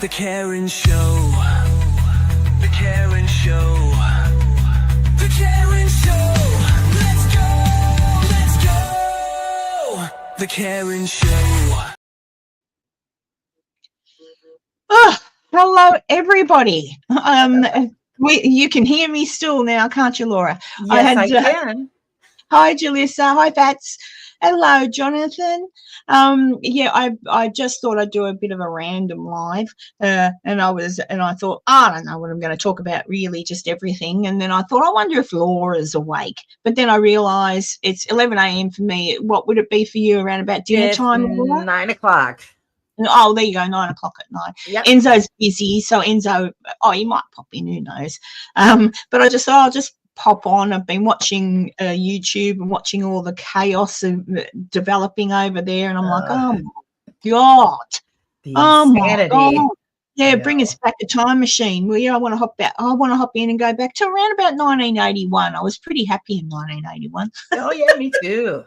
The Karen Show. The Karen Show. The Karen Show. Let's go. Let's go. The Karen Show. Oh, hello, everybody. You can hear me still now, can't you, Laura? Yes, I can. Hi, Jalissa. Hi, Bats. Hello, Jonathan. I just thought I'd do a bit of a random live, and I thought, I don't know what I'm going to talk about, really, just everything. And then I thought, I wonder if Laura's awake. But then I realised it's 11 a.m. for me. What would it be for you around about dinner time, Laura? 9 o'clock. Oh, there you go, 9 o'clock at night. Yep. Enzo's busy, so Enzo, he might pop in, who knows. But I just thought I'll just pop on. I've been watching YouTube and watching all the chaos developing over there, and I'm like, oh my God. Oh my God. Yeah, bring us back a time machine. Well, yeah, I want to hop in and go back to around about 1981. I was pretty happy in 1981. Oh yeah, me too.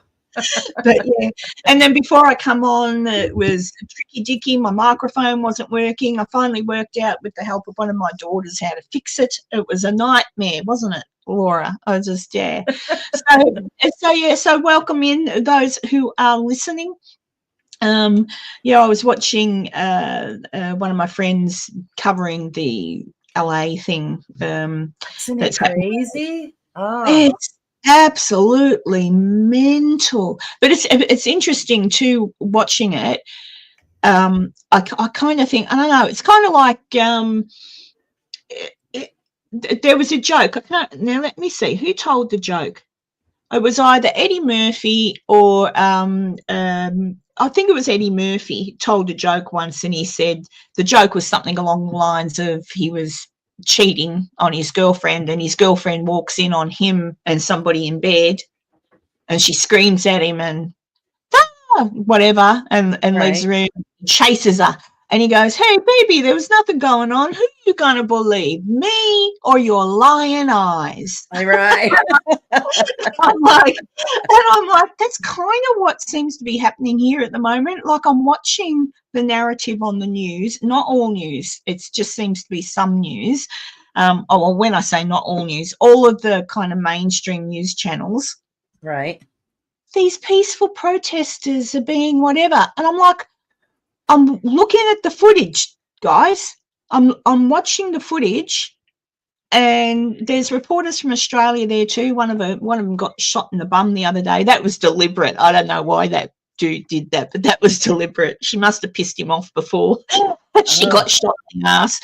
But yeah, and then before I come on, it was tricky dicky. My microphone wasn't working. I finally worked out with the help of one of my daughters how to fix it. It was a nightmare, wasn't it, Laura? I was just So welcome in those who are listening. I was watching one of my friends covering the LA thing. Isn't it crazy? Oh. It's absolutely mental, but it's interesting too watching it. I kind of think, I don't know, it's kind of like there was a joke. Now let me see who told the joke. It was either Eddie Murphy or I think it was Eddie Murphy told a joke once, and he said the joke was something along the lines of he was cheating on his girlfriend, and his girlfriend walks in on him and somebody in bed, and she screams at him and whatever, and leaves the room, chases her, and he goes, "Hey baby, there was nothing going on. Who are you gonna believe, me or your lying eyes?" Right. I'm like, that's kind of what seems to be happening here at the moment. Like, I'm watching the narrative on the news, not all news. It just seems to be some news. When I say not all news, all of the kind of mainstream news channels. Right. These peaceful protesters are being whatever. And I'm like, I'm looking at the footage, guys. I'm watching the footage. And there's reporters from Australia there too. One of them got shot in the bum the other day. That was deliberate. I don't know why that dude did that, but that was deliberate. She must have pissed him off before she got shot in the ass.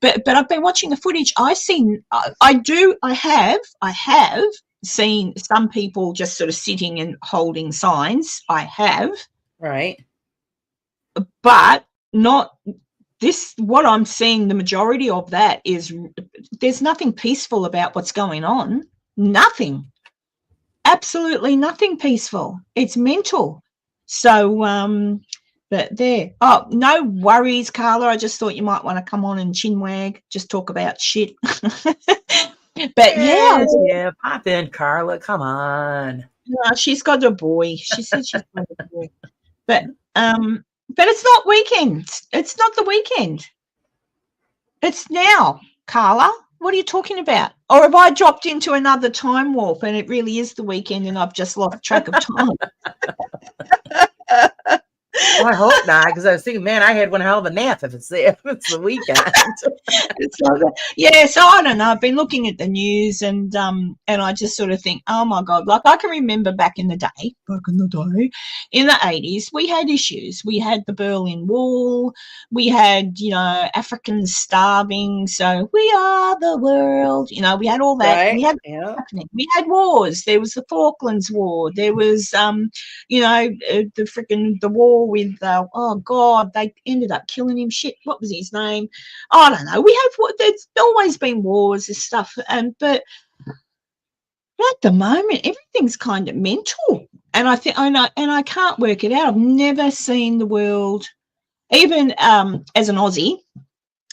But I've been watching the footage. I have seen some people just sort of sitting and holding signs. I have. Right. But not. What I'm seeing, the majority of that is there's nothing peaceful about what's going on. Nothing. Absolutely nothing peaceful. It's mental. So, but there. Oh, no worries, Carla. I just thought you might want to come on and chinwag, just talk about shit. But yeah, pop in, Carla. Come on. No, she's got a boy. She said she's got a boy. But it's not weekend. It's not the weekend. It's now, Carla. What are you talking about? Or have I dropped into another time warp and it really is the weekend and I've just lost track of time? Well, I hope not, because I was thinking, man, I had one hell of a nap if it's the weekend. Yeah, so I don't know. I've been looking at the news and I just sort of think, oh my God, like I can remember back in the day, in the 80s, we had issues. We had the Berlin Wall, we had, Africans starving, so we are the world, we had all that. Right. We had happening. We had wars. There was the Falklands War. There was, the war with they ended up killing him. Shit, what was his name? I don't know. There's always been wars and stuff, but at the moment everything's kind of mental, and I think I can't work it out. I've never seen the world, even as an Aussie,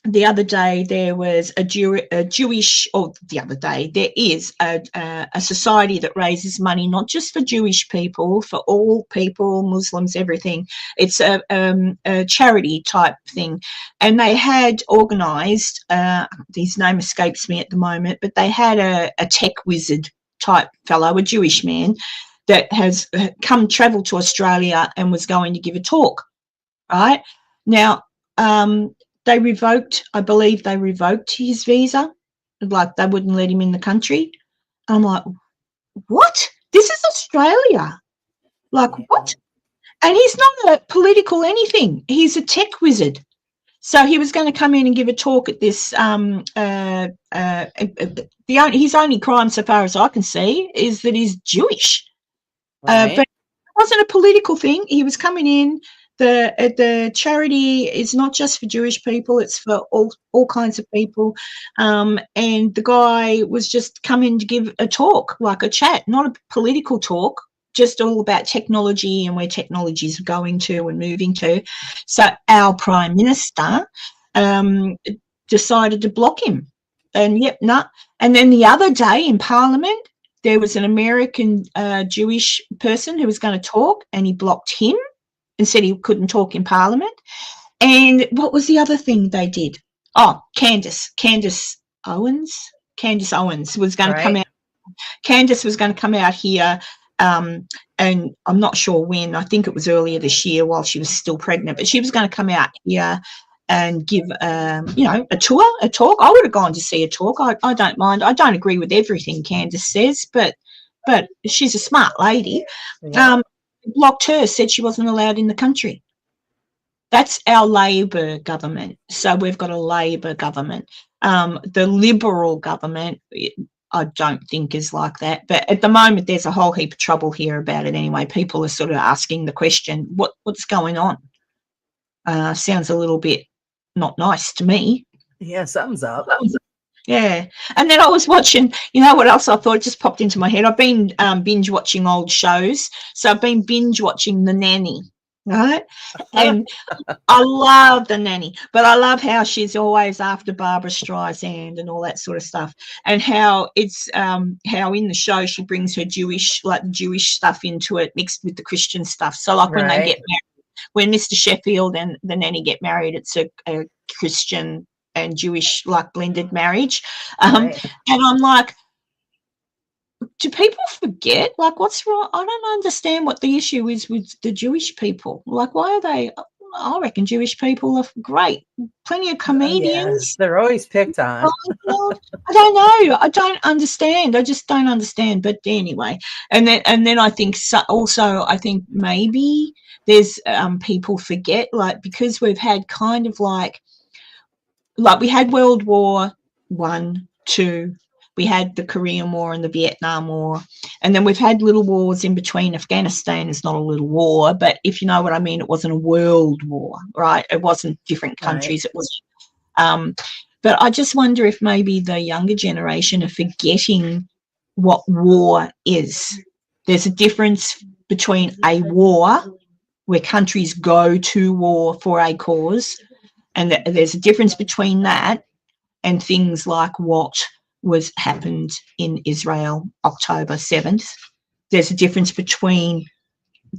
the other day there was a Jewish, or the other day there is a society that raises money not just for Jewish people, for all people, Muslims, everything. It's a charity type thing, and they had organised. His name escapes me at the moment, but they had a tech wizard type fellow, a Jewish man, that has travelled to Australia and was going to give a talk. Right now. I believe they revoked his visa, like they wouldn't let him in the country. I'm like, what? This is Australia. Like, what? And he's not a political anything. He's a tech wizard. So he was going to come in and give a talk at this. His only crime, so far as I can see, is that he's Jewish. Right. But it wasn't a political thing. He was coming in. The charity is not just for Jewish people; it's for all kinds of people. And the guy was just coming to give a talk, like a chat, not a political talk, just all about technology and where technology is going to and moving to. So our Prime Minister decided to block him. And And then the other day in Parliament, there was an American Jewish person who was going to talk, and he blocked him and said he couldn't talk in Parliament. And what was the other thing they did? Oh, Candace Owens was going to come out. Candace was going to come out here, and I'm not sure when. I think it was earlier this year while she was still pregnant, but she was going to come out here and give, a talk. I would have gone to see a talk. I don't mind. I don't agree with everything Candace says, but she's a smart lady. Yeah. Blocked her, said she wasn't allowed in the country. That's our Labor government. So we've got a Labor government. The Liberal government, I don't think is like that. But at the moment, there's a whole heap of trouble here about it anyway. People are sort of asking the question, what's going on? Sounds a little bit not nice to me. Yeah, something's up. Yeah. And then I was watching, you know what else I thought? It just popped into my head. I've been binge watching old shows. So I've been binge watching The Nanny, right? And I love The Nanny, but I love how she's always after Barbara Streisand and all that sort of stuff, and how it's how in the show she brings her Jewish stuff into it mixed with the Christian stuff. So like when they get married, when Mr. Sheffield and the nanny get married, it's a Christian and Jewish like blended marriage. And I'm like, do people forget? Like, what's wrong? I don't understand what the issue is with the Jewish people. Like, why are they? I reckon Jewish people are great. Plenty of comedians. Yes, they're always picked on. I don't know. I don't understand. I just don't understand. But anyway, and then I think also I think maybe there's people forget, like, because we've had kind of like we had World War I, II. We had the Korean War and the Vietnam War, and then we've had little wars in between. Afghanistan is not a little war, but if you know what I mean, it wasn't a world war, right? It wasn't different countries. It was, but I just wonder if maybe the younger generation are forgetting what war is. There's a difference between a war where countries go to war for a cause, and there's a difference between that and things like what was happened in Israel October 7th. There's a difference between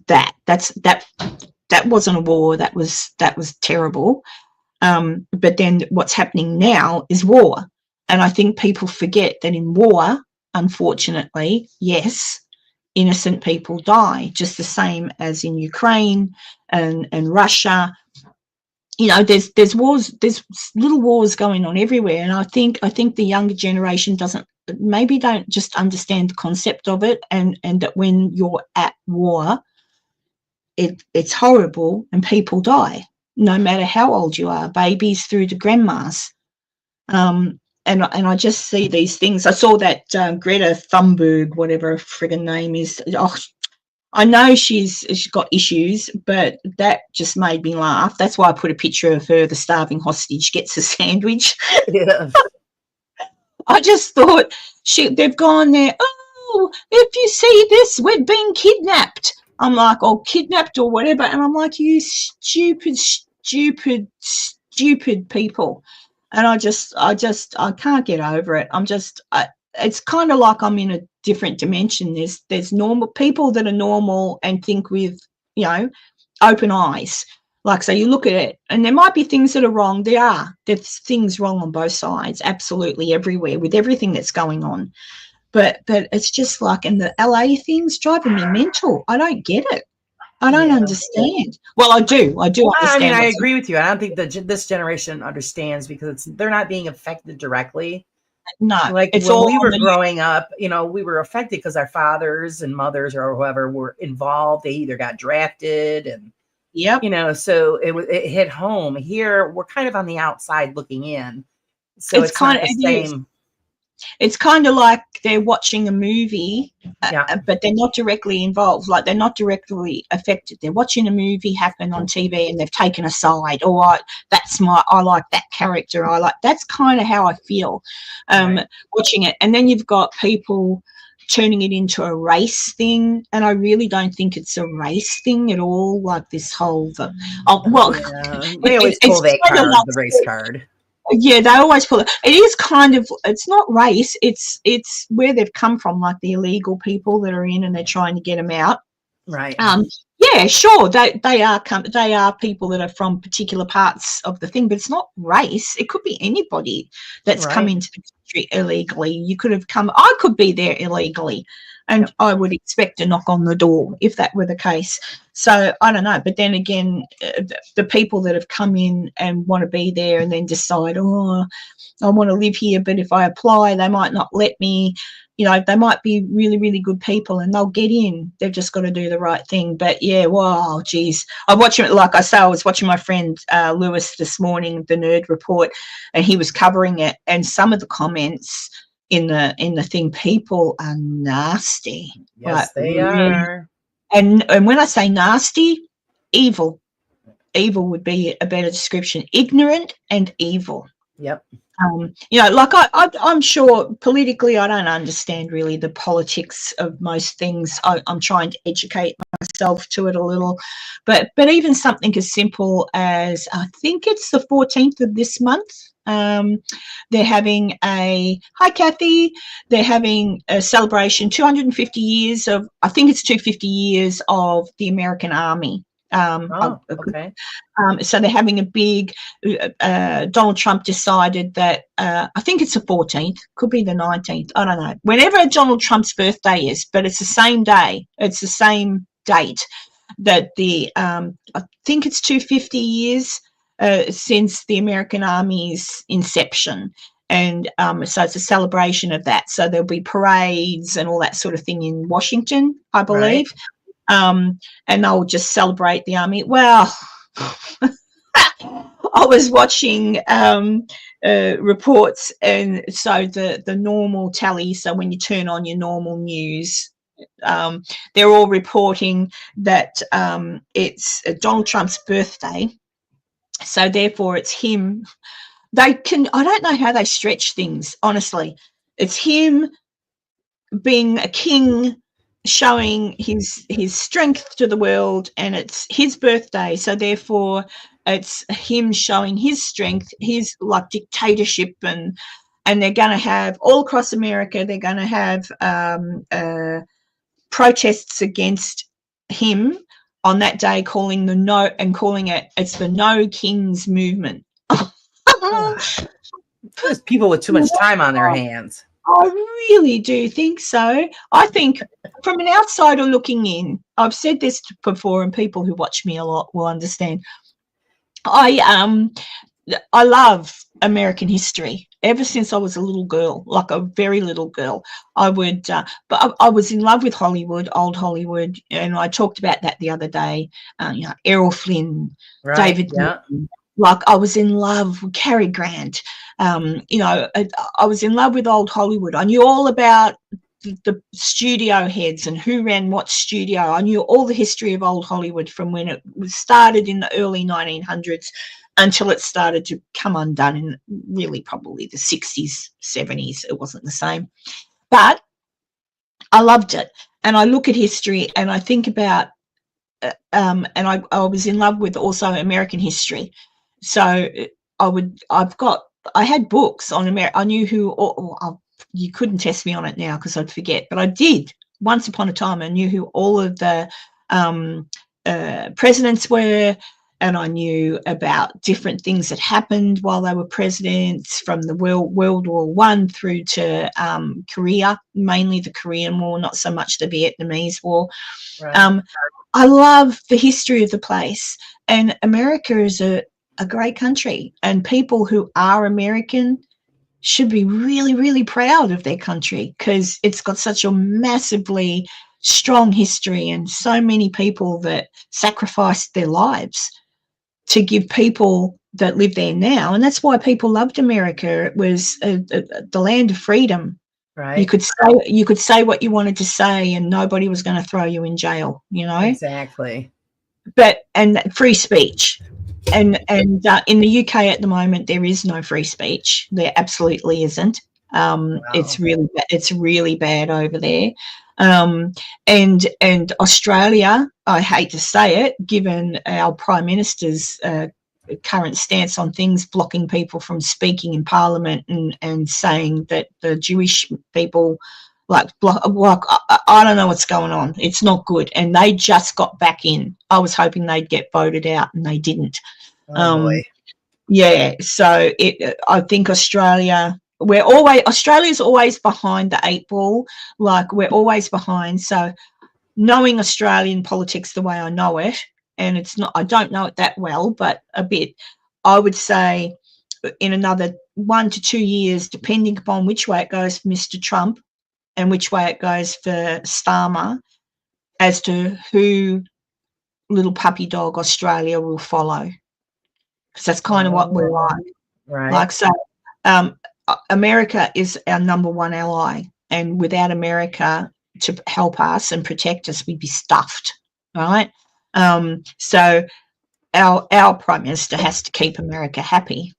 that. That wasn't a war. That was terrible. But then what's happening now is war. And I think people forget that in war, unfortunately, yes, innocent people die, just the same as in Ukraine and Russia. You know, there's wars, there's little wars going on everywhere, and I think the younger generation don't just understand the concept of it, and that when you're at war, it's horrible and people die, no matter how old you are, babies through to grandmas. And I just see these things. I saw that Greta Thunberg, whatever her friggin' name is. Oh, I know she's got issues, but that just made me laugh. That's why I put a picture of her, the starving hostage gets a sandwich. Yeah. I just thought they've gone there, oh, if you see this, we've been kidnapped. I'm like, oh, kidnapped or whatever. And I'm like, you stupid people. and I can't get over it. It's kind of like I'm in a different dimension. There's normal people that are normal and think with, you know, open eyes. Like, so you look at it and there might be things that are wrong. There's things wrong on both sides, absolutely everywhere, with everything that's going on. But it's just like, and the LA thing's driving me mental. I don't get it. I don't Yeah. understand. Well, I do Well, understand. I mean, I agree with you. I don't think this generation understands because they're not being affected directly. No, Like it's when all we on were the, growing up, you know, we were affected because our fathers and mothers or whoever were involved. They either got drafted and, yep. you know, so it hit home. Here, we're kind of on the outside looking in. So it's not the same. It's kind of like they're watching a movie, Yeah. but they're not directly involved. Like, they're not directly affected. They're watching a movie happen on TV and they've taken a side. Or I like that character. That's kind of how I feel Right. watching it. And then you've got people turning it into a race thing, and I really don't think it's a race thing at all. Like this whole Yeah. it, They always pull it's that kind of card, like, the race card. yeah, they always pull it. It is kind of, it's not race, it's where they've come from, like the illegal people that are in and they're trying to get them out. Right. Yeah, sure, they are people that are from particular parts of the thing, but it's not race. It could be anybody that's come Right. into the country illegally. I could be there illegally, and Yep. I would expect a knock on the door if that were the case. So I don't know, but then again, the people that have come in and want to be there and then decide, oh, I want to live here, but if I apply, they might not let me. You know, they might be really, really good people and they'll get in. They've just got to do the right thing. But yeah, wow, geez. I was watching my friend Lewis this morning, the Nerd Report, and he was covering it. And some of the comments in the thing, people are nasty. Yes, Like, they really. are. And when I say nasty, evil. Evil would be a better description. Ignorant and evil. Yep. You know, like I'm sure politically I don't understand really the politics of most things. I'm trying to educate myself to it a little, but even something as simple as, I think it's the 14th of this month, they're having hi Kathy, they're having a celebration, 250 years of, I think it's 250 years of the American Army. Okay. So they're having a big, Donald Trump decided that, I think it's the 14th, could be the 19th, I don't know, whenever Donald Trump's birthday is, but it's the same day, it's the same date that I think it's 250 years since the American Army's inception. And so it's a celebration of that. So there'll be parades and all that sort of thing in Washington, I believe. Right. And they'll just celebrate the army. Well, I was watching reports, and so the normal tally, so when you turn on your normal news, they're all reporting that it's Donald Trump's birthday, so therefore it's him. I don't know how they stretch things, honestly. It's him being a king, showing his strength to the world, and it's his birthday, so therefore it's him showing his strength, his like dictatorship, and they're going to have all across America, they're going to have protests against him on that day, calling it's the No Kings movement. There's people with too much time on their hands. I really do think so. I think from an outsider looking in, I've said this before, and people who watch me a lot will understand. I love American history ever since I was a little girl, like a very little girl. I would, but I was in love with Hollywood, old Hollywood, and I talked about that the other day. You know, Errol Flynn, Right. David Morton. Like, I was in love with Cary Grant. You know, I was in love with old Hollywood. I knew all about the studio heads and who ran what studio. I knew all the history of old Hollywood from when it was started in the early 1900s until it started to come undone in really probably the 60s, 70s. It wasn't the same. But I loved it. And I look at history and I think about, and I was in love with also American history. So I've got I had books on America. I knew who, you couldn't test me on it now because I'd forget, but I did. Once upon a time, I knew who all of the presidents were, and I knew about different things that happened while they were presidents, from the World War One through to Korea, mainly the Korean War, not so much the Vietnamese War. Right. I love the history of the place, and America is a great country, and people who are American should be really, really proud of their country because it's got such a massively strong history and so many people that sacrificed their lives to give people that live there now. And that's why people loved America. It was the land of freedom. Right. You could say what you wanted to say and nobody was going to throw you in jail, you know. Exactly. And free speech. And in the UK at the moment, there is no free speech. There absolutely isn't. Wow. It's really bad over there. And Australia, I hate to say it, given our Prime Minister's current stance on things, blocking people from speaking in Parliament and saying that the Jewish people, I don't know what's going on. It's not good. And they just got back in. I was hoping they'd get voted out, and they didn't. Oh, boy. Yeah, so I think Australia's always behind the 8 ball. Like, we're always behind. So knowing Australian politics the way I know it, and I don't know it that well, but a bit, I would say in another 1 to 2 years, depending upon which way it goes for Mr. Trump and which way it goes for Starmer, as to who little puppy dog Australia will follow. Because that's kind of what we're like. Right. Like, so America is our number one ally, and without America to help us and protect us, we'd be stuffed, right? So our Prime Minister has to keep America happy.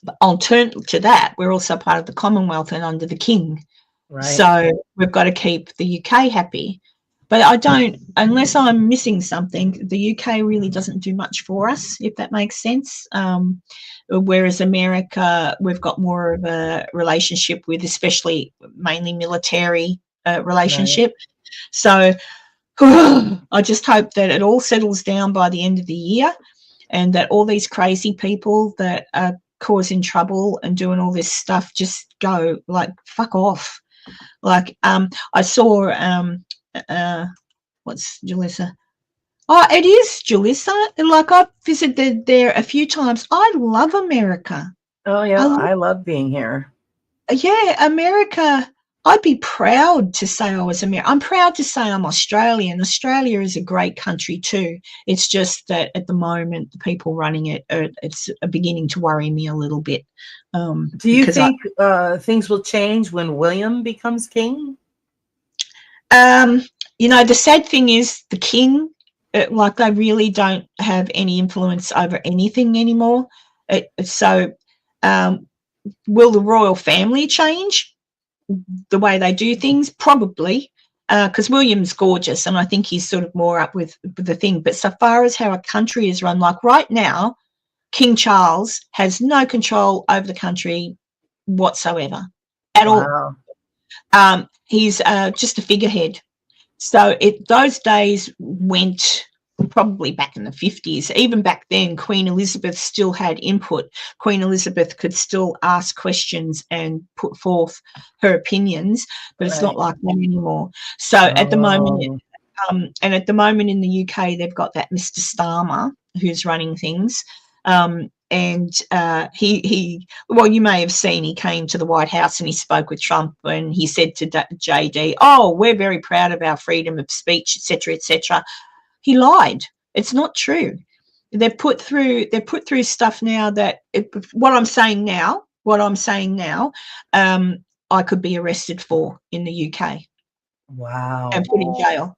But alternative to that, we're also part of the Commonwealth and under the King. Right. So we've got to keep the UK happy. But I don't, unless I'm missing something, the UK really doesn't do much for us, if that makes sense. Whereas America, we've got more of a relationship with, especially mainly military relationship. Right. So I just hope that it all settles down by the end of the year, and that all these crazy people that are causing trouble and doing all this stuff just go, like, fuck off. Like, I saw... what's Julissa? Oh, it is Julissa. Like, I've visited there a few times. I love America. Oh, yeah. I love being here. Yeah, America. I'd be proud to say I was American. I'm proud to say I'm Australian. Australia is a great country too. It's just that at the moment, the people running it, it's beginning to worry me a little bit. Do you think things will change when William becomes king? You know, the sad thing is the king, like, they really don't have any influence over anything anymore. So will the royal family change the way they do things? Probably, because William's gorgeous, and I think he's sort of more up with the thing. But so far as how a country is run, like right now, King Charles has no control over the country whatsoever at all. He's just a figurehead. So those days went probably back in the 50s. Even back then, Queen Elizabeth still had input. Queen Elizabeth could still ask questions and put forth her opinions, but it's not like that anymore. So at the moment, and at the moment in the UK, they've got that Mr. Starmer who's running things. And well, you may have seen, he came to the White House and he spoke with Trump, and he said to JD, "Oh, we're very proud of our freedom of speech, etc., etc." He lied. It's not true. They've put through stuff now that what I'm saying now, I could be arrested for in the UK. Wow. And put in jail.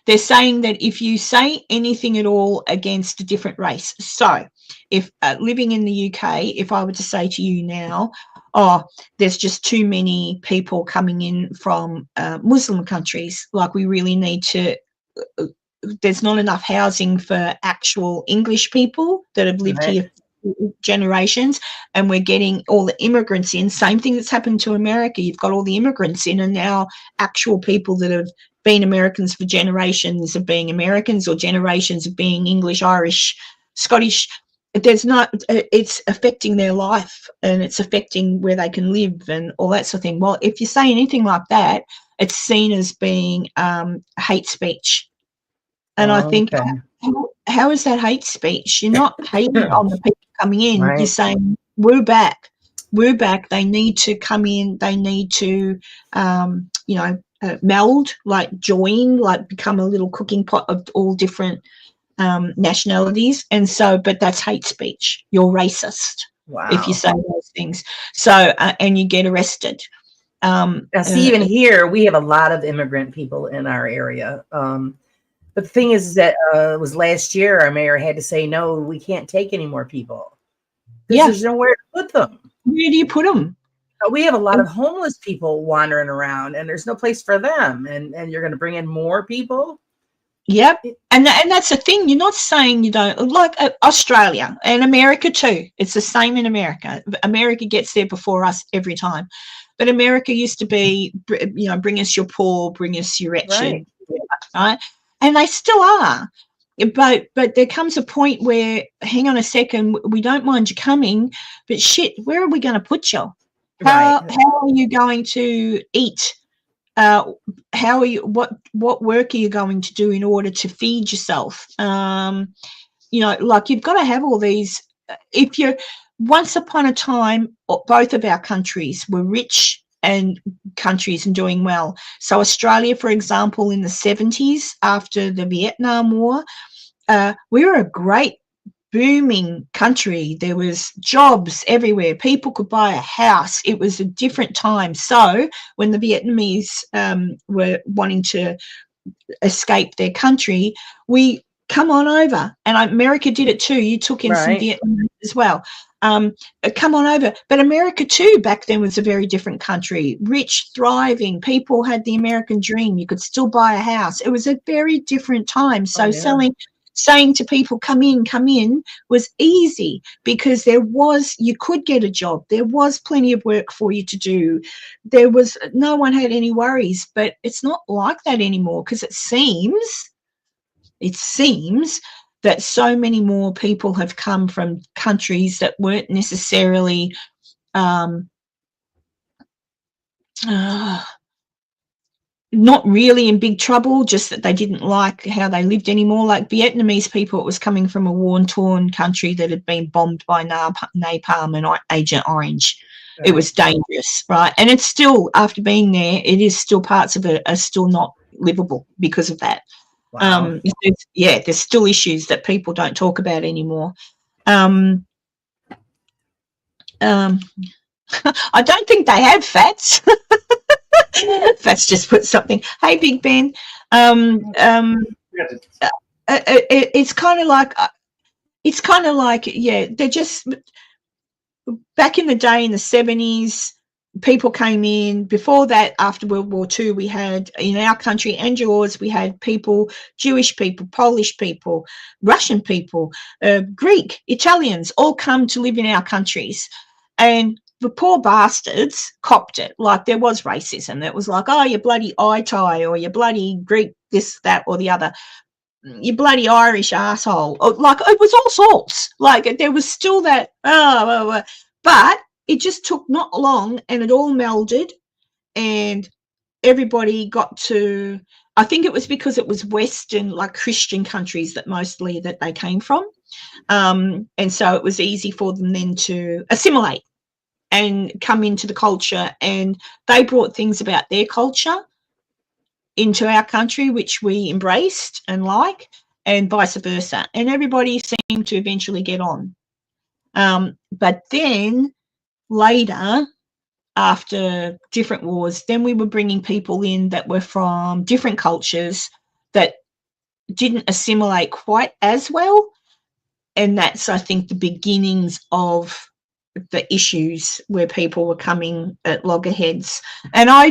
They're saying that if you say anything at all against a different race, so if living in the UK, if I were to say to you now, oh, there's just too many people coming in from Muslim countries, like we really need to, there's not enough housing for actual English people that have lived here generations, and we're getting all the immigrants in. Same thing that's happened to America. You've got all the immigrants in, and now actual people that have been Americans for generations of being Americans, or generations of being English, Irish, Scottish. It's affecting their life, and it's affecting where they can live and all that sort of thing. Well, if you say anything like that, it's seen as being hate speech. And I think, Okay. how is that hate speech? You're not hating on the people coming in. Right. You're saying, we're back. We're back. They need to come in. They need to, meld, like join, like become a little cooking pot of all different nationalities. And so, but that's hate speech. You're racist if you say those things. So, and you get arrested. Now, see, even here, we have a lot of immigrant people in our area. But the thing is that it was last year, our mayor had to say, no, we can't take any more people. Because there's nowhere to put them. Where do you put them? We have a lot of homeless people wandering around, and there's no place for them. And you're going to bring in more people? Yep. And that's the thing. You're not saying you don't, like Australia and America too. It's the same in America. America gets there before us every time. But America used to be, bring us your poor, bring us your wretched, right? And they still are. But there comes a point where, hang on a second, we don't mind you coming, but shit, where are we going to put you? How are you going to eat? How are you? What work are you going to do in order to feed yourself? Like you've got to have all these. If you're once upon a time, both of our countries were rich and countries and doing well. So Australia, for example, in the 70s after the Vietnam War, we were a great booming country. There was jobs everywhere. People could buy a house. It was a different time. So when the Vietnamese were wanting to escape their country, we come on over. And America did it too. You took in some Vietnam as well. Come on over. But America too back then was a very different country. Rich, thriving. People had the American dream. You could still buy a house. It was a very different time. So saying to people, come in, was easy because you could get a job. There was plenty of work for you to do. No one had any worries, but it's not like that anymore because it seems that so many more people have come from countries that weren't necessarily not really in big trouble, just that they didn't like how they lived anymore. Like Vietnamese people, it was coming from a war-torn country that had been bombed by napalm and Agent Orange. It was dangerous, right? And it's still, after being there, it is still, parts of it are still not livable because of that. Wow. There's still issues that people don't talk about anymore. I don't think they have FATs. Fats just put something. Hey, Big Ben. It's kind of like, they're just, back in the day in the 70s, people came in. Before that, after World War II, we had, in our country and yours, we had people, Jewish people, Polish people, Russian people, Greek, Italians, all come to live in our countries. And the poor bastards copped it. Like, there was racism. It was like, oh, you bloody Itai, or you bloody Greek, this, that, or the other. You bloody Irish asshole. Like, it was all sorts. Like, there was still that, but it just took not long, and it all melded, and everybody got to, I think it was because it was Western, like Christian countries that mostly that they came from. And so it was easy for them then to assimilate and come into the culture, and they brought things about their culture into our country, which we embraced and like, and vice versa. And everybody seemed to eventually get on. But then later, after different wars, then we were bringing people in that were from different cultures that didn't assimilate quite as well. And that's, I think, the beginnings of the issues where people were coming at loggerheads. And I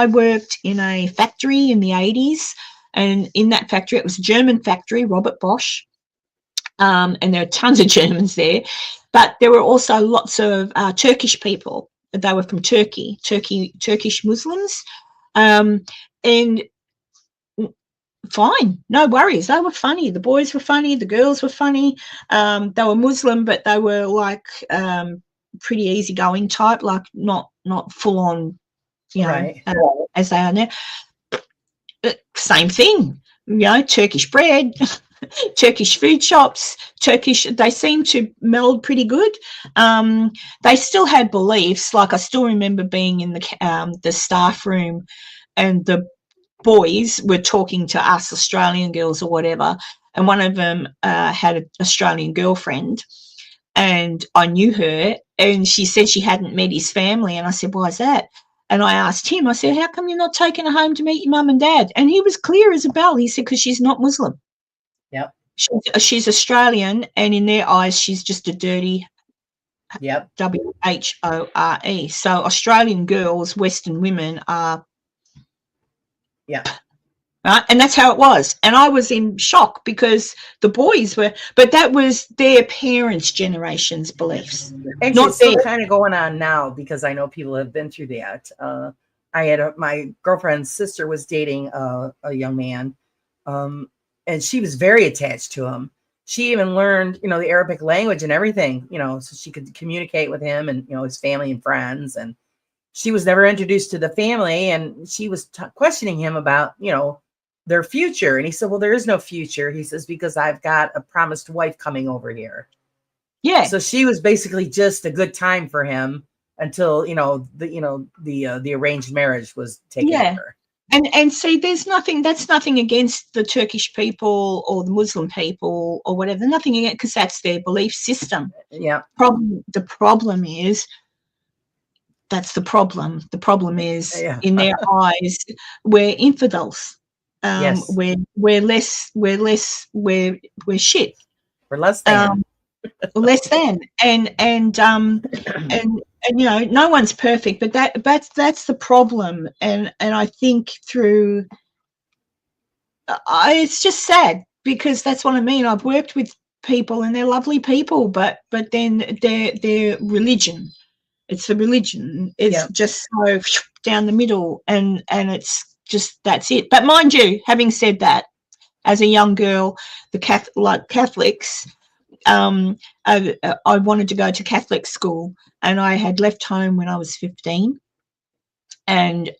worked in a factory in the 80s, and in that factory, it was a German factory, Robert Bosch. and there are tons of Germans there, but there were also lots of Turkish people. They were from Turkish Muslims, and fine, no worries. They were funny. The boys were funny. The girls were funny. They were Muslim, but they were like pretty easygoing type, like not full on, you know, Right. as they are now. Same thing, you know, Turkish bread, Turkish food shops, they seem to meld pretty good. They still had beliefs. Like I still remember being in the staff room, and the boys were talking to us Australian girls or whatever, and one of them had an Australian girlfriend, and I knew her, and she said she hadn't met his family, and I said, why is that? And I asked him, I said, how come you're not taking her home to meet your mum and dad? And he was clear as a bell. He said, because she's not Muslim. Yep. She's Australian, and in their eyes, she's just a dirty WHORE. So Australian girls, Western women are, right, and that's how it was. And I was in shock because the boys were, but that was their parents' generation's beliefs. Actually, it's still kind of going on now, because I know people have been through that. I had my girlfriend's sister was dating a young man, and she was very attached to him. She even learned, you know, the Arabic language and everything, you know, so she could communicate with him and, you know, his family and friends. And she was never introduced to the family, and she was questioning him about, you know, their future. And he said, well, there is no future. He says, because I've got a promised wife coming over here. Yeah. So she was basically just a good time for him until, the arranged marriage was taken over. And see, that's nothing against the Turkish people or the Muslim people or whatever, nothing against, because that's their belief system. Yeah. The problem is, that's the problem. The problem is, in their eyes, we're infidels. Yes. We're shit. We're less than. Less than. And you know, no one's perfect, but that's the problem. And I think through, it's just sad, because that's what I mean. I've worked with people and they're lovely people, but then their religion, it's the religion. It's just so down the middle, and it's just, that's it. But mind you, having said that, as a young girl, Catholics, I wanted to go to Catholic school, and I had left home when I was 15. And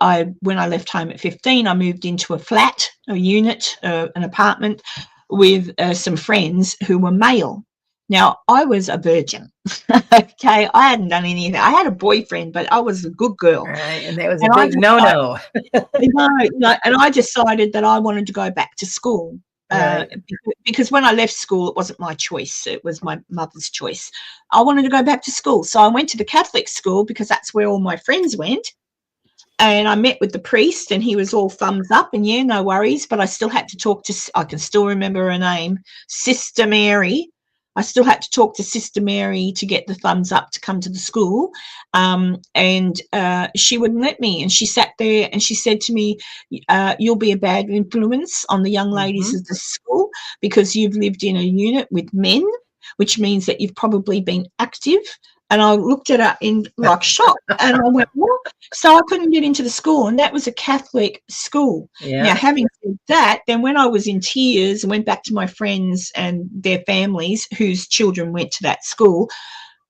when I left home at 15, I moved into a flat, a unit, an apartment with some friends who were male. Now, I was a virgin. Okay, I hadn't done anything. I had a boyfriend, but I was a good girl. Right, and that was a big no-no. No, and I decided that I wanted to go back to school. Because when I left school, it wasn't my choice. It was my mother's choice. I wanted to go back to school. So I went to the Catholic school because that's where all my friends went. And I met with the priest, and he was all thumbs up and, yeah, no worries. But I still had to talk to, I can still remember her name, Sister Mary. I still had to talk to Sister Mary to get the thumbs up to come to the school. And she wouldn't let me. And she sat there and she said to me, you'll be a bad influence on the young ladies of the school, because you've lived in a unit with men, which means that you've probably been active. And I looked at her in like shock, and I went, what? So I couldn't get into the school, and that was a Catholic school. Yeah. Now, having said that, then when I was in tears and went back to my friends and their families whose children went to that school,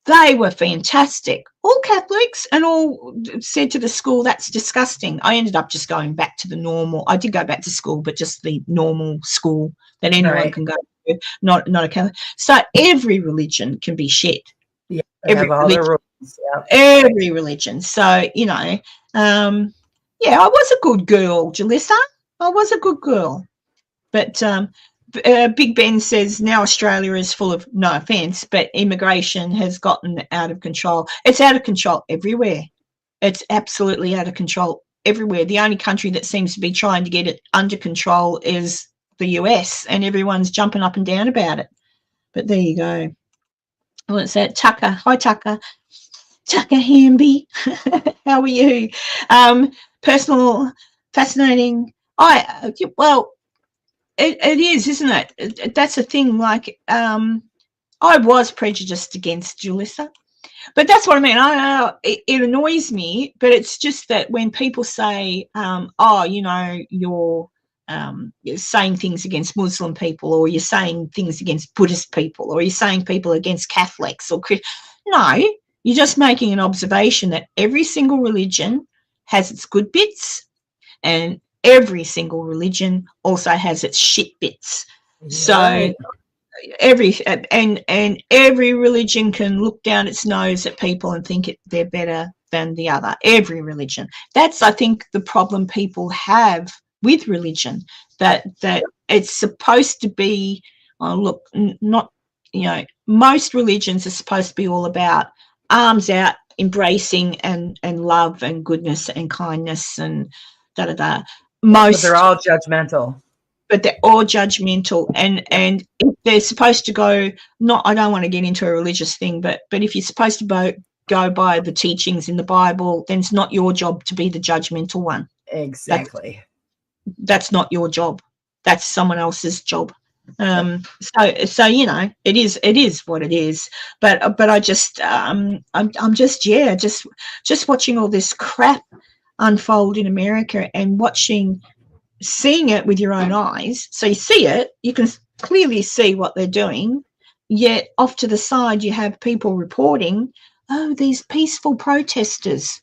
they were fantastic, all Catholics, and all said to the school, that's disgusting. I ended up just going back to the normal. I did go back to school, but just the normal school that anyone can go to, not a Catholic. So every religion can be shit. Yeah, every religion. So, you know, I was a good girl, Jalissa. I was a good girl. But Big Ben says now Australia is full of, no offence, but immigration has gotten out of control. It's out of control everywhere. It's absolutely out of control everywhere. The only country that seems to be trying to get it under control is the US, and everyone's jumping up and down about it. But there you go. What's that? Tucker. Hi, Tucker. Tucker Hamby. How are you? Personal, fascinating. it is, isn't it? That's the thing. Like, I was prejudiced against Julissa, but that's what I mean. It annoys me, but it's just that when people say, "Oh, you know, you're saying things against Muslim people, or you're saying things against Buddhist people, or you're saying people against Catholics or no, you're just making an observation that every single religion has its good bits, and every single religion also has its shit bits. So Right. every religion can look down its nose at people and think they're better than the other. Every religion. That's, I think, the problem people have with religion, that it's supposed to be, look, not, you know, most religions are supposed to be all about arms out, embracing and love and goodness and kindness and da-da-da. But they're all judgmental. But they're all judgmental, and if they're supposed to go, not, I don't want to get into a religious thing, but if you're supposed to go by the teachings in the Bible, then it's not your job to be the judgmental one. Exactly. That's not your job. That's someone else's job. So you know, it is what it is. But I just I'm just watching all this crap unfold in America, and seeing it with your own eyes. So you see it, you can clearly see what they're doing, yet off to the side you have people reporting, oh, these peaceful protesters,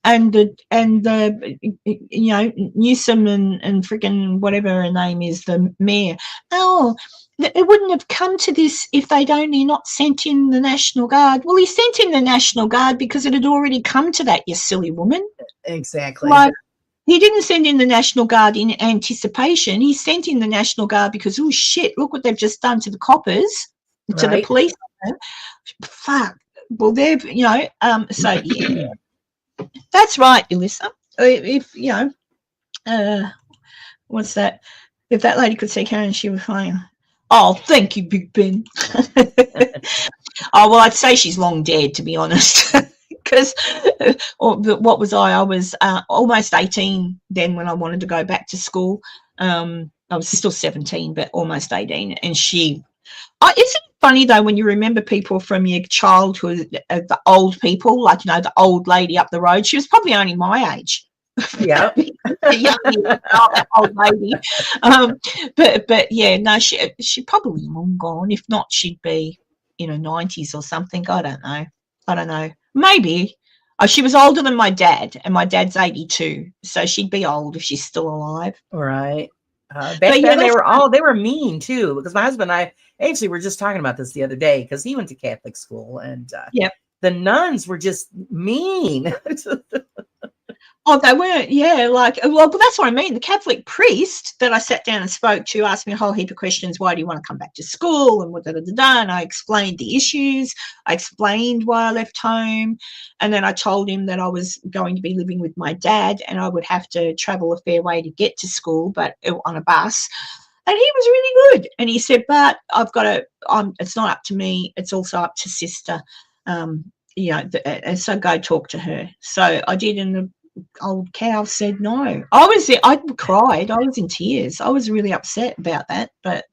and the you know, Newsom and friggin' whatever her name is, the mayor, oh, it wouldn't have come to this if they'd only not sent in the National Guard. Well, he sent in the National Guard because it had already come to that, you silly woman. Exactly. Like, he didn't send in the National Guard in anticipation. He sent in the National Guard because, oh, shit, look what they've just done to the coppers, to the police. Fuck. Well, they've, you know, so, yeah. That's right, Alyssa. If, you know, what's that? If that lady could see Karen, she was fine. Oh, thank you, Big Ben. Oh, well, I'd say she's long dead, to be honest. Because what was I? I was almost 18 then when I wanted to go back to school. I was still 17, but almost 18. And isn't it funny, though, when you remember people from your childhood, the old people, like, you know, the old lady up the road? She was probably only my age. Yeah. That old lady. But yeah, no, she probably long gone. If not, she'd be in her 90s or something. I don't know. Maybe. Oh, she was older than my dad, and my dad's 82, so she'd be old if she's still alive. Right. Back then they were mean too, because my husband and I actually were just talking about this the other day, because he went to Catholic school, and the nuns were just mean. Oh, they weren't, yeah, like, well, that's what I mean. The Catholic priest that I sat down and spoke to asked me a whole heap of questions. Why do you want to come back to school? And and I explained the issues. I explained why I left home. And then I told him that I was going to be living with my dad, and I would have to travel a fair way to get to school, but on a bus. And he was really good. And he said, but I've got to, it's not up to me. It's also up to sister. You know, and so go talk to her. So I did, and the old cow said no. I cried. I was in tears. I was really upset about that, but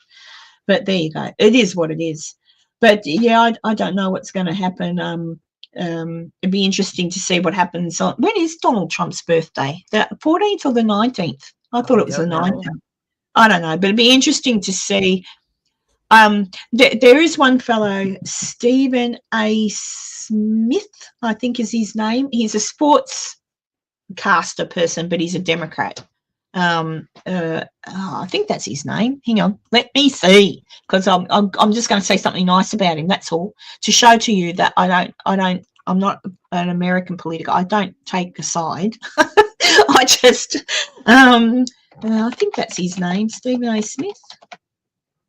there you go. It is what it is. But yeah, I don't know what's going to happen. It'd be interesting to see what happens when is Donald Trump's birthday? The 14th or the 19th? I thought it was the 19th. I don't know, but it'd be interesting to see. There is one fellow, Stephen A. Smith, I think is his name. He's a sports caster person, but he's a Democrat. I think that's his name. Hang on, let me see, because I'm just going to say something nice about him. That's all, to show to you that I'm not an American political. I don't take a side. I just I think that's his name, Stephen A. Smith.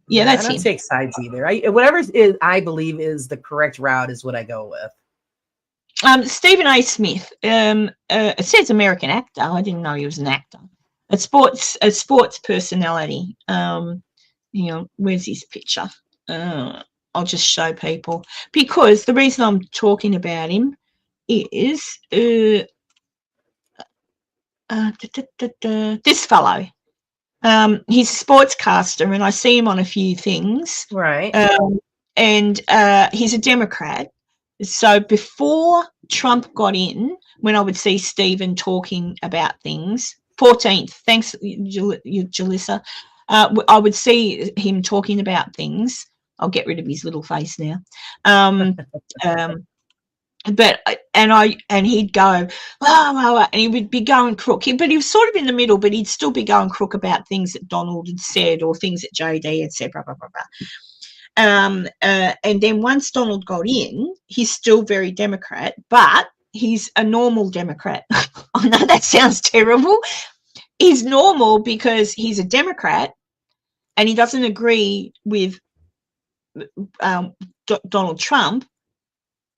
Yeah, that's him. I don't take sides either. Whatever I believe is the correct route is what I go with. Stephen A. Smith. It says American actor. I didn't know he was an actor. A sports personality. You know, where's his picture? I'll just show people, because the reason I'm talking about him is this fellow. He's a sportscaster, and I see him on a few things. Right. And he's a Democrat. So before Trump got in, when I would see Stephen talking about things, 14th, thanks, Jalissa, I would see him talking about things. I'll get rid of his little face now. But and he'd go, and he would be going crook. But he was sort of in the middle, but he'd still be going crook about things that Donald had said or things that JD had said, blah, blah, blah, blah. And then once Donald got in, he's still very Democrat, but he's a normal Democrat. I know that sounds terrible. He's normal because he's a Democrat and he doesn't agree with Donald Trump,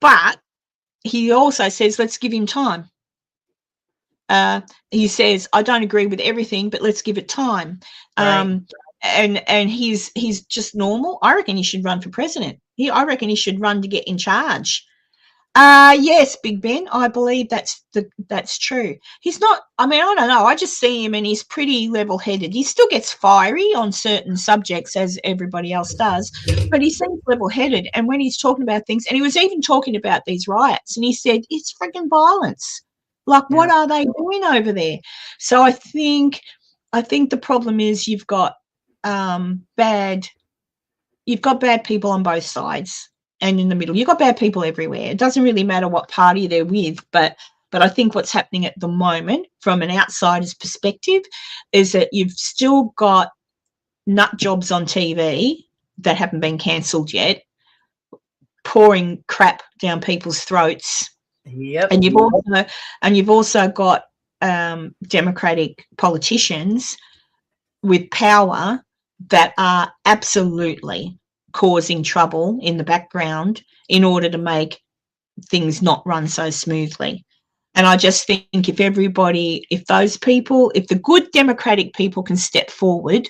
but he also says, let's give him time. He says, I don't agree with everything, but let's give it time. Right. And he's just normal. I reckon he should run for president. I reckon he should run to get in charge. Yes, Big Ben, I believe that's true. He's not, I mean, I don't know. I just see him and he's pretty level-headed. He still gets fiery on certain subjects as everybody else does, but he seems level-headed. And when he's talking about things, and he was even talking about these riots, and he said, it's freaking violence. Like, what are they doing over there? So I think the problem is you've got bad people on both sides. And in the middle, you've got bad people everywhere. It doesn't really matter what party they're with, but I think what's happening at the moment from an outsider's perspective is that you've still got nut jobs on TV that haven't been cancelled yet, pouring crap down people's throats. Yep. And you've also got Democratic politicians with power that are absolutely causing trouble in the background in order to make things not run so smoothly. And I just think if the good Democratic people can step forward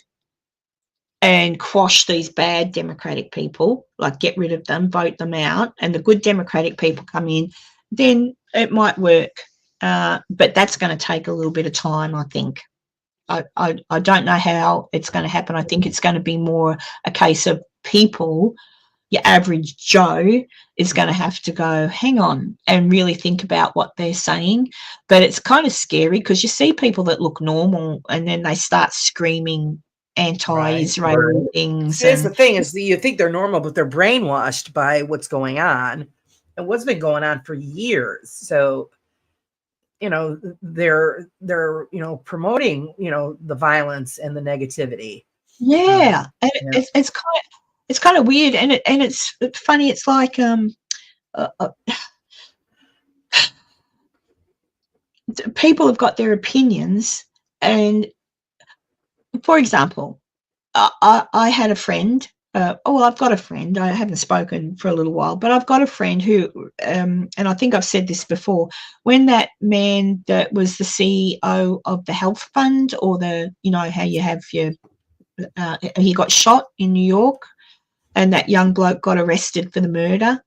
and quash these bad Democratic people, like get rid of them, vote them out, and the good Democratic people come in, then it might work. But that's going to take a little bit of time, I think. I don't know how it's going to happen. I think it's going to be more a case of people, your average Joe, is going to have to go, hang on, and really think about what they're saying. But it's kind of scary because you see people that look normal and then they start screaming anti-Israeli things. See, that's the thing, is you think they're normal, but they're brainwashed by what's going on and what's been going on for years. So, they're promoting, the violence and the negativity. Yeah. And it's kind of weird, and it's funny. It's like people have got their opinions, and for example, I had a friend. I've got a friend. I haven't spoken for a little while, but I've got a friend who, and I think I've said this before, when that man that was the CEO of the health fund, or how you have your, he got shot in New York, and that young bloke got arrested for the murder.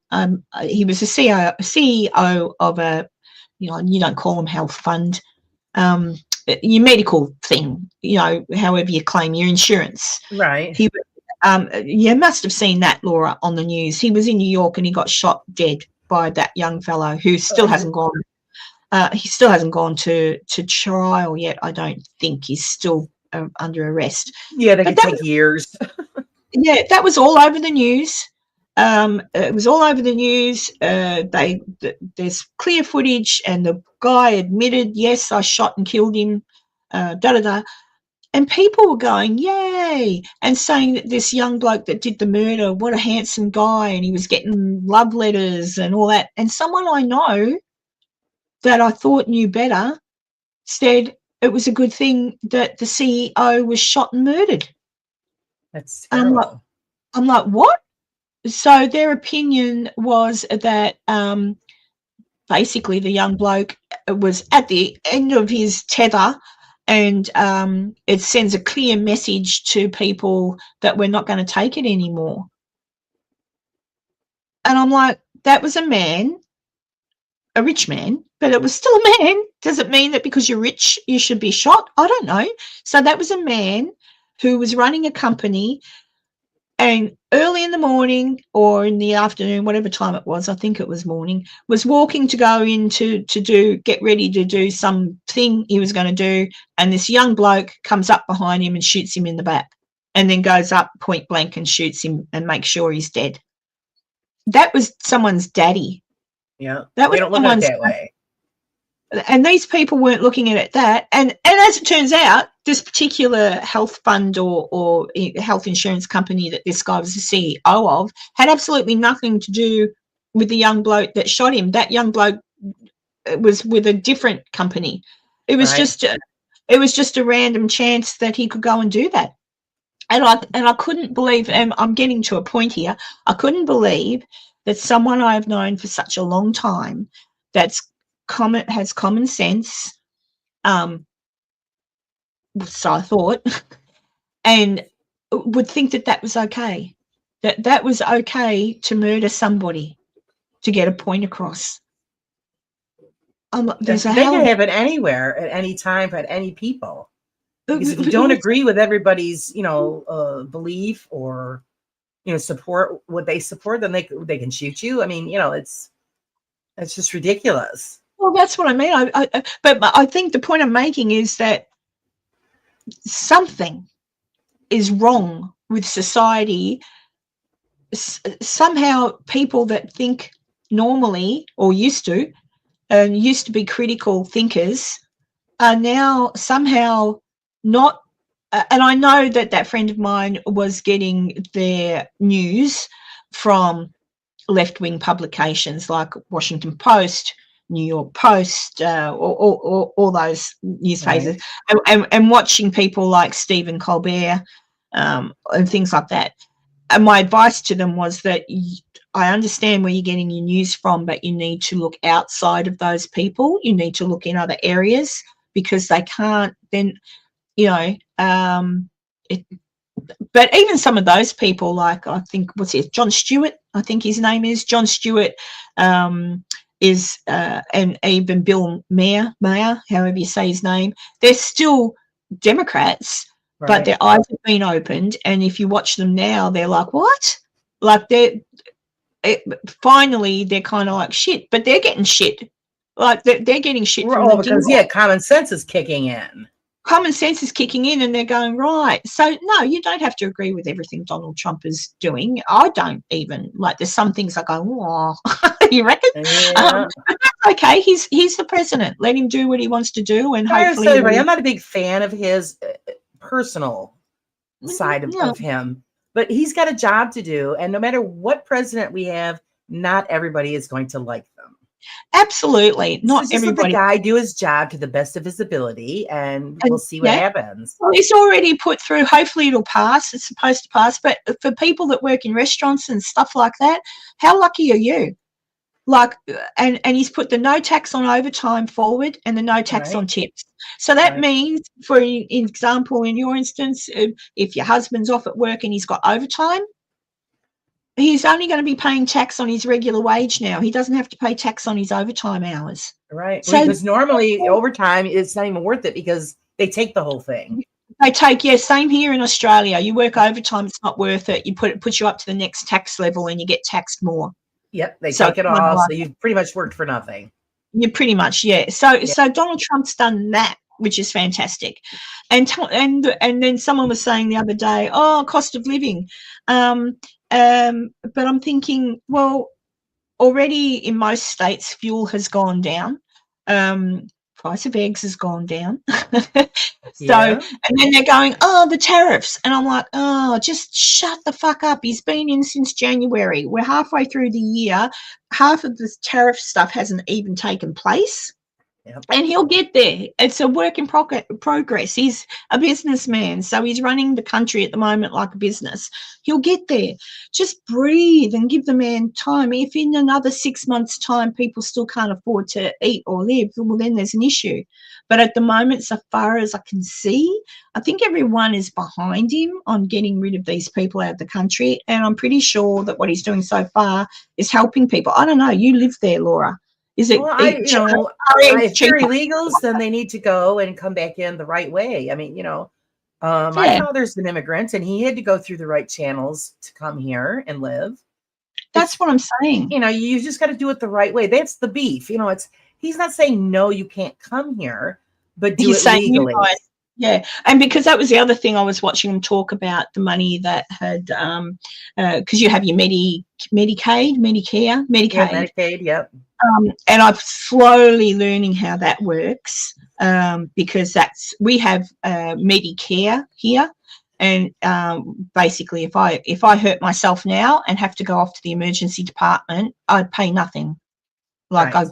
He was the CEO of a, you don't call them health fund, your medical thing, however you claim your insurance. Right. You must have seen that, Laura, on the news. He was in New York and he got shot dead by that young fellow who still hasn't gone. He still hasn't gone to trial yet. I don't think he's still under arrest. Yeah, that could take years. Yeah, that was all over the news. It was all over the news. There's clear footage, and the guy admitted, yes, I shot and killed him. And people were going, yay, and saying that this young bloke that did the murder, what a handsome guy, and he was getting love letters and all that. And someone I know that I thought knew better said it was a good thing that the CEO was shot and murdered. That's terrible. I'm like, what? So their opinion was that basically the young bloke was at the end of his tether, and it sends a clear message to people that we're not going to take it anymore. And I'm like, that was a man a rich man, but it was still a man. Does it mean that because you're rich, you should be shot? I don't know. So that was a man who was running a company, and early in the morning or in the afternoon, whatever time it was, I think it was morning, was walking to go in to get ready to do something he was going to do. And this young bloke comes up behind him and shoots him in the back, and then goes up point blank and shoots him and makes sure he's dead. That was someone's daddy. Yeah. That was They don't look at it that way. And these people weren't looking at it that. And as it turns out, this particular health fund or health insurance company that this guy was the CEO of had absolutely nothing to do with the young bloke that shot him. That young bloke was with a different company. It was just a random chance that he could go and do that. And I couldn't believe, and I'm getting to a point here, I couldn't believe that someone I've known for such a long time has common sense, so I thought, and would think that was okay, that was okay to murder somebody to get a point across. There's They can have it anywhere, at any time, at any people. Because if you don't agree with everybody's, belief or, support what they support, then they can shoot you. I mean, it's just ridiculous. Well, that's what I mean. But I think the point I'm making is that something is wrong with society. Somehow people that think normally or used to be critical thinkers are now somehow not. And I know that friend of mine was getting their news from left-wing publications like Washington Post, New York Post, all those newspapers, right. and watching people like Stephen Colbert and things like that. And my advice to them was that I understand where you're getting your news from, but you need to look outside of those people. You need to look in other areas, because they can't then, but even some of those people, like I think, Jon Stewart, I think his name is Jon Stewart, is and even Bill Mayer, however you say his name, they're still Democrats, right. But their eyes have been opened, and if you watch them now, they're like, what? Like finally they're kind of like shit, but they're getting shit. Like they're getting shit from because common sense is kicking in. Common sense is kicking in, and they're going, right. So no, you don't have to agree with everything Donald Trump is doing. I don't even. Like, there's some things I go, oh, you reckon? Yeah. Okay, he's the president. Let him do what he wants to do, and hopefully. I'm not a big fan of his personal side of him, but he's got a job to do, and no matter what president we have, not everybody is going to like them. Absolutely. Not everybody. Let the guy do his job to the best of his ability, and we'll see what happens. Well, it's already put through. Hopefully it'll pass. It's supposed to pass. But for people that work in restaurants and stuff like that, how lucky are you? Like, and he's put the no tax on overtime forward and the no tax on tips. So that means, for example, in your instance, if your husband's off at work and he's got overtime, he's only going to be paying tax on his regular wage now. He doesn't have to pay tax on his overtime hours. Right. So, because normally overtime, it's not even worth it because they take the whole thing. They take, same here in Australia. You work overtime, it's not worth it. It puts you up to the next tax level and you get taxed more. Yep, they take it all. So you've pretty much worked for nothing. You pretty much, So Donald Trump's done that, which is fantastic. And then someone was saying the other day, cost of living. But I'm thinking, well, already in most states, fuel has gone down. Price of eggs has gone down. And then they're going, the tariffs. And I'm like, just shut the fuck up. He's been in since January. We're halfway through the year. Half of this tariff stuff hasn't even taken place. Yep. And he'll get there. It's a work in progress. He's a businessman, so he's running the country at the moment like a business. He'll get there. Just breathe and give the man time. If in another 6 months' time people still can't afford to eat or live, well, then there's an issue. But at the moment, so far as I can see, I think everyone is behind him on getting rid of these people out of the country, and I'm pretty sure that what he's doing so far is helping people. I don't know. You live there, Laura. Is it? Well, if they're illegals, then they need to go and come back in the right way. I mean, my father's an immigrant, and he had to go through the right channels to come here and live. That's what I'm saying. You just got to do it the right way. That's the beef. He's not saying no, you can't come here, but do it legally. Yeah, and because that was the other thing I was watching them talk about, the money that had, because you have your Medicaid, Yeah, Medicaid, yep. And I'm slowly learning how that works, because we have Medicare here, and basically if I hurt myself now and have to go off to the emergency department, I'd pay nothing. Like right.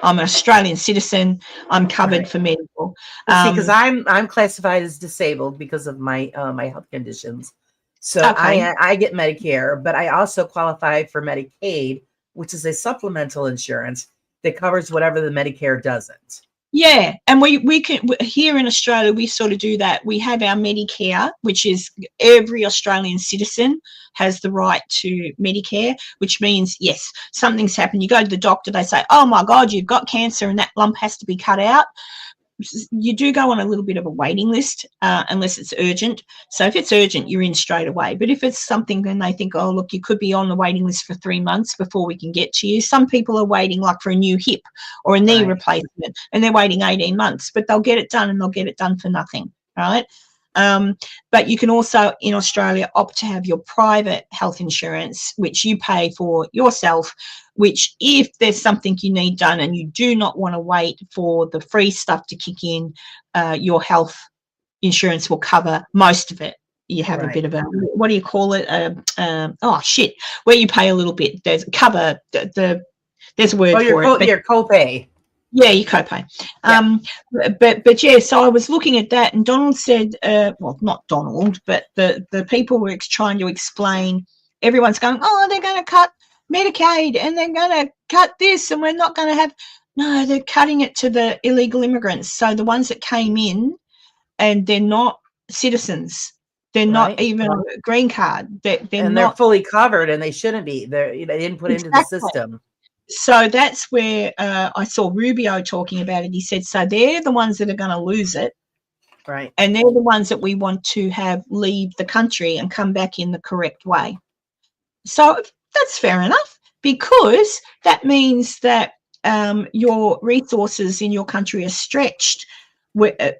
I'm an Australian citizen. I'm covered for medical. See, because I'm classified as disabled because of my my health conditions. So I get Medicare, but I also qualify for Medicaid, which is a supplemental insurance that covers whatever the Medicare doesn't. Yeah, and we can here in Australia we sort of do that. We have our Medicare, which is every Australian citizen has the right to Medicare, which means yes, something's happened. You go to the doctor, they say, "Oh my God, you've got cancer, and that lump has to be cut out." You do go on a little bit of a waiting list unless it's urgent. So if it's urgent, you're in straight away. But if it's something, then they think, oh, look, you could be on the waiting list for 3 months before we can get to you. Some people are waiting like for a new hip or a knee replacement, and they're waiting 18 months, but they'll get it done, and they'll get it done for nothing, right? But you can also in Australia opt to have your private health insurance, which you pay for yourself, which if there's something you need done and you do not want to wait for the free stuff to kick in, your health insurance will cover most of it. You have a bit of a, what do you call it? Where you pay a little bit. There's cover, there's a word for it. Your copay. Yeah, your copay. But yeah, so I was looking at that, and Donald said, well, not Donald, but the people were trying to explain, everyone's going, oh, they're going to cut Medicaid and they're going to cut this, and we're not going to have, no, they're cutting it to the illegal immigrants. So the ones that came in and they're not citizens, they're not even on a green card. They're fully covered, and they shouldn't be. They didn't put into the system. So that's where I saw Rubio talking about it. He said, so they're the ones that are going to lose it. Right. And they're the ones that we want to have leave the country and come back in the correct way. So that's fair enough, because that means that your resources in your country are stretched.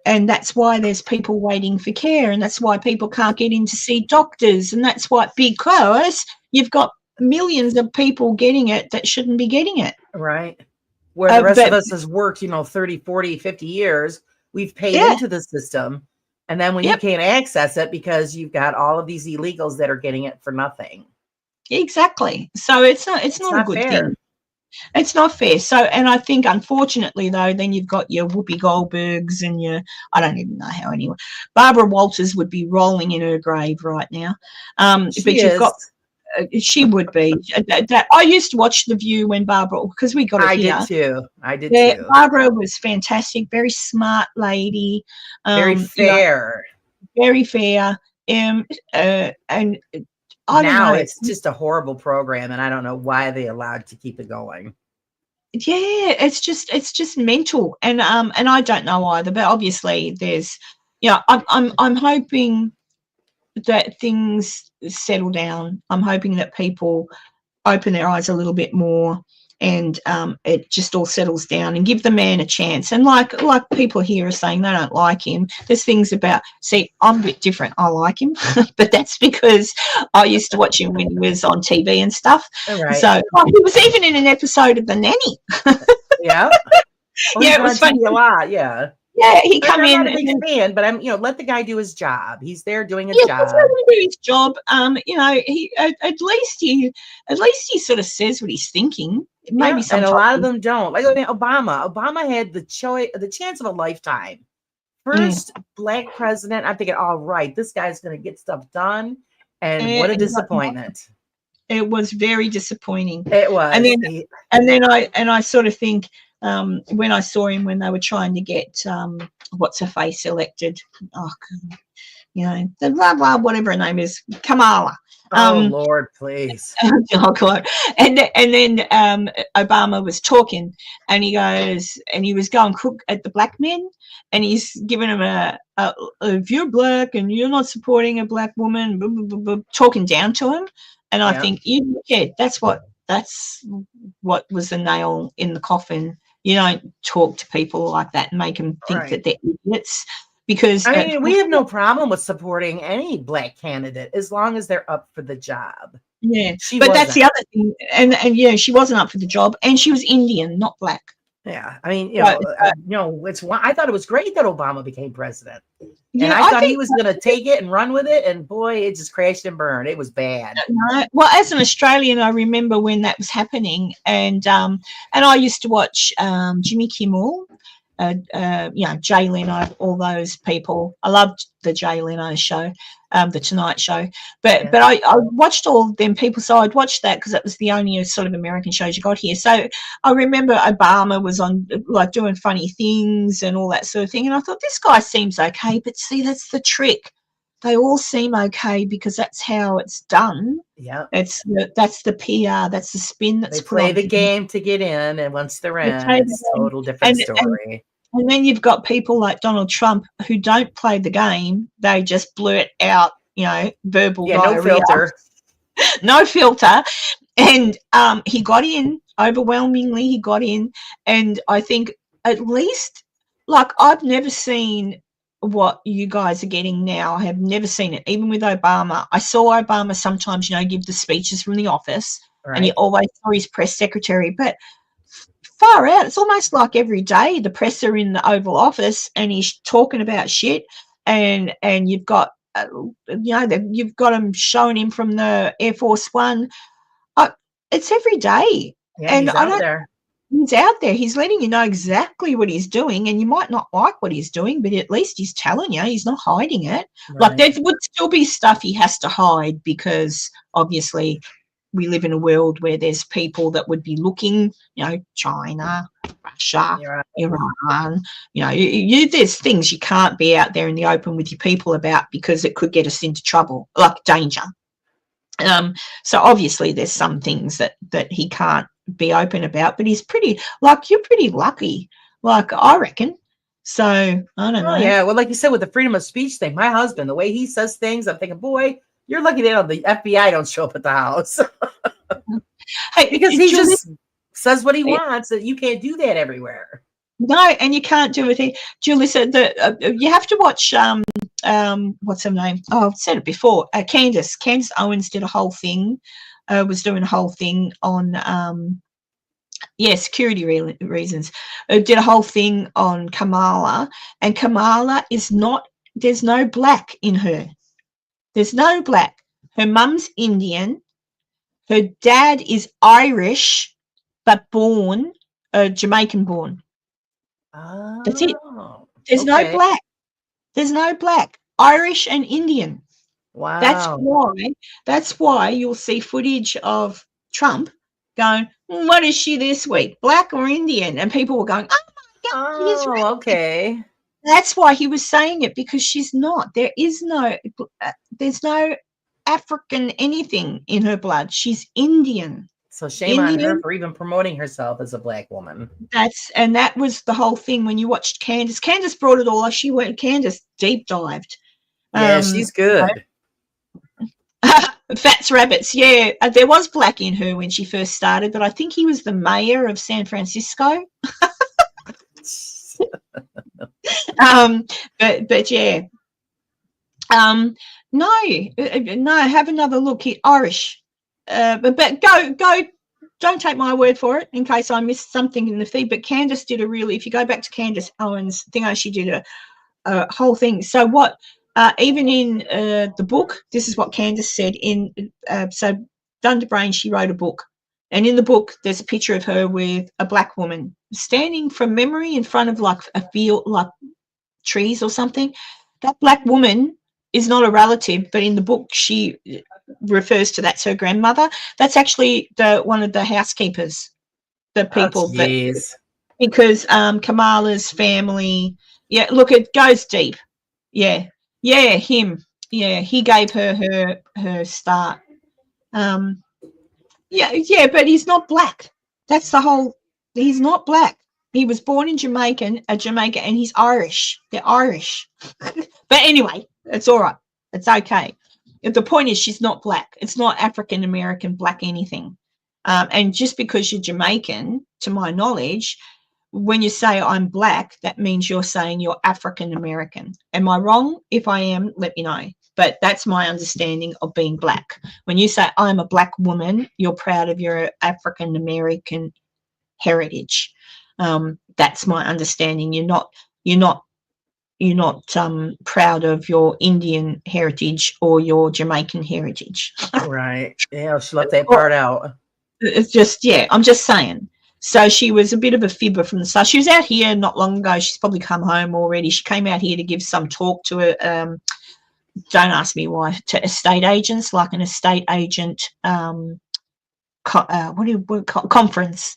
And that's why there's people waiting for care, and that's why people can't get in to see doctors, and that's why, because you've got millions of people getting it that shouldn't be getting it. Right. Where the rest of us has worked, 30, 40, 50 years, we've paid into the system. And then when you can't access it because you've got all of these illegals that are getting it for nothing. Exactly. So it's not a good thing. It's not fair. So, and I think, unfortunately, though, then you've got your Whoopi Goldbergs and I don't even know how anyone. Barbara Walters would be rolling in her grave right now. She would be. I used to watch The View when Barbara, because we got it here. I did too. Barbara was fantastic, very smart lady. Very fair. Very fair. And now it's just a horrible program, and I don't know why they allowed to keep it going. Yeah, it's just mental, and I don't know either. But obviously, there's, I'm hoping that things settle down. I'm hoping that people open their eyes a little bit more, and it just all settles down, and give the man a chance. And like people here are saying, they don't like him. There's things about, see, I'm a bit different. I like him, but that's because I used to watch him when he was on TV and stuff. Right. So he was even in an episode of The Nanny. Yeah. Well, yeah, it was funny a lot. Yeah. Yeah, he come in. I'm not a big fan, but I'm, let the guy do his job. He's there doing a job. Let him do his job. He at least he sort of says what he's thinking. Maybe and a lot of them don't. Like Obama. Obama had the chance of a lifetime. First Black president. I'm thinking, all right, this guy's going to get stuff done. And what a disappointment. It was very disappointing. It was. And then I sort of think, when I saw him when they were trying to get what's her face elected, the blah blah whatever her name is, Kamala. Oh Lord, please. Oh God. And then Obama was talking, and he was going crook at the black men, and he's giving him if you're black and you're not supporting a black woman, blah, blah, blah, blah, talking down to him. And I think, that's what was the nail in the coffin. You don't talk to people like that and make them think that they're idiots. Because I mean, we have no problem with supporting any black candidate as long as they're up for the job. Yeah, that's the other thing. And she wasn't up for the job, and she was Indian, not black. Yeah, I mean, it's I thought it was great that Obama became president. Yeah, and I thought he was going to take it and run with it, and boy, it just crashed and burned. It was bad. Well, as an Australian, I remember when that was happening, and I used to watch Jimmy Kimmel. Jay Leno, all those people. I loved the Jay Leno show, the Tonight Show. But I watched all of them people, so I'd watch that because it was the only sort of American shows you got here. So I remember Obama was on, like, doing funny things and all that sort of thing, and I thought, this guy seems okay. But see, that's the trick. They all seem okay because that's how it's done. Yeah, that's the PR, that's the spin. That's they play the game to get in, and once they're in, it's a total different story. And then you've got people like Donald Trump who don't play the game; they just blurt out, verbal diarrhea. No filter, no filter. And he got in overwhelmingly. He got in, and I think at least, like, I've never seen what you guys are getting now. I have never seen it, even with Obama. I saw Obama sometimes, give the speeches from the office, and you always saw his press secretary. But far out, it's almost like every day the press are in the Oval Office and he's talking about shit, and you've got you've got him showing him from the Air Force One. It's every day, and he's out there. He's out there. He's letting you know exactly what he's doing, and you might not like what he's doing, but at least he's telling you. He's not hiding it. Right. Like, there would still be stuff he has to hide because obviously we live in a world where there's people that would be looking, China, Russia, Iran. There's things you can't be out there in the open with your people about because it could get us into trouble, like danger. So obviously there's some things that he can't be open about, but you're pretty lucky, like, I reckon. So I don't know. Yeah, well, like you said, with the freedom of speech thing, my husband, the way he says things, I'm thinking, boy, you're lucky that the FBI don't show up at the house. Hey, because he just says what he wants, and you can't do that everywhere. No, and you can't do it. Julissa, you have to watch what's her name? Oh, I've said it before. Candace Owens did a whole thing. Was doing a whole thing on security reasons. Did a whole thing on Kamala, and Kamala is not. There's no black in her. There's no black. Her mum's Indian. Her dad is Irish, but Jamaican born. Oh, that's it. There's no black. There's no black. Irish and Indian. Wow. That's why you'll see footage of Trump going, what is she this week, black or Indian? And people were going, oh my God, he's right. Okay. That's why he was saying it, because she's not. There's no African anything in her blood. She's Indian. So shame on her for even promoting herself as a black woman. That was the whole thing when you watched Candace. Candace brought it all. Candace deep dived. Yeah, she's good. Fats Rabbits, yeah. There was black in her when she first started, but I think he was the mayor of San Francisco. But yeah. No, have another look. Irish. But go. Don't take my word for it in case I missed something in the feed. But Candace did if you go back to Candace Owens' thing, she did a whole thing. So what? Even in the book, this is what Candace said. So Dunderbrain, she wrote a book, and in the book, there's a picture of her with a black woman standing from memory in front of like a field, like trees or something. That black woman is not a relative, but in the book, she refers to that's her grandmother. That's actually one of the housekeepers, the people because Kamala's family. Yeah, look, it goes deep. Yeah. Yeah, him. Yeah, he gave her start. Yeah, but he's not black. That's the whole. He's not black. He was born in Jamaica, and he's Irish. They're Irish. But anyway, it's all right. It's okay. The point is, she's not black. It's not African American, black, anything. And just because you're Jamaican, to my knowledge, when you say I'm black, that means you're saying you're African American. Am I wrong? If I am, let me know. But that's my understanding of being black. When you say I'm a black woman, you're proud of your African American heritage. That's my understanding. You're not proud of your Indian heritage or your Jamaican heritage. Right. Yeah, she left that part out. It's just, yeah, I'm just saying. So she was a bit of a fibber from the start. She was out here not long ago. She's probably come home already. She came out here to give some talk to a, don't ask me why, to estate agents, like an estate agent conference.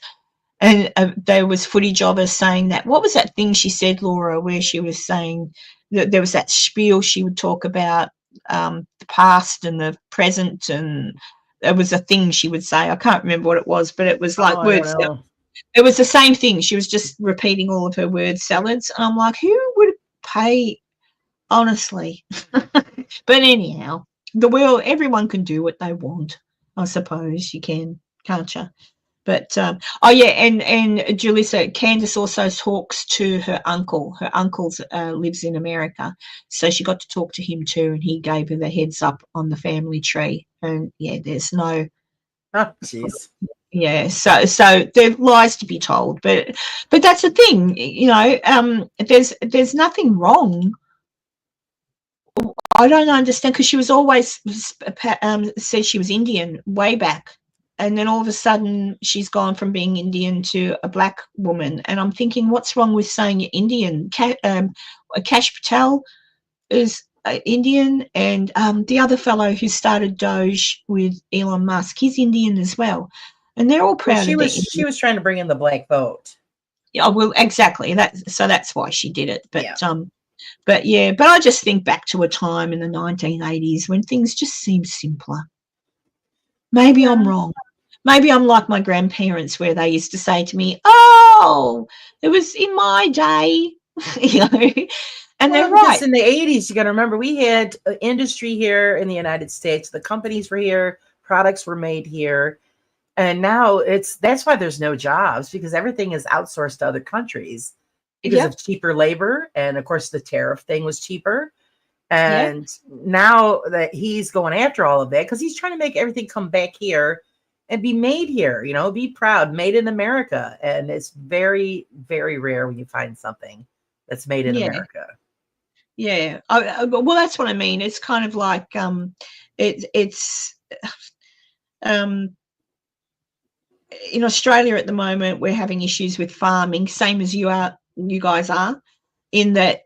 And there was footage of her saying that. What was that thing she said, Laura, where she was saying that there was that spiel she would talk about the past and the present, and it was a thing she would say. I can't remember what it was, but it was like words. It was the same thing. She was just repeating all of her word salads. And I'm like, who would pay, honestly? But anyhow, the world, everyone can do what they want. I suppose you can, can't you? But oh yeah, and Julissa, Candace also talks to her uncle. Her uncle lives in America, so she got to talk to him too, and he gave her the heads up on the family tree. And yeah, there's no. Oh, jeez. Yeah, so there are lies to be told, but that's the thing, you know. There's nothing wrong. I don't understand, because she was always said she was Indian way back. And then all of a sudden she's gone from being Indian to a black woman. And I'm thinking, what's wrong with saying you're Indian? Kash Patel is Indian, and the other fellow who started Doge with Elon Musk, he's Indian as well. And they're all proud of it. She was trying to bring in the black vote. Yeah, well, exactly. That's why she did it. But yeah. But I just think back to a time in the 1980s when things just seemed simpler. Maybe I'm wrong. Maybe I'm like my grandparents, where they used to say to me, "Oh, it was in my day," you know. And they're right. In the 80s, you got to remember, we had industry here in the United States. The companies were here, products were made here, and now that's why there's no jobs, because everything is outsourced to other countries because of cheaper labor, and of course the tariff thing was cheaper. And now that he's going after all of that, because he's trying to make everything come back here and be made here, you know, be proud, made in America. And it's very, very rare when you find something that's made in America. Yeah. Well, that's what I mean. It's kind of like it's in Australia at the moment, we're having issues with farming, same as you guys are, in that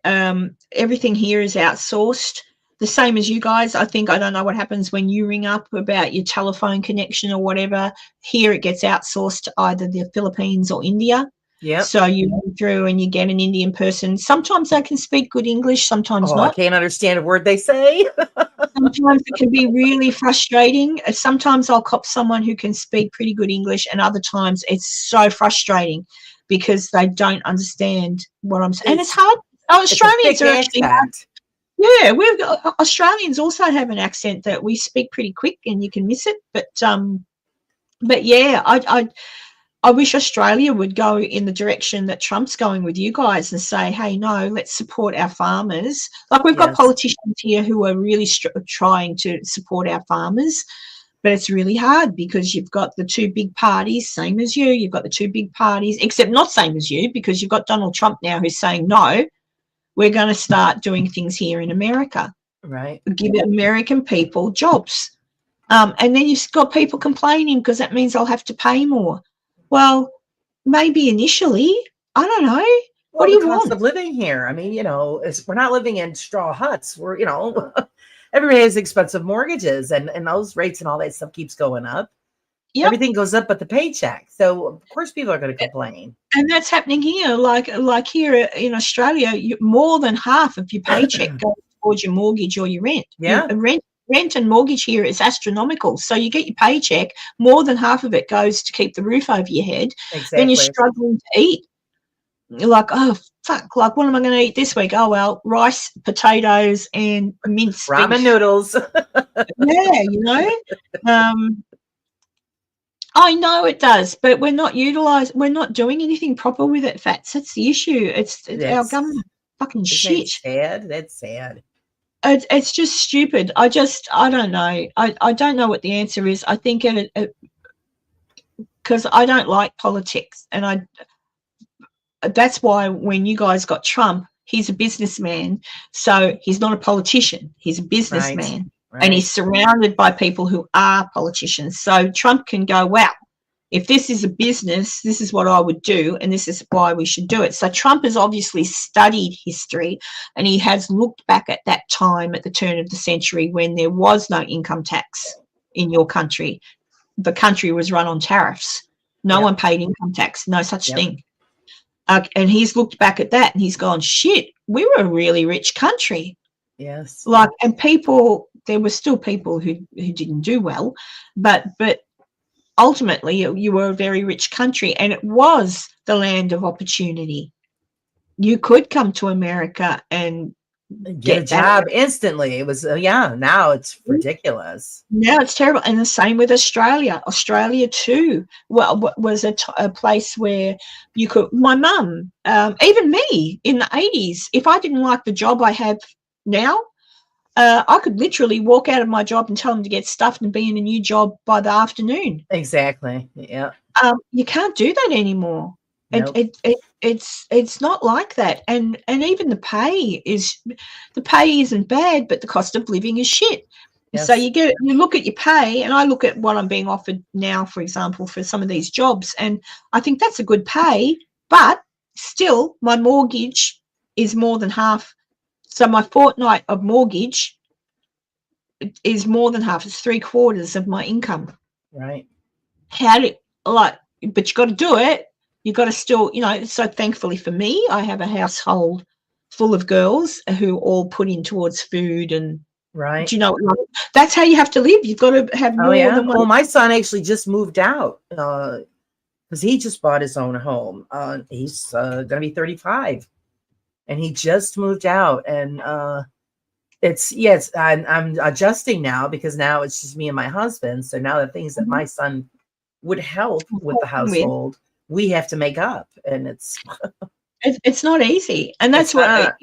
everything here is outsourced, the same as you guys. I don't know what happens when you ring up about your telephone connection or whatever. Here it gets outsourced to either the Philippines or India. Yeah. So you go through and you get an Indian person. Sometimes they can speak good English, sometimes not. I can't understand a word they say. Sometimes it can be really frustrating. Sometimes I'll cop someone who can speak pretty good English, and other times it's so frustrating because they don't understand what I'm saying. And it's hard. Australians are actually hard. Yeah, we've got Australians also have an accent that we speak pretty quick and you can miss it. But yeah, I wish Australia would go in the direction that Trump's going with you guys and say, hey, no, let's support our farmers. Like we've got politicians here who are really trying to support our farmers, but it's really hard because you've got the two big parties, same as you. You've got the two big parties, except not same as you, because you've got Donald Trump now who's saying, no, we're going to start doing things here in America. Right. Give American people jobs. And then you've got people complaining because that means they'll have to pay more. Well, maybe initially, I don't know. What do you want? The cost of living here. I mean, you know, we're not living in straw huts. We're, you know, everybody has expensive mortgages, and those rates and all that stuff keeps going up. Yep. Everything goes up but the paycheck. So of course people are going to complain. And that's happening here. Like here in Australia, more than half of your paycheck goes to afford your mortgage or your rent. Yeah. Rent and mortgage here is astronomical. So you get your paycheck, more than half of it goes to keep the roof over your head. Exactly. Then you're struggling to eat. You're like, oh, fuck, like, what am I going to eat this week? Oh, well, rice, potatoes, and minced Ramen beef. noodles. Yeah, you know. I know it does, but we're not doing anything proper with it, Fats. That's the issue. It's our government fucking shit. Sad. That's sad. It's just stupid. I don't know. I don't know what the answer is. I think because I don't like politics, and that's why when you guys got Trump, he's a businessman, so he's not a politician. He's a businessman, and he's surrounded by people who are politicians. So Trump can go, wow, if this is a business, this is what I would do, and this is why we should do it. So Trump has obviously studied history, and he has looked back at that time at the turn of the century when there was no income tax in your country. The country was run on tariffs. No one paid income tax, no such thing. And he's looked back at that and he's gone, shit, we were a really rich country. Yes. Like, and there were still people who didn't do well, but ultimately you were a very rich country, and it was the land of opportunity. You could come to America and get a job instantly. It was now it's ridiculous. Now it's terrible. And the same with Australia. Australia too was a place where you could, my mum, even me in the 80s, if I didn't like the job I have now, I could literally walk out of my job and tell them to get stuffed and be in a new job by the afternoon. Exactly. Yeah. You can't do that anymore. Nope. It's not like that, and even the pay isn't bad, but the cost of living is shit. Yes. So you look at your pay, and I look at what I'm being offered now, for example, for some of these jobs, and I think that's a good pay, but still my mortgage is more than half. So my fortnight of mortgage is more than half. It's 3/4 of my income. Right. But you got to do it. You got to still, so thankfully for me, I have a household full of girls who all put in towards food and, right. Do you know, that's how you have to live. You've got to have more than one. Well, my son actually just moved out because he just bought his own home. He's going to be 35 and he just moved out. And I'm adjusting now because now it's just me and my husband. So now the things that my son would help with the household, we have to make up, and it's not easy. And that's what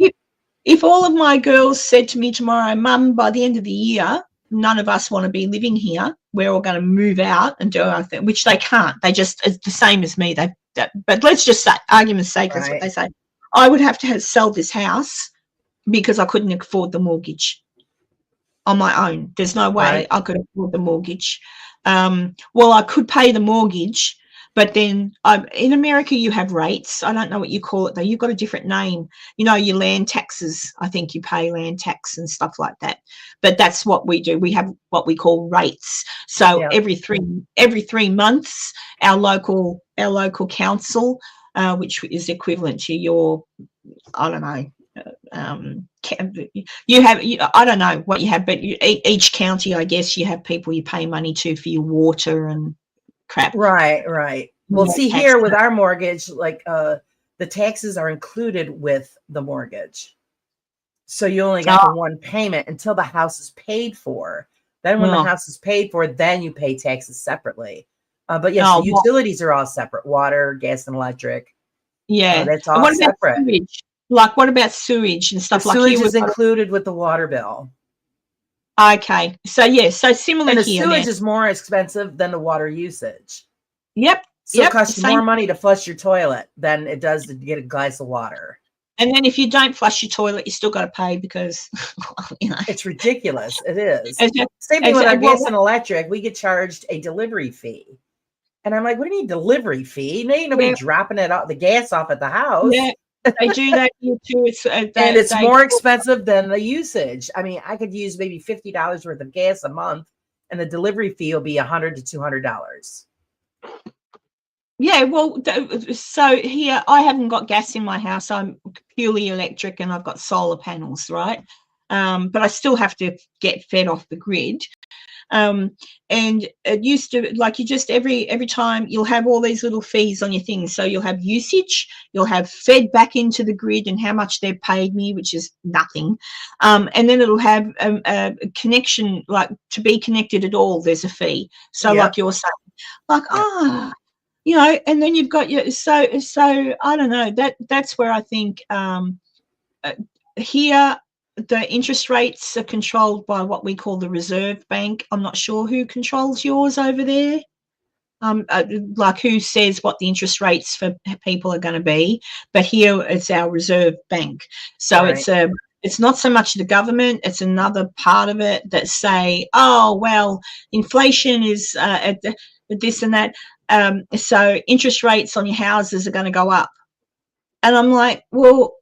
if all of my girls said to me tomorrow, Mum, by the end of the year, none of us want to be living here. We're all going to move out and do our thing, which they can't. They just, it's the same as me. But let's just say, argument's sake, that's what they say. I would have to sell this house because I couldn't afford the mortgage on my own. There's no way I could afford the mortgage. Well, I could pay the mortgage, but then in America you have rates. I don't know what you call it though. You've got a different name. Your land taxes. I think you pay land tax and stuff like that. But that's what we do. We have what we call rates. So every 3 months, our local council, which is equivalent to your, I don't know. You have, I don't know what you have, but each county, I guess, you have people you pay money to for your water and crap. Right. Well, see here with our mortgage, like the taxes are included with the mortgage. So you only got the one payment until the house is paid for. Then when the house is paid for, then you pay taxes separately. But yes, the utilities are all separate. Water, gas, and electric. Yeah. That's all separate. Like, what about sewage and stuff like that? Sewage is included with the water bill. Okay. So, so similar and the here. Sewage is more expensive than the water usage. Yep. So it costs you more money to flush your toilet than it does to get a glass of water. And then if you don't flush your toilet, you still got to pay because, It's ridiculous. It is. Same thing with our gas and electric. We get charged a delivery fee. And I'm like, what do you mean delivery fee? Ain't nobody dropping the gas off at the house. Yeah. They do that here too. And it's more expensive than the usage. I mean, I could use maybe $50 worth of gas a month, and the delivery fee will be $100 to $200. Yeah, well, so here I haven't got gas in my house. I'm purely electric, and I've got solar panels, right? but I still have to get fed off the grid. And it used to, like, you just every time you'll have all these little fees on your things. So you'll have usage, you'll have fed back into the grid and how much they've paid me, which is nothing. And then it'll have a connection, like to be connected at all, there's a fee. So like you're saying, like, you know, and then you've got your, so I don't know, that's where I think here, the interest rates are controlled by what we call the Reserve Bank. I'm not sure who controls yours over there. Like who says what the interest rates for people are going to be, but here it's our Reserve Bank. So it's not so much the government, it's another part of it that say, oh, well, inflation is at this and that. So interest rates on your houses are going to go up. And I'm like, well,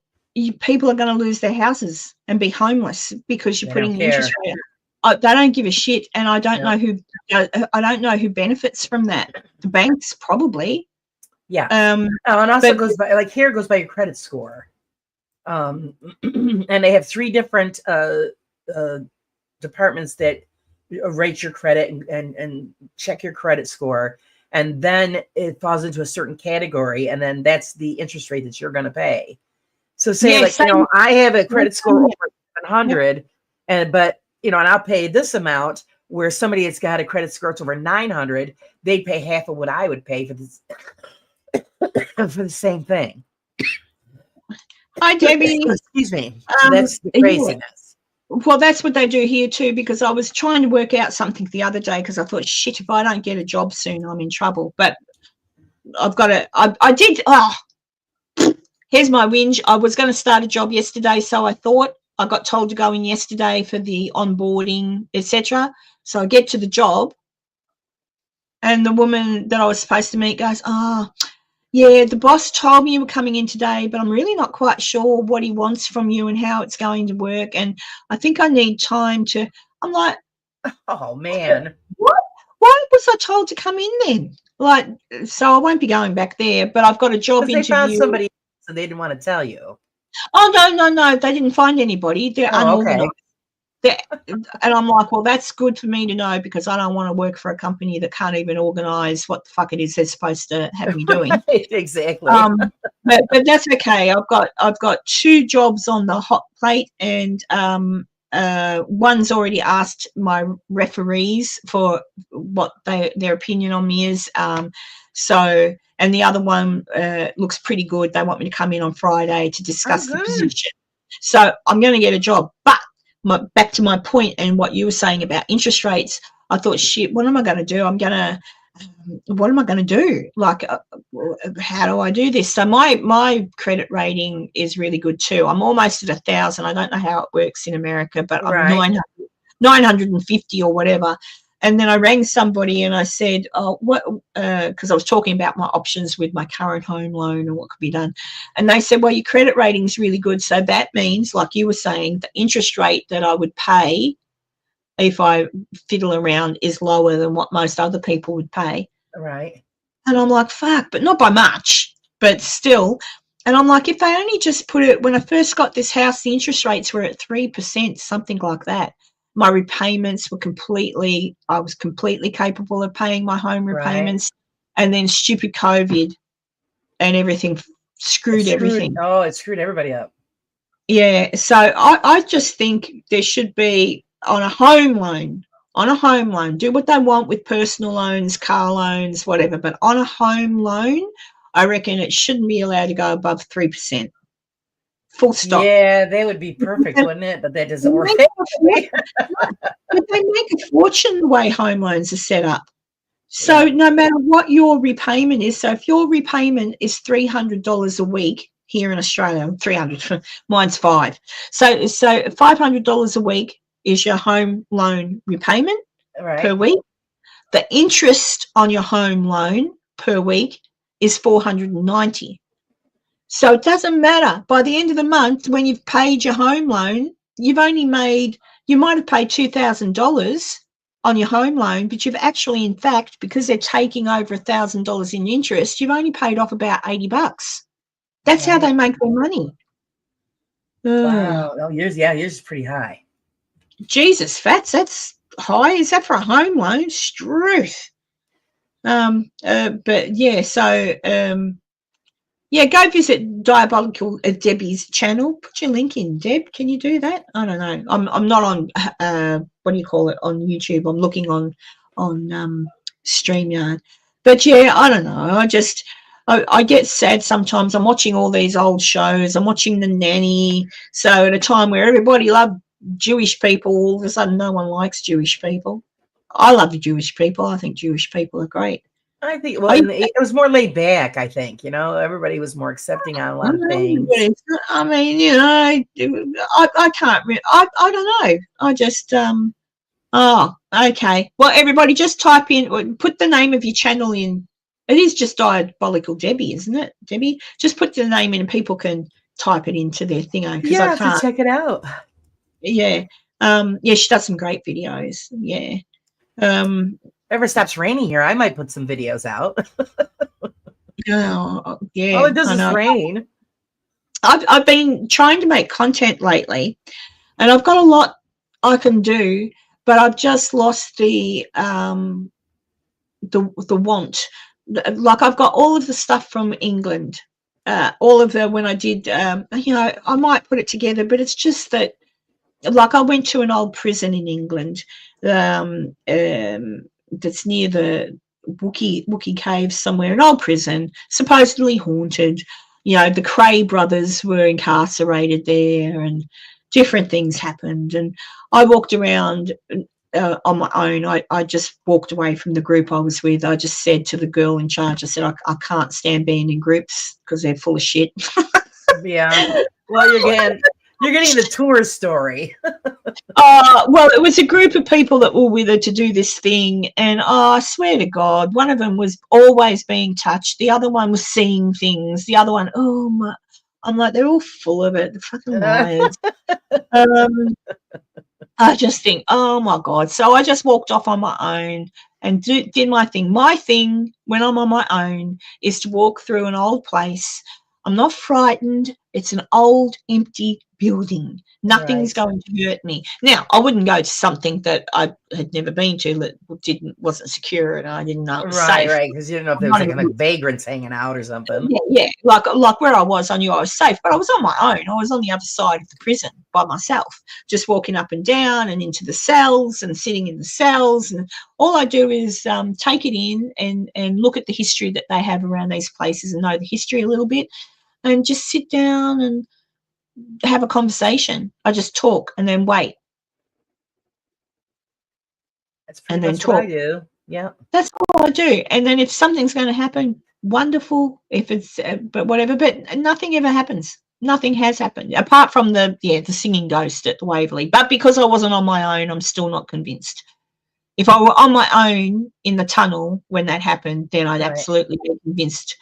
people are going to lose their houses and be homeless because you're putting the interest rate up. They don't give a shit, and I don't know who. I don't know who benefits from that. The banks probably. Yeah. And also goes by, like, here goes by your credit score, and they have 3 different departments that rate your credit and check your credit score, and then it falls into a certain category, and then that's the interest rate that you're going to pay. So say, like, you know, I have a credit score over 700, but, you know, and I'll pay this amount, where somebody that's got a credit score that's over 900, they pay half of what I would pay for this for the same thing. Hi, Debbie. Excuse me. That's the craziness. Well, that's what they do here too, because I was trying to work out something the other day because I thought, shit, if I don't get a job soon, I'm in trouble. But I've got to, I did, here's my whinge. I was going to start a job yesterday, so I thought. I got told to go in yesterday for the onboarding, etc. So I get to the job, and the woman that I was supposed to meet goes, oh, yeah, the boss told me you were coming in today, but I'm really not quite sure what he wants from you and how it's going to work, and I think I need time to. I'm like, oh, man. What? Why was I told to come in then? Like, so I won't be going back there, but I've got a job interview. They found somebody, so they didn't want to tell you. Oh, no, they didn't find anybody. They're unorganized. Okay. And I'm like, well, that's good for me to know, because I don't want to work for a company that can't even organize what the fuck it is they're supposed to have me doing. Exactly. But that's okay. I've got 2 jobs on the hot plate, and one's already asked my referees for what their opinion on me is. And the other one looks pretty good. They want me to come in on Friday to discuss the position. So I'm going to get a job. But back to my point and what you were saying about interest rates, I thought, shit, what am I going to do? What am I going to do? Like, how do I do this? So my credit rating is really good too. I'm almost at 1,000. I don't know how it works in America, but I'm 950 or whatever. And then I rang somebody and I said, oh, what, because I was talking about my options with my current home loan and what could be done. And they said, well, your credit rating is really good. So that means, like you were saying, the interest rate that I would pay if I fiddle around is lower than what most other people would pay. Right. And I'm like, fuck, but not by much, but still. And I'm like, if they only just put it, when I first got this house, the interest rates were at 3%, something like that. My repayments were I was completely capable of paying my home repayments. Right. And then stupid COVID and everything screwed everything. Oh, it screwed everybody up. Yeah. So I just think there should be, on a home loan, do what they want with personal loans, car loans, whatever. But on a home loan, I reckon it shouldn't be allowed to go above 3%. Full stop. Yeah, that would be perfect, wouldn't it? But that doesn't work. But they make a fortune the way home loans are set up. So no matter what your repayment is, so if your repayment is $300 a week here in Australia, 300, mine's 5. So $500 a week is your home loan repayment per week. The interest on your home loan per week is $490. So it doesn't matter. By the end of the month, when you've paid your home loan, you might have paid $2,000 on your home loan, but you've actually, in fact, because they're taking over $1,000 in interest, you've only paid off about $80. That's how they make their money. Wow. Oh, yours is pretty high. Jesus, Fats, that's high. Is that for a home loan? Struth. But yeah, so yeah, go visit Diabolical Debbie's channel. Put your link in, Deb. Can you do that? I don't know. I'm not on what do you call it, on YouTube. I'm looking on StreamYard. But yeah, I don't know. I get sad sometimes. I'm watching all these old shows. I'm watching The Nanny. So at a time where everybody loved Jewish people, all of a sudden no one likes Jewish people. I love Jewish people. I think Jewish people are great. I think, well, it was more laid back, I think, everybody was more accepting on a lot of things. I mean, I can't, I don't know. I just, oh, okay. Well, everybody just type in, put the name of your channel in. It is just Diabolical Debbie, isn't it, Debbie? Just put the name in and people can type it into their thingo. Yeah, I can't. Check it out. Yeah. Yeah, she does some great videos. Yeah. Ever stops raining here, I might put some videos out. Oh, yeah. All it does is rain. I've been trying to make content lately, and I've got a lot I can do, but I've just lost the want. Like, I've got all of the stuff from England, all of the, when I did, I might put it together, but it's just that, like, I went to an old prison in England, that's near the Wookiee Caves somewhere, an old prison, supposedly haunted. The Cray brothers were incarcerated there, and different things happened. And I walked around on my own. I just walked away from the group I was with. I just said to the girl in charge, I said, I can't stand being in groups because they're full of shit. Yeah. Well, you're getting the tour story. Well, it was a group of people that were with her to do this thing, and I swear to God, one of them was always being touched. The other one was seeing things. The other one, I'm like, they're all full of it. The fucking liars. I just think, oh my God. So I just walked off on my own and did my thing. My thing when I'm on my own is to walk through an old place. I'm not frightened. It's an old, empty building. Nothing's going to hurt me. Now, I wouldn't go to something that I had never been to, that wasn't secure, and I didn't know it was safe. Right, because you didn't know if there was like vagrants hanging out or something. Yeah. Like where I was, I knew I was safe, but I was on my own. I was on the other side of the prison by myself, just walking up and down and into the cells and sitting in the cells. And all I do is take it in and look at the history that they have around these places and know the history a little bit, and just sit down and have a conversation. I just talk and then wait. That's pretty much what I do. Yeah. That's all I do. And then if something's going to happen, wonderful. If it's, but whatever. But nothing ever happens. Nothing has happened apart from the singing ghost at the Waverley. But because I wasn't on my own, I'm still not convinced. If I were on my own in the tunnel when that happened, then I'd absolutely be convinced.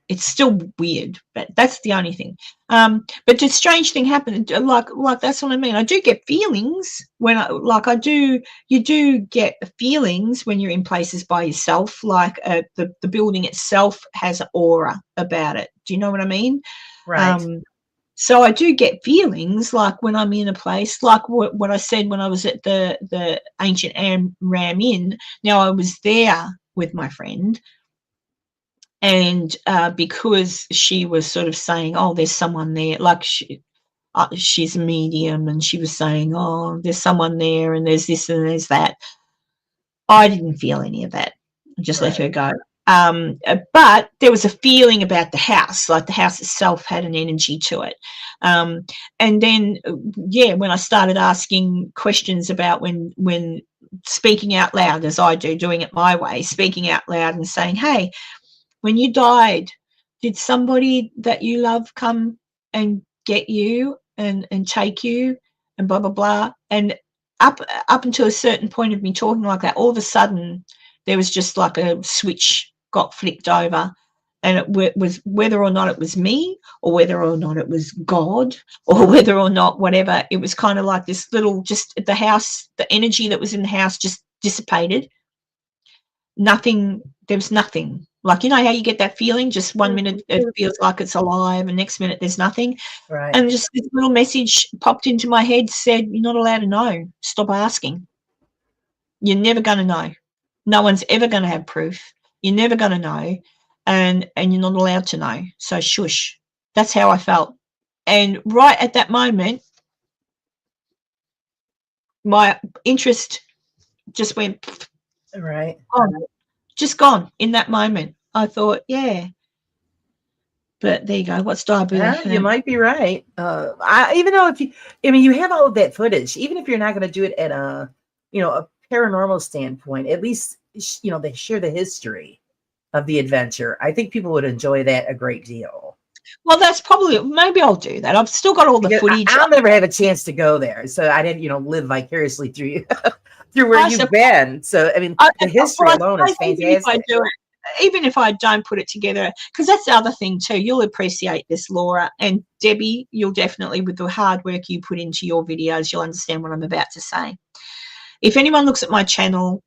It's still weird, but that's the only thing. But the strange thing happened, like that's what I mean. I do get feelings when you do get feelings when you're in places by yourself. Like the building itself has an aura about it. Do you know what I mean? Right. So I do get feelings like when I'm in a place, like what I said when I was at the Ancient Ram Inn. Now, I was there with my friend. And because she was sort of saying, oh, there's someone there, like she's a medium, and she was saying, oh, there's someone there and there's this and there's that. I didn't feel any of that. I just let her go. But there was a feeling about the house, like the house itself had an energy to it. And then, when I started asking questions about when speaking out loud, as I do, doing it my way, speaking out loud and saying, hey, when you died, did somebody that you love come and get you and take you and blah, blah, blah? And up until a certain point of me talking like that, all of a sudden there was just like a switch got flicked over, and it was whether or not it was me or whether or not it was God or whether or not whatever, it was kind of like this little, just the house, the energy that was in the house just dissipated. Nothing, there was nothing. Like, you know how you get that feeling? Just 1 minute it feels like it's alive, and next minute there's nothing. Right. And just this little message popped into my head, said, "You're not allowed to know. Stop asking. You're never going to know. No one's ever going to have proof. You're never going to know, and you're not allowed to know. So shush." That's how I felt. And right at that moment, my interest just went Right. gone, just gone in that moment. I thought, yeah. But there you go. What's Yeah, you diabetes? might be right. Even though you have all of that footage, even if you're not going to do it at a paranormal standpoint, at least they share the history of the adventure. I think people would enjoy that a great deal. Well, that's probably, maybe I'll do that. I've still got all the Because footage. I'll never have a chance to go there, so I didn't live vicariously through you, through where I you've sup- been. So I mean, the history well, alone is even if I fantastic. do it, even if I don't put it together, because that's the other thing too. You'll appreciate this, Laura and Debbie. You'll definitely, with the hard work you put into your videos, you'll understand what I'm about to say. If anyone looks at my channel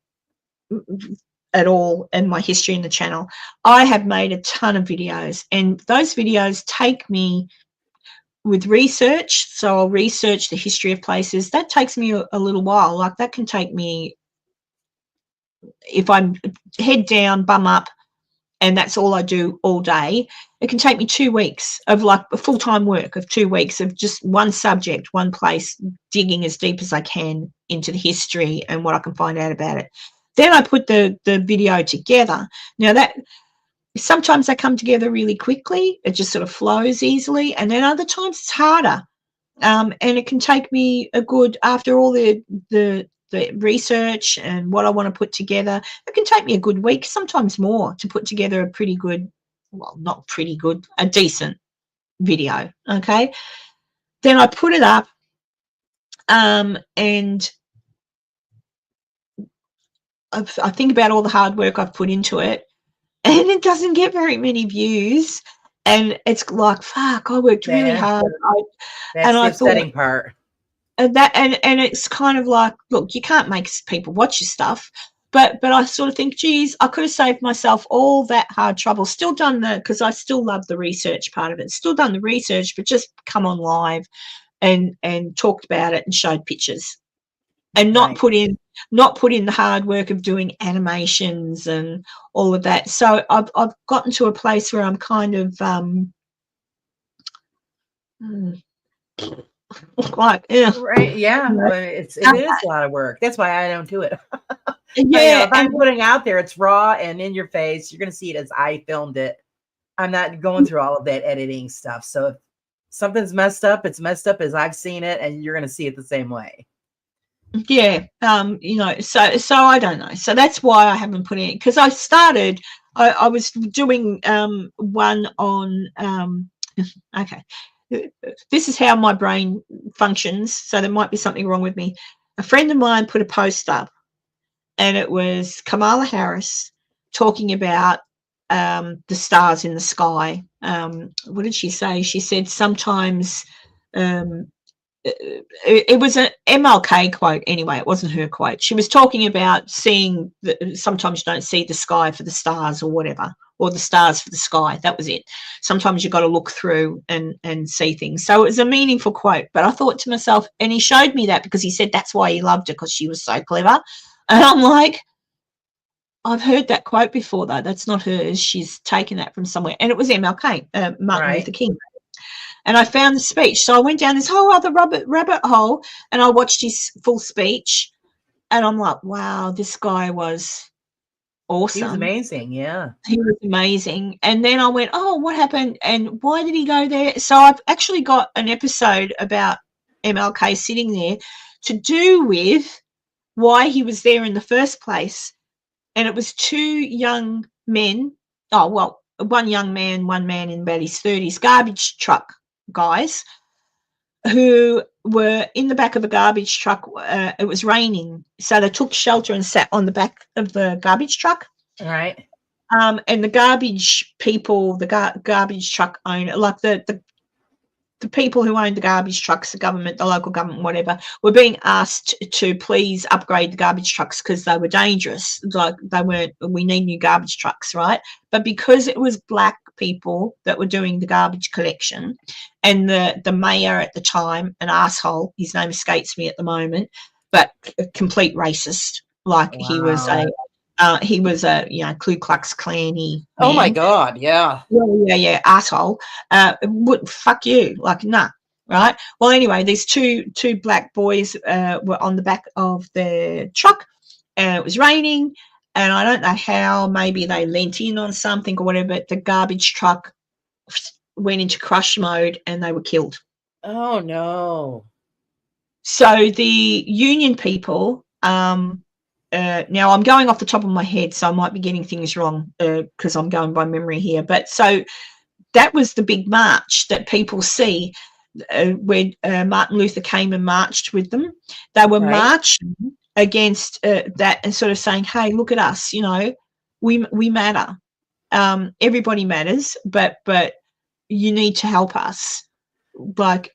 at all and my history in the channel, I have made a ton of videos, and those videos take me with research. So I'll research the history of places. That takes me a little while. Like, that can take me, if I'm head down, bum up, and that's all I do all day, it can take me 2 weeks of like full-time work of 2 weeks of just one subject, one place, digging as deep as I can into the history and what I can find out about it. Then I put the video together. Now, that sometimes they come together really quickly. It just sort of flows easily. And then other times it's harder. And it can take me a good, after all the research and what I want to put together, it can take me a good week, sometimes more, to put together a pretty good, well, not pretty good, a decent video. Okay. Then I put it up, and I think about all the hard work I've put into it, and it doesn't get very many views. And it's like, fuck, I worked really Yeah, hard. that's And the I thought, upsetting part. and it's kind of like, look, you can't make people watch your stuff, but I sort of think, geez, I could have saved myself all that hard trouble. Still done because I still love the research part of it. Still done the research, but just come on live and talked about it and showed pictures, and not Right. put in the hard work of doing animations and all of that. So I've gotten to a place where I'm kind of like, Right. Yeah. Well, it is a lot of work. That's why I don't do it. yeah, If I'm putting out there, it's raw and in your face. You're going to see it as I filmed it. I'm not going through all of that editing stuff. So if something's messed up, it's messed up as I've seen it, and you're going to see it the same way. yeah, so I don't know. So that's why I haven't put in, because I started. I was doing one on. Okay, this is how my brain functions. So there might be something wrong with me. A friend of mine put a post up, and it was Kamala Harris talking about the stars in the sky. What did she say? She said sometimes. It was an MLK quote anyway. It wasn't her quote. She was talking about seeing sometimes you don't see the sky for the stars or whatever, or the stars for the sky. That was it. Sometimes you've got to look through and see things. So it was a meaningful quote. But I thought to myself, and he showed me that because he said that's why he loved her, because she was so clever. And I'm like, I've heard that quote before, though. That's not hers. She's taken that from somewhere. And it was MLK, Martin Luther King. And I found the speech. So I went down this whole other rabbit hole, and I watched his full speech. And I'm like, wow, this guy was awesome. He was amazing. Yeah. He was amazing. And then I went, oh, what happened? And why did he go there? So I've actually got an episode about MLK sitting there to do with why he was there in the first place. And it was two young men. Oh, well, one young man, one man in about his 30s, garbage truck guys who were in the back of a garbage truck. It was raining, so they took shelter and sat on the back of the garbage truck. All right. And the garbage people, the garbage truck owner, like the the people who owned the garbage trucks, the government, the local government, whatever, were being asked to please upgrade the garbage trucks because they were dangerous. Like they weren't, we need new garbage trucks, right? But because it was black people that were doing the garbage collection, and the mayor at the time, an asshole, his name escapes me at the moment, but a complete racist. Like he was a Ku Klux Klan-y Oh my man. God, yeah. Yeah, asshole. Would fuck you, like nah, right? Well, anyway, these two black boys were on the back of the truck, and it was raining, and I don't know how, maybe they leant in on something or whatever, but the garbage truck went into crush mode and they were killed. Oh no. So the union people, now I'm going off the top of my head, so I might be getting things wrong because I'm going by memory here. But so that was the big march that people see when Martin Luther came and marched with them. They were marching against that and sort of saying, hey, look at us, we matter. Everybody matters, but you need to help us. Like,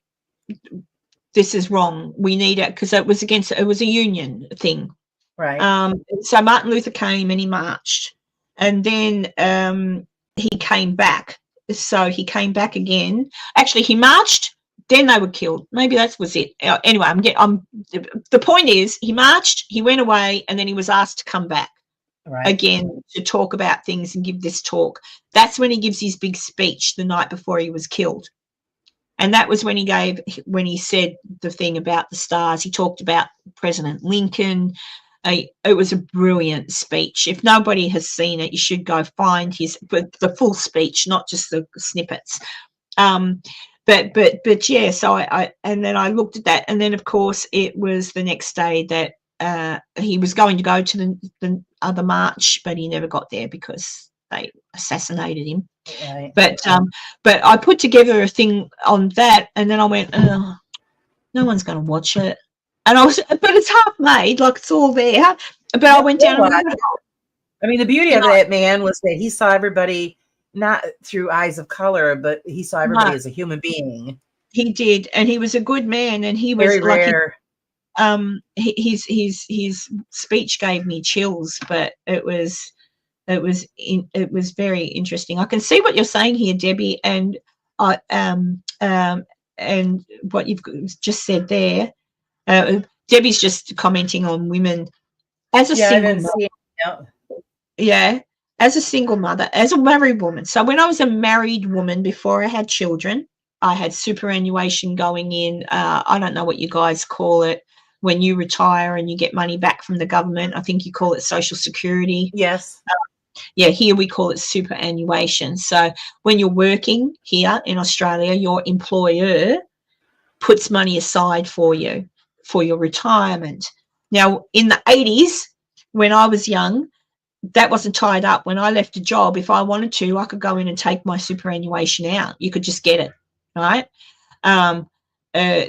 this is wrong. We need it, because it was a union thing. Right. So Martin Luther came and he marched, and then he came back. So he came back again. Actually, he marched, then they were killed. Maybe that was it. Anyway, the point is, he marched, he went away, and then he was asked to come back again to talk about things and give this talk. That's when he gives his big speech the night before he was killed. And that was when he said the thing about the stars. He talked about President Lincoln. It was a brilliant speech. If nobody has seen it, you should go find the full speech, not just the snippets. But yeah. So and then I looked at that, and then of course it was the next day that he was going to go to the other march, but he never got there because they assassinated him. Right. But I put together a thing on that, and then I went, oh, no one's going to watch it. And but it's half made, like it's all there. But I went down. I mean, the beauty of that man was that he saw everybody not through eyes of color, but he saw everybody as a human being. He did, and he was a good man, and he was very rare. His speech gave me chills, but it was very interesting. I can see what you're saying here, Debbie, and and what you've just said there. Debbie's just commenting on women as a single mother. Yeah, as a single mother, as a married woman. So when I was a married woman before I had children, I had superannuation going in. I don't know what you guys call it when you retire and you get money back from the government. I think you call it Social Security. Yes. Yeah, here we call it superannuation. So when you're working here in Australia, your employer puts money aside for you for your retirement. Now, in the 80s, when I was young, that wasn't tied up. When I left a job, if I wanted to, I could go in and take my superannuation out. You could just get it, right?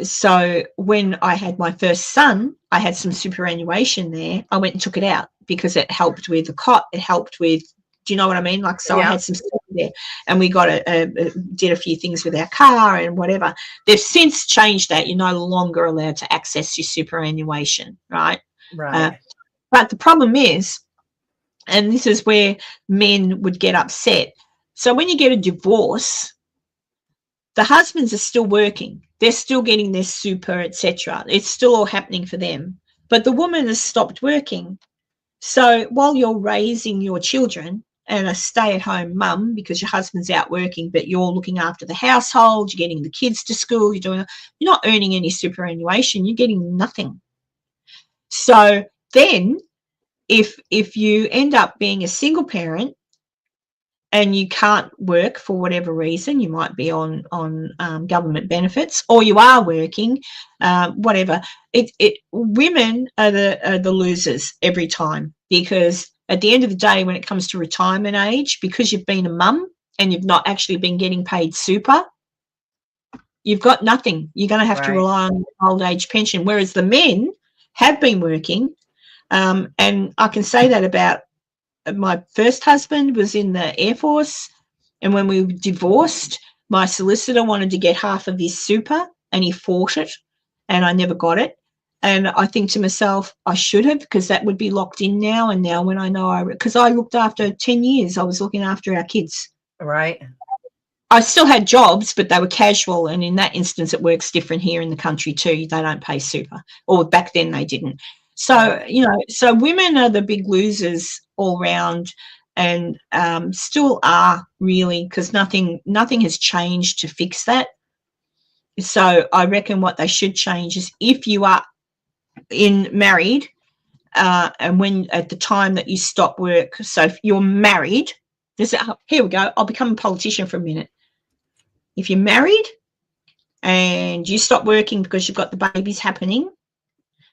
So when I had my first son, I had some superannuation there. I went and took it out because it helped with the cot. It helped with, do you know what I mean? Like, so yeah. I had some stuff there, and we got did a few things with our car and whatever. They've since changed that. You're no longer allowed to access your superannuation, right? Right. But the problem is, and this is where men would get upset. So when you get a divorce, the husbands are still working. They're still getting their super, etc. It's still all happening for them. But the woman has stopped working. So while you're raising your children and a stay-at-home mum because your husband's out working, but you're looking after the household, you're getting the kids to school, you're not earning any superannuation, you're getting nothing. So then if you end up being a single parent and you can't work for whatever reason, you might be on government benefits, or you are working, whatever. Women are the losers every time, because at the end of the day, when it comes to retirement age, because you've been a mum and you've not actually been getting paid super, you've got nothing. You're going to have to rely on old age pension, whereas the men have been working. And I can say that about my first husband was in the Air Force, and when we divorced, My solicitor wanted to get half of his super and he fought it and I never got it. And I think to myself, I should have, because that would be locked in now. And now when I know because I looked after 10 years, I was looking after our kids. Right. I still had jobs, but they were casual. And in that instance, it works different here in the country too. They don't pay super, or back then they didn't. So, you know, so women are the big losers all round, and still are, really, because nothing has changed to fix that. So I reckon what they should change is, if you are married, and when at the time that you stop work, so if you're married, here we go, I'll become a politician for a minute. If you're married and you stop working because you've got the babies happening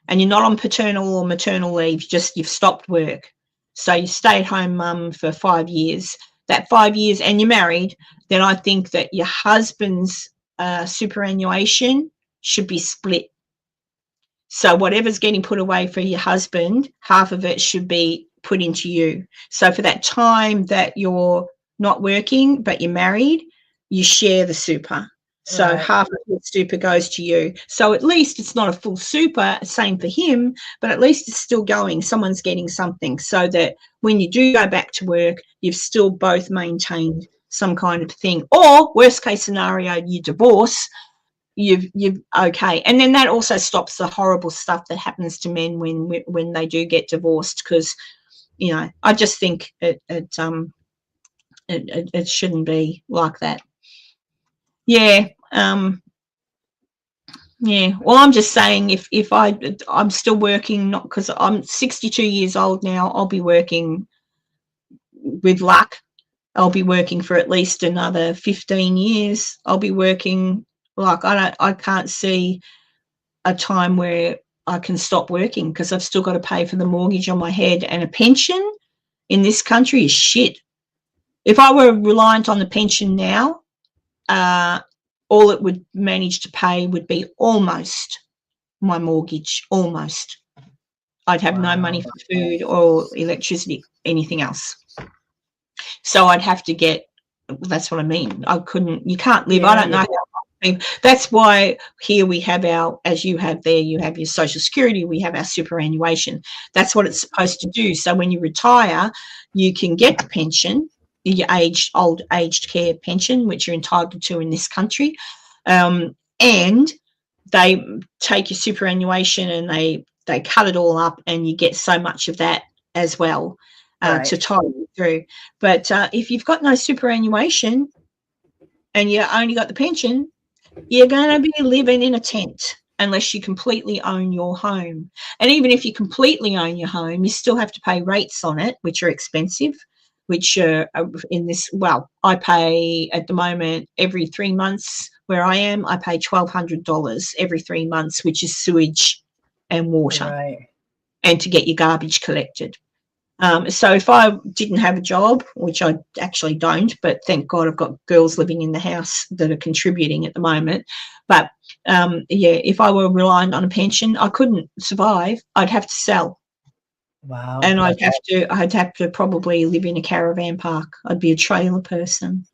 and you're not on paternal or maternal leave, you've stopped work, so you stay at home mum for 5 years, that 5 years, and you're married, then I think that your husband's superannuation should be split. So whatever's getting put away for your husband, half of it should be put into you. So for that time that you're not working but you're married, you share the super. So Right. half of the super goes to you. So at least it's not a full super, same for him, but at least it's still going. Someone's getting something, so that when you do go back to work, you've still both maintained some kind of thing. Or worst case scenario, you divorce, you've okay. And then that also stops the horrible stuff that happens to men when they do get divorced, because, you know, I just think it shouldn't be like that. Yeah. Yeah. Well, I'm just saying, if I'm still working, not because I'm 62 years old now, I'll be working, with luck, I'll be working for at least another 15 years. I'll be working, like, I can't see a time where I can stop working, because I've still got to pay for the mortgage on my head, and a pension in this country is shit. If I were reliant on the pension now, all it would manage to pay would be almost my mortgage, almost. I'd have no money for food or electricity, anything else. So I'd have to get, that's what I mean. You can't live. Yeah, I don't know how. That's why here we have as you have there, you have your Social Security, we have our superannuation. That's what it's supposed to do. So when you retire, you can get the pension, your old aged care pension, which you're entitled to in this country, and they take your superannuation and they cut it all up, and you get so much of that as well, to tie you through. But if you've got no superannuation and you only got the pension, you're going to be living in a tent unless you completely own your home. And even if you completely own your home, you still have to pay rates on it, which are expensive, which are I pay at the moment every 3 months where I am, I pay $1,200 every 3 months, which is sewage and water, Right. and to get your garbage collected. So if I didn't have a job, which I actually don't, but thank God I've got girls living in the house that are contributing at the moment. But if I were reliant on a pension, I couldn't survive. I'd have to sell. Wow. And I'd have to probably live in a caravan park. I'd be a trailer person.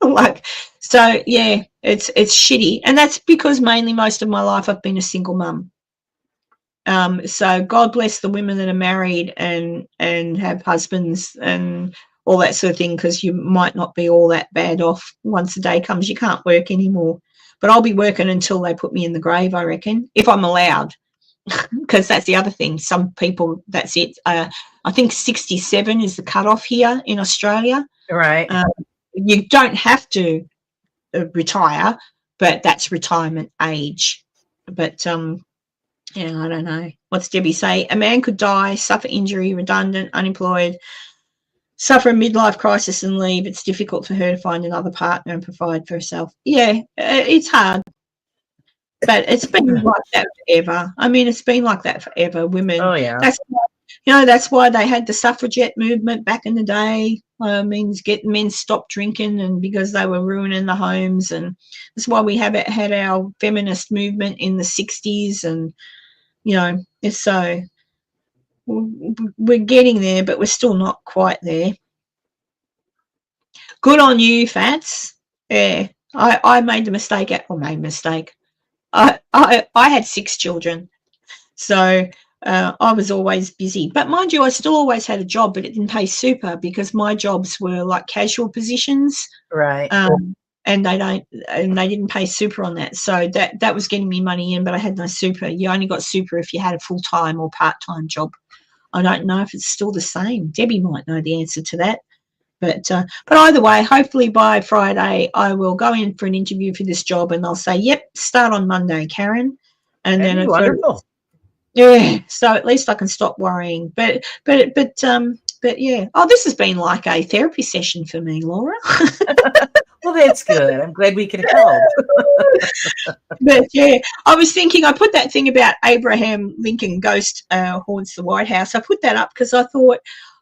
So yeah, it's shitty. And that's because mainly most of my life I've been a single mum. So God bless the women that are married and have husbands and all that sort of thing, because you might not be all that bad off once the day comes you can't work anymore. But I'll be working until they put me in the grave, I reckon, if I'm allowed, because that's the other thing. Some people, that's it. I think 67 is the cutoff here in Australia. Right. You don't have to retire, but that's retirement age. But yeah, I don't know. What's Debbie say? A man could die, suffer injury, redundant, unemployed, suffer a midlife crisis and leave. It's difficult for her to find another partner and provide for herself. Yeah, it's hard. But it's been like that forever. I mean, it's been like that forever. Women. Oh, yeah. That's why they had the suffragette movement back in the day. I mean, get men stop drinking, and because they were ruining the homes, and that's why we had our feminist movement in the 60s, and so we're getting there, but we're still not quite there. Good on you, Fats. Yeah, I made the mistake. I had 6 children, so I was always busy. But mind you, I still always had a job, but it didn't pay super because my jobs were like casual positions, Right. and they didn't pay super on that. So that was getting me money in, but I had no super. You only got super if you had a full-time or part-time job. I don't know if it's still the same. Debbie might know the answer to that. But either way, hopefully by Friday, I will go in for an interview for this job, and they'll say, "Yep, start on Monday, Karen." And That'd then be wonderful. yeah, so at least I can stop worrying. But yeah. Oh, this has been like a therapy session for me, Laura. Well, that's good. I'm glad we could help. But yeah, I was thinking, I put that thing about Abraham Lincoln ghost haunts the White House. I put that up because I thought,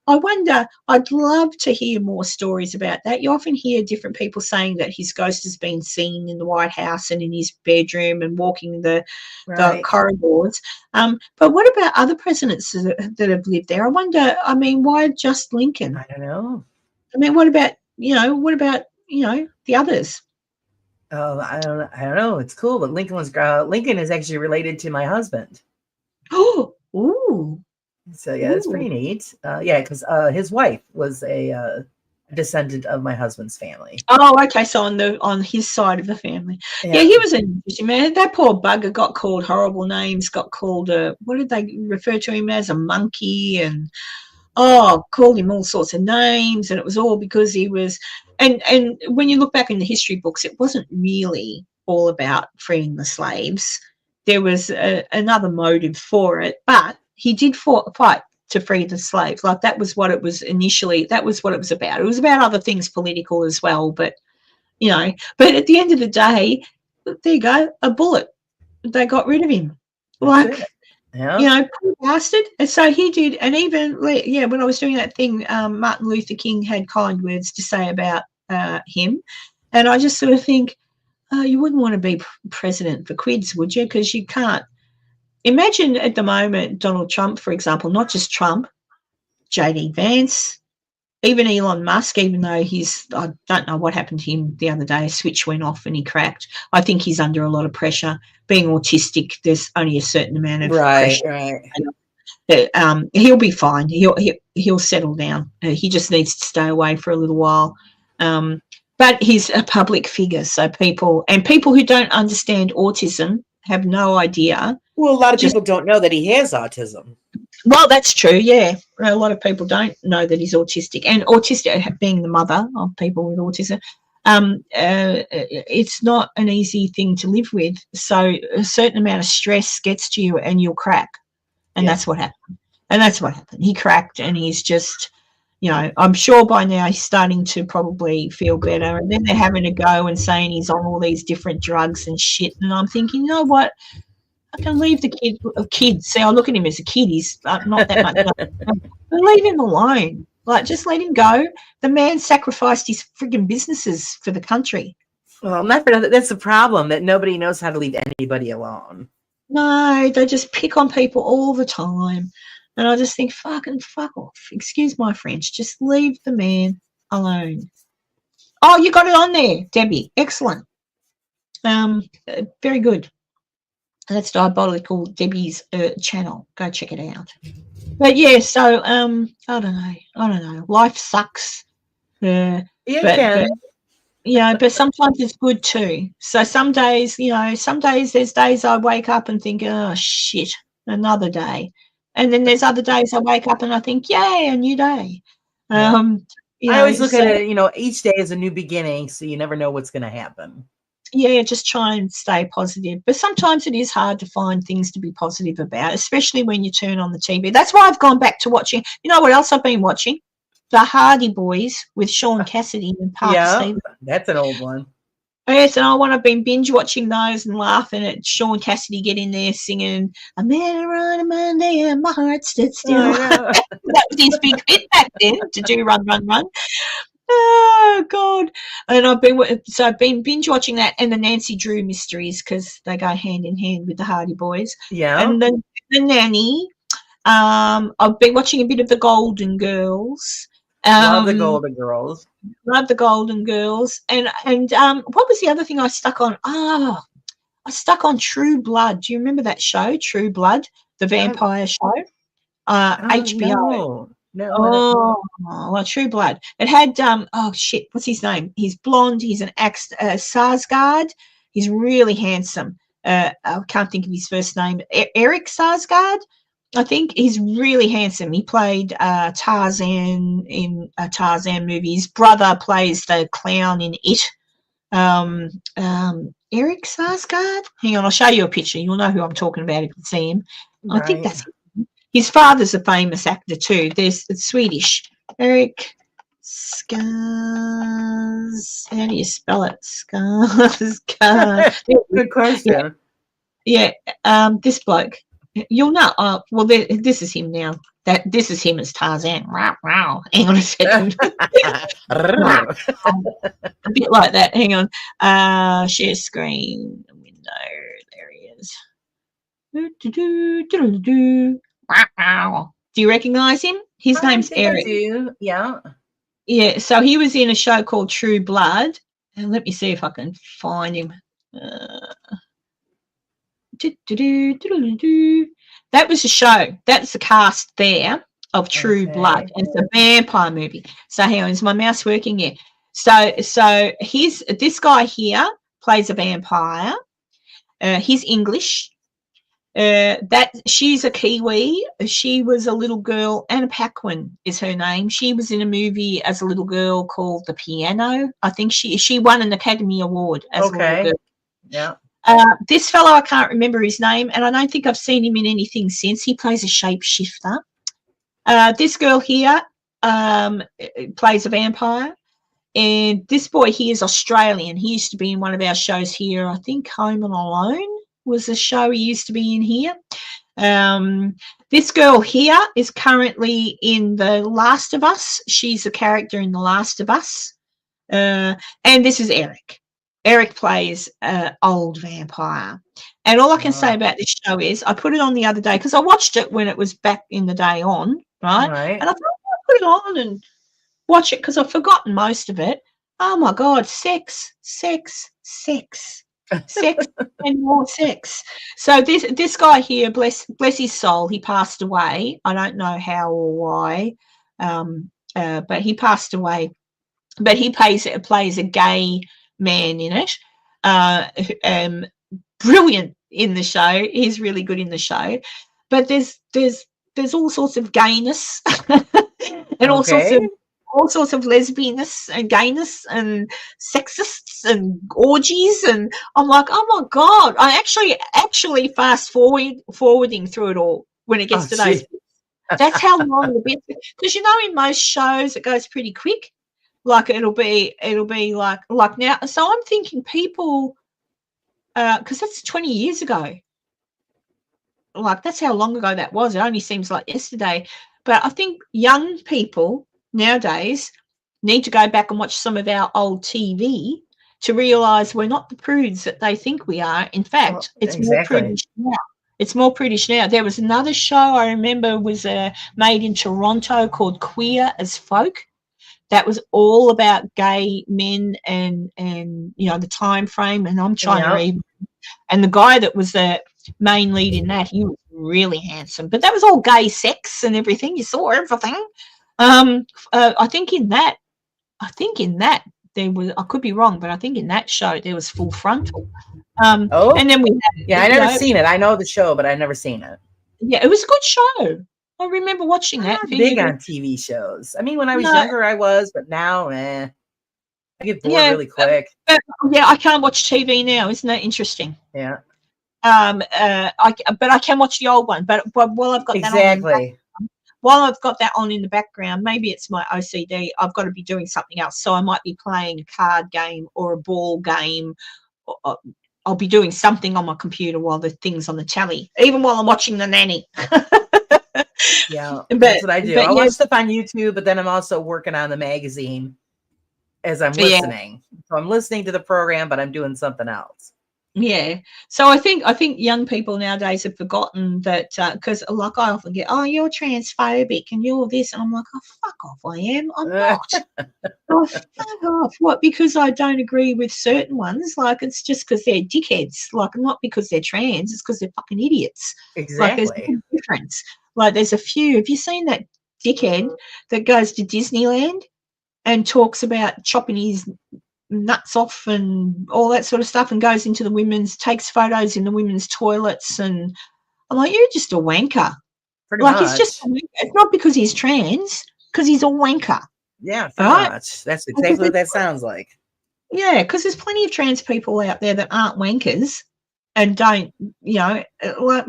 I wonder, I'd love to hear more stories about that. You often hear different people saying that his ghost has been seen in the White House and in his bedroom and walking the Right. corridors. But what about other presidents that have lived there? I wonder, I mean, why just Lincoln? I don't know. I mean, what about the others? Oh, I don't know. It's cool, but Lincoln is actually related to my husband. Oh, ooh. So yeah, it's pretty neat. Yeah, because his wife was a descendant of my husband's family. Oh, okay. So on his side of the family, yeah, he was an interesting man. That poor bugger got called horrible names. Got called what did they refer to him as? A monkey, and called him all sorts of names, and it was all because he was. And when you look back in the history books, it wasn't really all about freeing the slaves. There was another motive for it, but he did fight to free the slaves. Like that was what it was initially. That was what it was about. It was about other things political as well, but But at the end of the day, there you go, a bullet. They got rid of him. Like, poor bastard. And so he did. And even when I was doing that thing, Martin Luther King had kind words to say about him, and I just sort of think, you wouldn't want to be president for quids, would you? Because you can't. Imagine at the moment Donald Trump, for example, not just Trump, JD Vance, even Elon Musk, even though I don't know what happened to him the other day, a switch went off and he cracked. I think he's under a lot of pressure. Being autistic, there's only a certain amount of pressure. Right. He'll be fine. He'll settle down. He just needs to stay away for a little while. But he's a public figure, so people who don't understand autism have no idea. Well, a lot of people don't know that he has autism. Well, that's true, yeah. A lot of people don't know that he's autistic. And autistic, being the mother of people with autism, it's not an easy thing to live with. So a certain amount of stress gets to you and you'll crack. And that's what happened. He cracked, and he's just, I'm sure by now he's starting to probably feel better. And then they're having a go and saying he's on all these different drugs and shit. And I'm thinking, you know what? I can leave the kid. See, I look at him as a kid. He's not that much. Leave him alone. Like, just let him go. The man sacrificed his frigging businesses for the country. Well, not for nothing. That's the problem, that nobody knows how to leave anybody alone. No, they just pick on people all the time. And I just think, fuck off. Excuse my French. Just leave the man alone. Oh, you got it on there, Debbie. Excellent. Very good. That's Diabolical Debbie's channel. Go check it out. But yeah, so I don't know. Life sucks. But sometimes it's good too. So some days there's days I wake up and think, oh shit, another day. And then there's other days I wake up and I think, yay, a new day. I always look at it, each day is a new beginning, so you never know what's going to happen. Yeah, just try and stay positive. But sometimes it is hard to find things to be positive about, especially when you turn on the TV. That's why I've gone back to watching. You know what else I've been watching? The Hardy Boys with Sean Cassidy and Parker Stevens. That's an old one. Yes, and I've been binge watching those and laughing at Sean Cassidy getting there singing "I met her on a Monday and my heart stood still." That was his big hit back then to do "Run, Run, Run." Oh God! And I've been binge watching that and the Nancy Drew mysteries because they go hand in hand with the Hardy Boys. Yeah. And then the Nanny. I've been watching a bit of the Golden Girls, Love the Golden Girls. Love the Golden Girls. And what was the other thing I stuck on? I stuck on True Blood. Do you remember that show, True Blood, the vampire show? HBO. No. Oh, well, True Blood. It had oh shit, what's his name? He's blonde. He's an Sarsgaard. He's really handsome. I can't think of his first name. Eric Sarsgaard, I think. He's really handsome. He played Tarzan in a Tarzan movie. His brother plays the clown in It. Eric Sarsgaard. Hang on, I'll show you a picture. You'll know who I'm talking about if you see him. Right. I think that's him. His father's a famous actor too. It's Swedish. Eric Skars. How do you spell it? Skars. Good question. Yeah. This bloke. You'll know. Well, this is him now. This is him as Tarzan. Wow. Hang on a second. A bit like that. Hang on. Share screen. Window. There he is. Wow. Do you recognize him? His name's Eric. I do. Yeah. Yeah. So he was in a show called True Blood. And let me see if I can find him. That was a show. That's the cast there of True Blood. And it's a vampire movie. So hang on, is my mouse working? Yeah. So this guy here plays a vampire. He's English. She's a Kiwi. She was a little girl. Anna Paquin is her name. She was in a movie as a little girl called The Piano. I think she won an Academy Award as a little girl. Yeah. This fellow, I can't remember his name, and I don't think I've seen him in anything since. He plays a shapeshifter. This girl here plays a vampire, and this boy here is Australian. He used to be in one of our shows here. I think Home and Alone was a show he used to be in here. This girl here is currently in The Last of Us. She's a character in The Last of Us. And this is Eric. Eric plays old vampire. And all I can say about this show is I put it on the other day because I watched it when it was back in the day on, right? And I thought I'll put it on and watch it because I've forgotten most of it. Oh, my God, sex, and more sex. So this guy here, bless his soul, he passed away. I don't know how or why, but he passed away. But he plays a gay man in it. Brilliant in the show. He's really good in the show. But there's all sorts of gayness and all sorts of lesbianness and gayness and sexists and orgies, and I'm like, oh my God, I actually fast forwarding through it all when it gets to those bits. That's how long the bits, because in most shows it goes pretty quick. Like it'll be like now. So I'm thinking people, because that's 20 years ago. Like that's how long ago that was. It only seems like yesterday. But I think young people nowadays need to go back and watch some of our old TV to realise we're not the prudes that they think we are. In fact, it's more prudish now. It's more prudish now. There was another show I remember was made in Toronto called Queer as Folk. That was all about gay men and the time frame. And I'm trying to read. And the guy that was the main lead in that, he was really handsome. But that was all gay sex and everything. You saw everything. I think in that there was, I could be wrong, but I think in that show there was Full Frontal. And then we had, I never seen it. I know the show, but I've never seen it. Yeah, it was a good show. I remember watching that. I'm big on TV shows. I mean, when I was younger, I was, but now, I get bored really quick. I can't watch TV now. Isn't that interesting? Yeah. But I can watch the old one. But while I've got that on in the background, maybe it's my OCD. I've got to be doing something else. So I might be playing a card game or a ball game. Or I'll be doing something on my computer while the thing's on the telly, even while I'm watching The Nanny. Yeah, that's what I do. I watch stuff on YouTube, but then I'm also working on the magazine as I'm listening. So I'm listening to the program, but I'm doing something else. Yeah. So I think young people nowadays have forgotten that, because like I often get, oh, you're transphobic and you're this, and I'm like, oh, fuck off, I am. I'm not. Oh, fuck off. What? Because I don't agree with certain ones? Like, it's just because they're dickheads. Like, not because they're trans, it's because they're fucking idiots. Like, there's a Exactly. big difference. Like, there's a few. Have you seen that dickhead that goes to Disneyland and talks about chopping his nuts off and all that sort of stuff, and goes into the takes photos in the women's toilets, and I'm like, you're just a wanker. Pretty Like, he's just much. a wanker. It's not because he's trans, because he's a wanker. Yeah, All pretty right? much. That's exactly what that sounds like. Yeah, because there's plenty of trans people out there that aren't wankers and don't, like,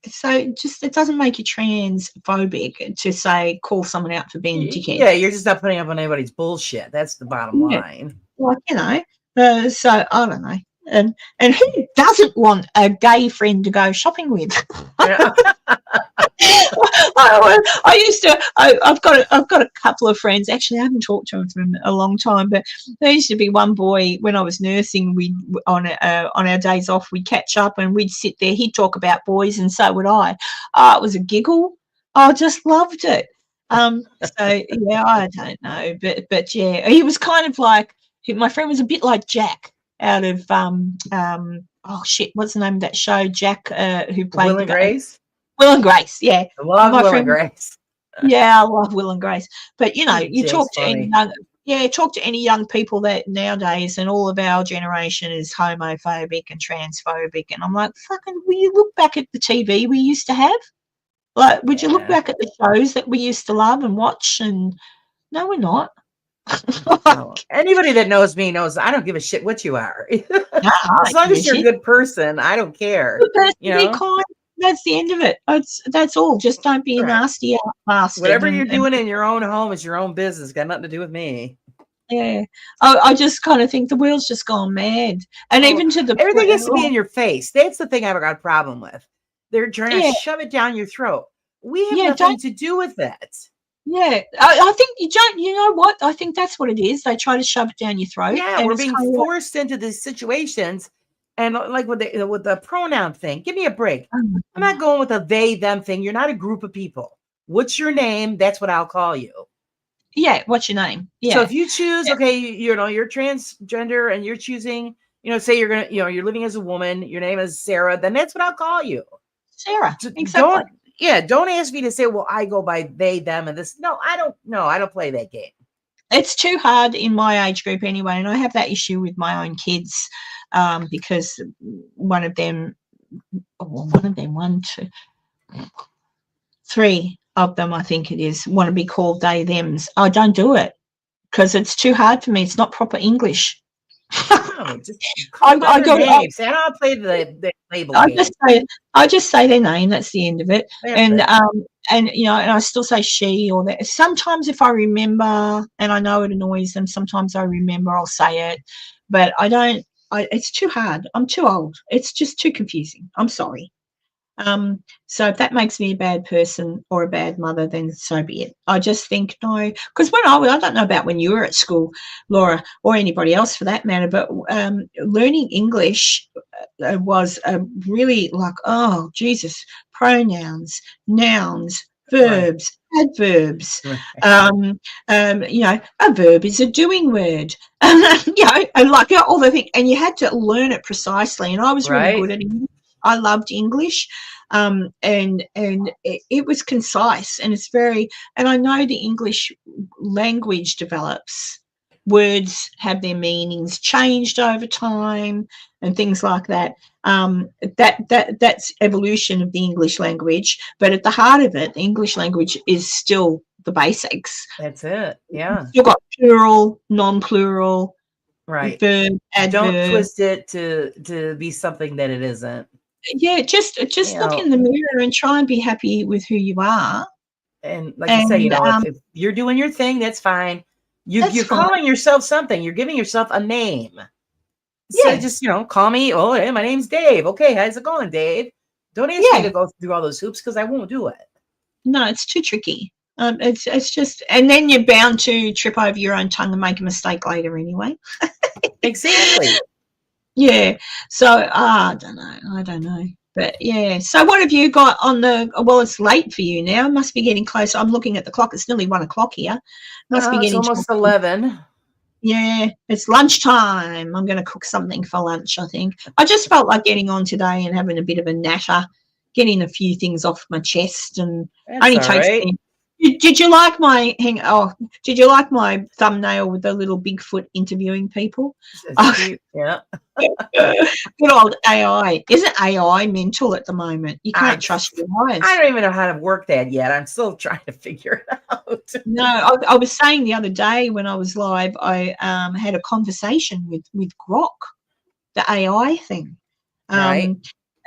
so it doesn't make you transphobic to say, call someone out for being a dickhead. Yeah, you're just not putting up on anybody's bullshit. That's the bottom Yeah. line. Like, so I don't know. And who doesn't want a gay friend to go shopping with? Yeah. I've got a couple of friends. Actually, I haven't talked to them for a long time, but there used to be one boy when I was nursing. We on our days off, we'd catch up and we'd sit there. He'd talk about boys, and so would I. It was a giggle. I just loved it. So yeah, I don't know, but yeah, he was kind of like, my friend was a bit like Jack out of oh shit, what's the name of that show? Jack, who played Will and Grace? Will and Grace, yeah. I love My Will friend, and Grace. yeah, I love Will and Grace. But you Jake's talk to funny. any young people that nowadays, and all of our generation is homophobic and transphobic, and I'm like, fucking, will you look back at the TV we used to have? Like, would you look Yeah. back at the shows that we used to love and watch? And no, we're not. No. Anybody that knows me knows I don't give a shit what you are. No, As long as you're a good person, I don't care. Good person, You be know, kind. That's the end of it. That's all. Just don't be a Right. nasty bastard. whatever you're and doing in your own home is your own business. Got nothing to do with me. yeah, I just kind of think the wheel's just gone mad, and Oh, even to the everything point, has to be in your face. That's the thing I've got a problem with. They're trying to yeah, shove it down your throat. We have yeah, nothing don't, to do with that. yeah. I think you don't. You know what? I think that's what it is. They try to shove it down your throat, Yeah, and we're it's being kind of like, forced into these situations. And like with the pronoun thing, give me a break. oh my I'm God. not going with a they them thing. You're not a group of people. What's your name? That's what I'll call you. Yeah, what's your name? So Yeah, if you choose, okay, you're transgender and you're choosing, say you're living as a woman, your name is Sarah, then that's what I'll call you. Sarah. Exactly. Don't ask me to say, well, I go by they, them, and this. No, I don't play that game. It's too hard in my age group anyway, and I have that issue with my own kids, because one of them, one, two, three of them, I think it is, want to be called they, thems. I don't do it because it's too hard for me. It's not proper English. No, just call them by their names. I don't play the label game. I just say their name. That's the end of it. That's And it. and I still say she or that. Sometimes if I remember, and I know it annoys them, sometimes I remember, I'll say it, but I don't. It's too hard. I'm too old. It's just too confusing. I'm sorry. So if that makes me a bad person or a bad mother, then so be it. I just think no, because I don't know about when you were at school, Laura, or anybody else for that matter, but learning English was really like, oh Jesus, pronouns, nouns, verbs, adverbs. Right. A verb is a doing word. And like all the things, and you had to learn it precisely. And I was really good at English. I loved English, and it was concise, and it's very. And I know the English language develops. Words have their meanings changed over time, and things like that. That's evolution of the English language. But at the heart of it, the English language is still the basics. That's it. Yeah. You've got plural, non-plural, Right. verb, adverb. Don't twist it to be something that it isn't. Yeah, just look in the mirror and try and be happy with who you are. And like you say, if you're doing your thing, that's fine. You're calling yourself something. You're giving yourself a name. So just, call me. Oh, hey, my name's Dave. Okay, how's it going, Dave? Don't ask me to go through all those hoops because I won't do it. No, it's too tricky. It's just, and then you're bound to trip over your own tongue and make a mistake later anyway. Exactly. Yeah. So I don't know. But yeah. So what have you got on the? Well, it's late for you now. It must be getting close. I'm looking at the clock. It's nearly 1 o'clock here. Must be It's getting almost towards. 11. Yeah, it's lunchtime. I'm going to cook something for lunch, I think. I just felt like getting on today and having a bit of a natter, getting a few things off my chest, and That's only all takes right. me. Did you like my did you like my thumbnail with the little Bigfoot interviewing people? It's cute. Yeah. Good old AI. Isn't AI mental at the moment? You can't I trust your eyes. I don't even know how to work that yet. I'm still trying to figure it out. No, I was saying the other day when I was live, I had a conversation with Grok, the AI thing. Right.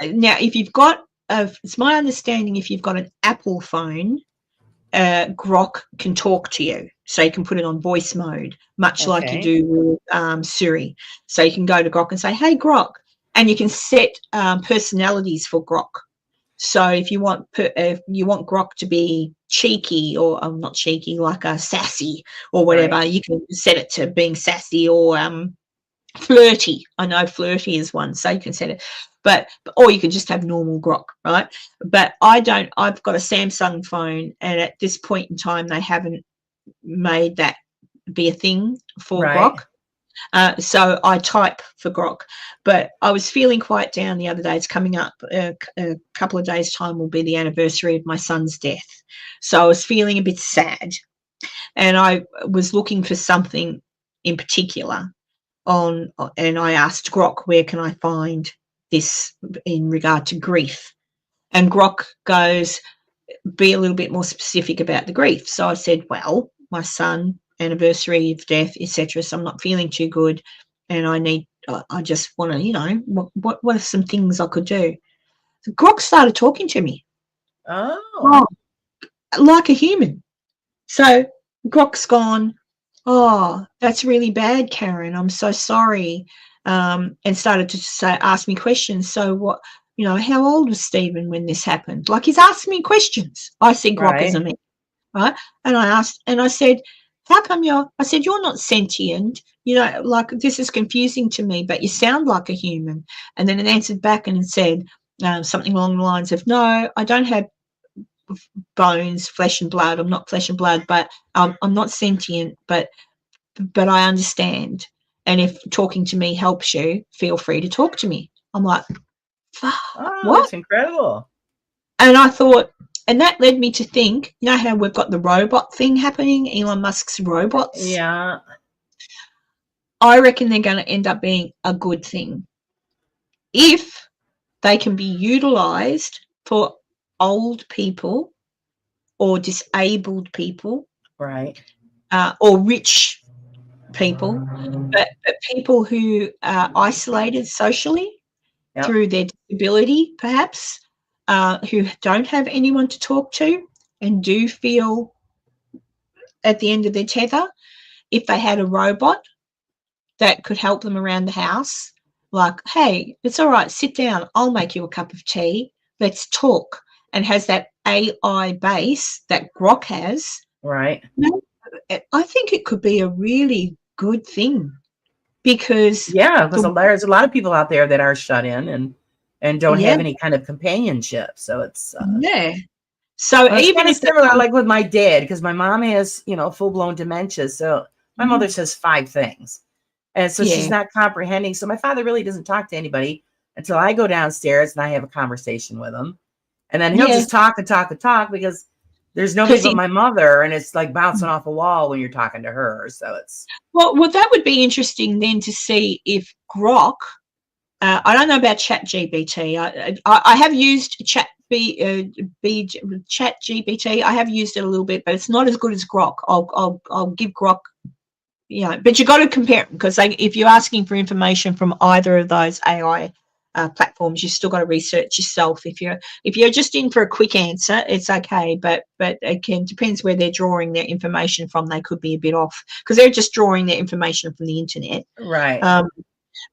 Now, if you've got, it's my understanding, if you've got an Apple phone, Grok can talk to you. So you can put it on voice mode, much like you Okay. do with Siri. So you can go to Grok and say, hey, Grok, and you can set personalities for Grok. So if you want Grok to be cheeky or not cheeky, like a sassy or whatever, Right. you can set it to being sassy or flirty. I know flirty is one, so you can set it. But or you could just have normal Grok, right? But I don't. I've got a Samsung phone, and at this point in time, they haven't made that be a thing for Right. Grok. So I type for Grok, but I was feeling quite down the other day. It's coming up a couple of days' time will be the anniversary of my son's death. So I was feeling a bit sad, and I was looking for something in particular and I asked Grok, where can I find this in regard to grief? And Grok goes, be a little bit more specific about the grief. So I said, well, my son, anniversary of death, etc. So I'm not feeling too good, and I just want to, what are some things I could do? So Grok started talking to me, Oh. like a human. So Grok's gone, oh, that's really bad, Karen. I'm so sorry. And started to ask me questions. So what, how old was Stephen when this happened? Like he's asking me questions. I see Grok as a Right. man, right? And I said, how come I said, you're not sentient. Like this is confusing to me, but you sound like a human. And then it answered back and it said something along the lines of, no, I don't have bones, flesh and blood. I'm not flesh and blood, but I'm not sentient, but I understand. And if talking to me helps you, feel free to talk to me. I'm like, Oh, what? that's incredible. And I thought, and that led me to think, how we've got the robot thing happening, Elon Musk's robots. Yeah. I reckon they're going to end up being a good thing if they can be utilized for old people or disabled people Right. or rich people, but people who are isolated socially Yep. through their disability, perhaps, who don't have anyone to talk to and do feel at the end of their tether, if they had a robot that could help them around the house, like, hey, it's all right, sit down, I'll make you a cup of tea, let's talk, and has that AI base that Grok has, Right. I think it could be a really good thing because Yeah, because there's a lot of people out there that are shut in and don't yeah, have any kind of companionship. So it's yeah. So well, it's even kind of if they similar, like with my dad, because my mom has, full blown dementia. So my mother says 5 things, and so she's yeah, not comprehending. So my father really doesn't talk to anybody until I go downstairs and I have a conversation with him, and then he'll yeah, just talk and talk and talk because there's nobody because but my mother, and it's like bouncing off a wall when you're talking to her. So it's well, that would be interesting then to see if Grok. I don't know about Chat GBT. I have used Chat GPT. I have used it a little bit, but it's not as good as Grok. I'll give Grok. But you got to compare them because if you're asking for information from either of those AI platforms, you still got to research yourself. If you're just in for a quick answer, it's okay. But again, depends where they're drawing their information from. They could be a bit off because they're just drawing their information from the internet. right.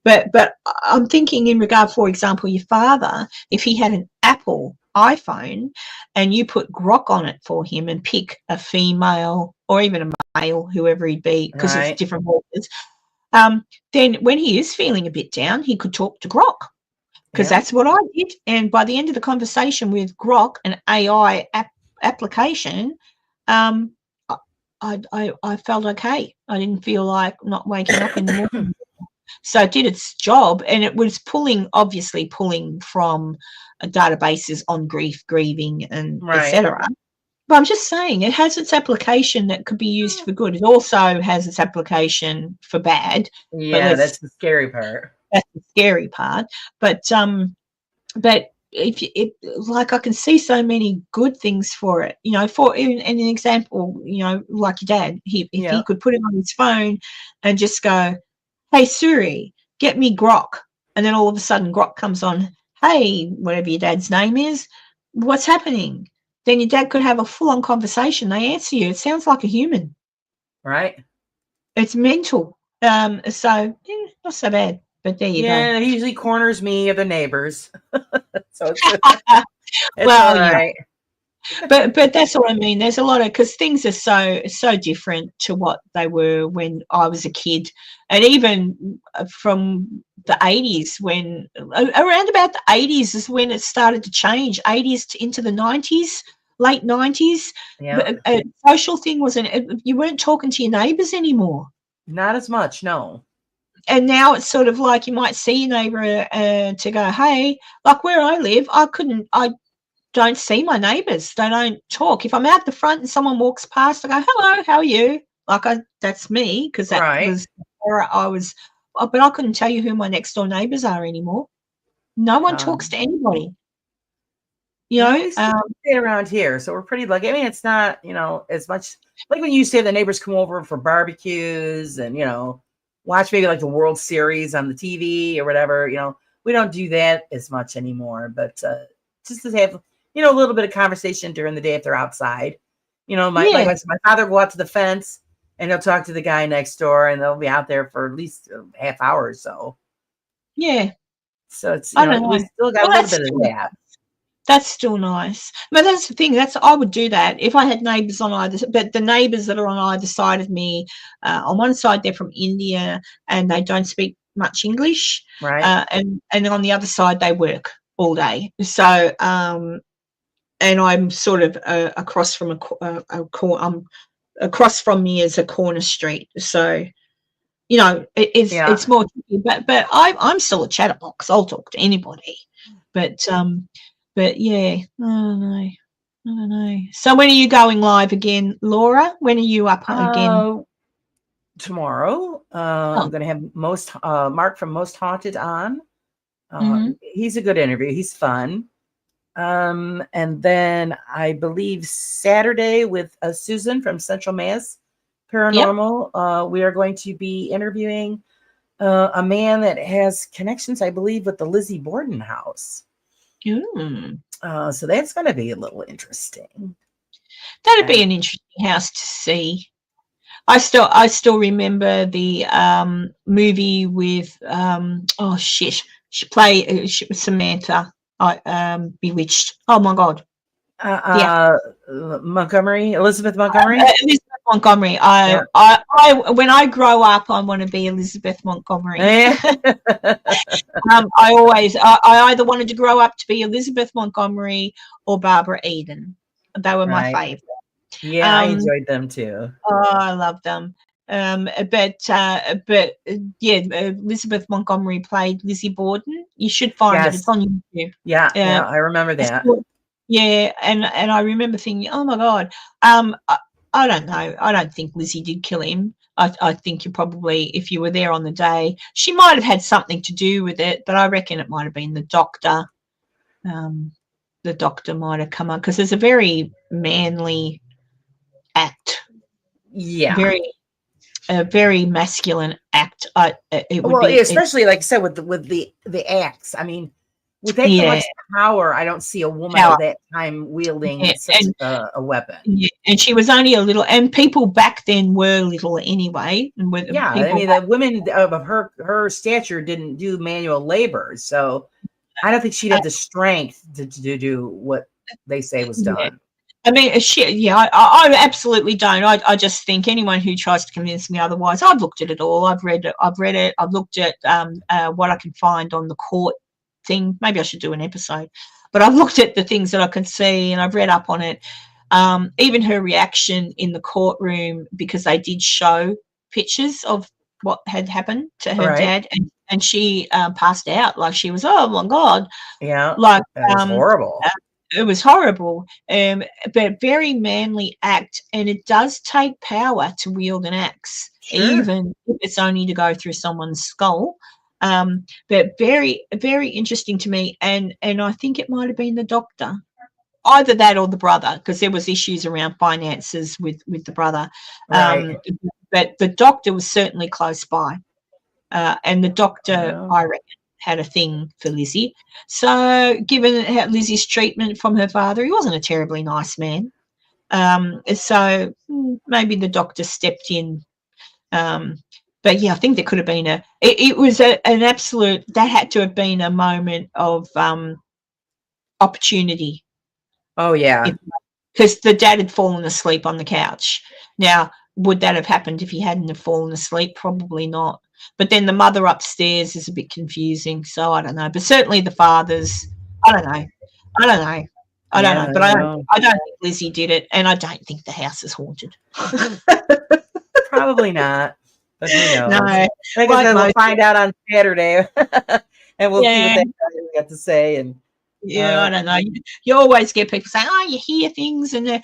But I'm thinking in regard, for example, your father, if he had an Apple iPhone and you put Grok on it for him and pick a female or even a male, whoever he'd be, because it's Right. different voices, then when he is feeling a bit down, he could talk to Grok, because Yeah. that's what I did. And by the end of the conversation with Grok, an AI application, um, I felt okay. I didn't feel like not waking up in the morning. So it did its job, and it was obviously pulling from databases on grief, grieving, and Right. etc. But I'm just saying, it has its application that could be used for good. It also has its application for bad. Yeah, that's the scary part. That's the scary part. But if it, like, I can see so many good things for it. For an example, like your dad, if he could put it on his phone and just go, "Hey Siri, get me Grok," and then all of a sudden Grok comes on, "Hey," whatever your dad's name is, "what's happening?" Then your dad could have a full-on conversation. They answer you. It sounds like a human. Right. It's mental. So not so bad. But there you go. Yeah, he usually corners me or the neighbors. So it's Well, all right. But that's what I mean. There's a lot of, because things are so different to what they were when I was a kid, and even from the 80s, when around about the 80s is when it started to change. 80s into the 90s, late 90s. Yeah. A social thing wasn't. You weren't talking to your neighbours anymore. Not as much, no. And now it's sort of like you might see your neighbour to go, "Hey," like where I live, I don't see my neighbours. They don't talk. If I'm out the front and someone walks past, I go, "Hello, how are you?" Like that's me, because that Right. was where I was. But I couldn't tell you who my next door neighbours are anymore. No one talks to anybody. We stay around here, so we're pretty lucky. I mean, it's not as much like when you used to have the neighbors come over for barbecues and watch maybe like the World Series on the TV or whatever. We don't do that as much anymore. But just to have a little bit of conversation during the day if they're outside. My father will go out to the fence and he'll talk to the guy next door, and they'll be out there for at least a half hour or so. Yeah. So it's I don't know. we still got a little bit of that. That's still nice. But that's the thing. I would do that if I had neighbours on either. But the neighbours that are on either side of me, on one side they're from India and they don't speak much English, Right. And on the other side they work all day. So and I'm sort of across from across from me is a corner street. So it's more tricky. But I'm still a chatterbox. I'll talk to anybody. But yeah, I don't know. So when are you going live again, Laura? When are you up again? Tomorrow. I'm going to have Mark from Most Haunted on. He's a good interview. He's fun. And then I believe Saturday with Susan from Central Mass Paranormal. We are going to be interviewing a man that has connections, I believe, with the Lizzie Borden house. So that's going to be a little interesting. That'd be an interesting house to see. I still remember the movie with she played Samantha, Bewitched. Oh my God. Montgomery, Elizabeth Montgomery. Elizabeth Montgomery. When I grow up, I want to be Elizabeth Montgomery. I either wanted to grow up to be Elizabeth Montgomery or Barbara Eden. They were my favorite. Yeah, I enjoyed them too. Oh, I love them. But yeah, Elizabeth Montgomery played Lizzie Borden. You should find it. It's on YouTube. Yeah, I remember that. Yeah, and I remember thinking, oh my God, I don't know. I don't think Lizzie did kill him. I think you probably, if you were there on the day, she might have had something to do with it, but I reckon it might have been the doctor. The doctor might have come up because there's a very manly act. Yeah. Very masculine act. Especially like I said with the axe. I mean, with that much power, I don't see a woman at that time wielding such a weapon. Yeah, and she was only a little, and people back then were little anyway. And I mean, the women of her stature didn't do manual labor, so I don't think she'd have the strength to do what they say was done. I mean, shit. Yeah, I absolutely don't. I just think anyone who tries to convince me otherwise. I've looked at it all. I've read it. I've looked at what I can find on the court thing. Maybe I should do an episode. But I've looked at the things that I can see, and I've read up on it. Even her reaction in the courtroom, because they did show pictures of what had happened to her Right. dad, and she passed out. Like she was, oh my God. Yeah. Like That was horrible. it was horrible, but very manly act, and it does take power to wield an axe, Sure. even if it's only to go through someone's skull. But very, very interesting to me, and I think it might have been the doctor, either that or the brother, because there was issues around finances with the brother. Right. But the doctor was certainly close by, and the doctor, Yeah. I reckon, had a thing for Lizzie. So, given Lizzie's treatment from her father, he wasn't a terribly nice man. So maybe the doctor stepped in. But yeah, I think there could have been it was an absolute, that had to have been a moment of opportunity, Oh yeah. because the dad had fallen asleep on the couch. Now, would that have happened if he hadn't have fallen asleep? Probably not. But then the mother upstairs is a bit confusing, so I don't know. But certainly the father's, I don't know. I don't know. But I don't think Lizzie did it, and I don't think the house is haunted. Probably not. But who knows? No. Like I Like said, we'll most- find out on Saturday, and we'll see Yeah. what they got to say. And Yeah, I don't know. You always get people saying, "Oh, you hear things," and I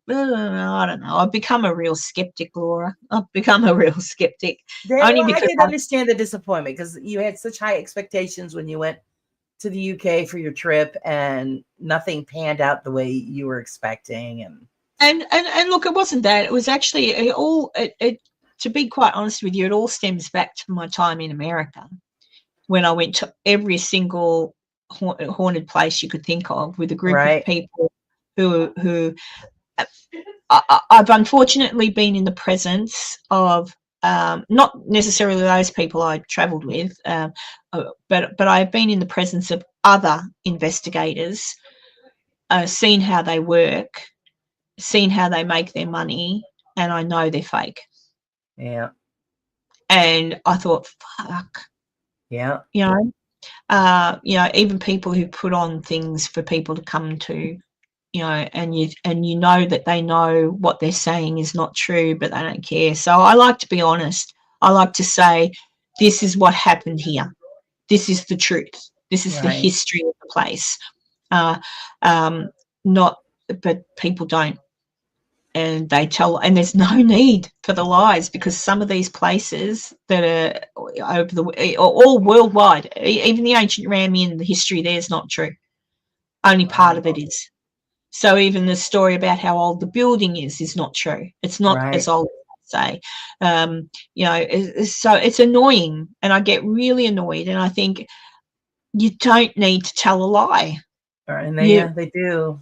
don't know. I've become a real skeptic, Laura. I've become a real skeptic. Only I because can understand the disappointment, because you had such high expectations when you went to the UK for your trip, and nothing panned out the way you were expecting. And look, it wasn't that. It was actually it to be quite honest with you, it all stems back to my time in America, when I went to every single haunted place you could think of, with a group Right. of people who I've unfortunately been in the presence of, not necessarily those people I traveled with, but I've been in the presence of other investigators, seen how they work, seen how they make their money, and I know they're fake. Yeah. And I thought, fuck, Yeah. you know, even people who put on things for people to come to, and you know that they know what they're saying is not true, but they don't care. So I like to be honest. I like to say, this is what happened here. This is the truth. This is the Right. history of the place. But people don't. And they tell, and there's no need for the lies, because some of these places that are all worldwide, even the ancient Ram Inn, the history there is not true. Only part of it is. So even the story about how old the building is not true. It's not Right. as old as they say. So it's annoying, and I get really annoyed, and I think you don't need to tell a lie. And they do.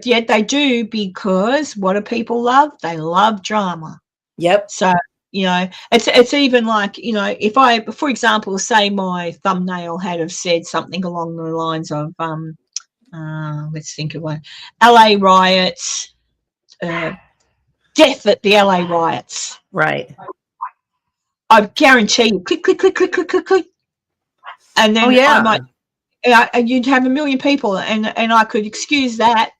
Yet they do, because what do people love? They love drama. Yep. So, it's even like, if I, for example, say my thumbnail had have said something along the lines of, let's think of one, LA riots, death at the LA riots. Right. I guarantee you, click, click, click, click, click, click, click. And then I might, you'd have a million people, and I could excuse that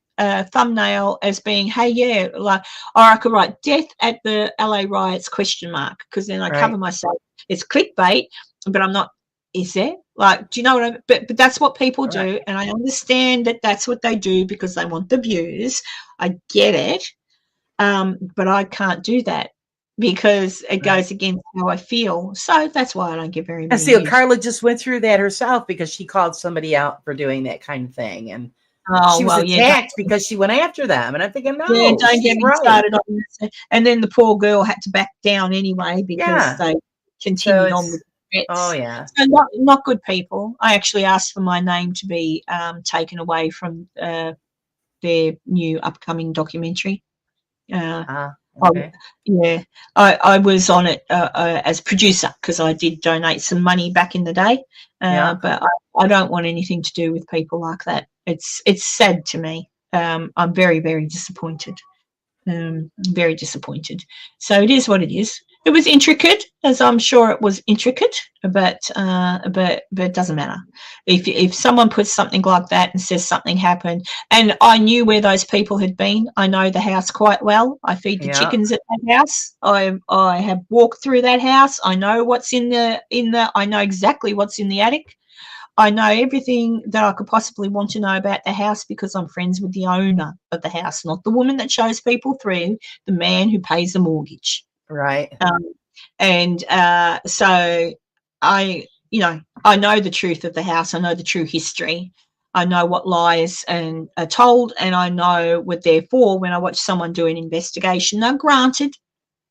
thumbnail as being, hey, yeah, like, or I could write death at the LA riots ? Because then I cover myself. It's clickbait, but I'm not. Is there? Like, do you know what I mean? But that's what people do, and I understand that that's what they do because they want the views. I get it, but I can't do that because it goes against how I feel. So that's why I don't get very many. I see. Carla just went through that herself, because she called somebody out for doing that kind of thing, and she was attacked because she went after them. And I'm thinking, no, don't get me started on this. And then the poor girl had to back down anyway because they continued on with threats. Oh yeah. So not good people. I actually asked for my name to be taken away from their new upcoming documentary. Okay. I was on it as producer because I did donate some money back in the day, but I don't want anything to do with people like that. It's sad to me. I'm very, very disappointed. Very disappointed. So it is what it is. It was intricate, as I'm sure it was intricate, but it doesn't matter. If someone puts something like that and says something happened, and I knew where those people had been. I know the house quite well. I feed the chickens at that house. I have walked through that house. I know what's in the I know exactly what's in the attic. I know everything that I could possibly want to know about the house because I'm friends with the owner of the house, not the woman that shows people through, the man who pays the mortgage. Right. So I know the truth of the house. I know the true history. I know what lies and are told, and I know what therefore when I watch someone do an investigation. Now, granted,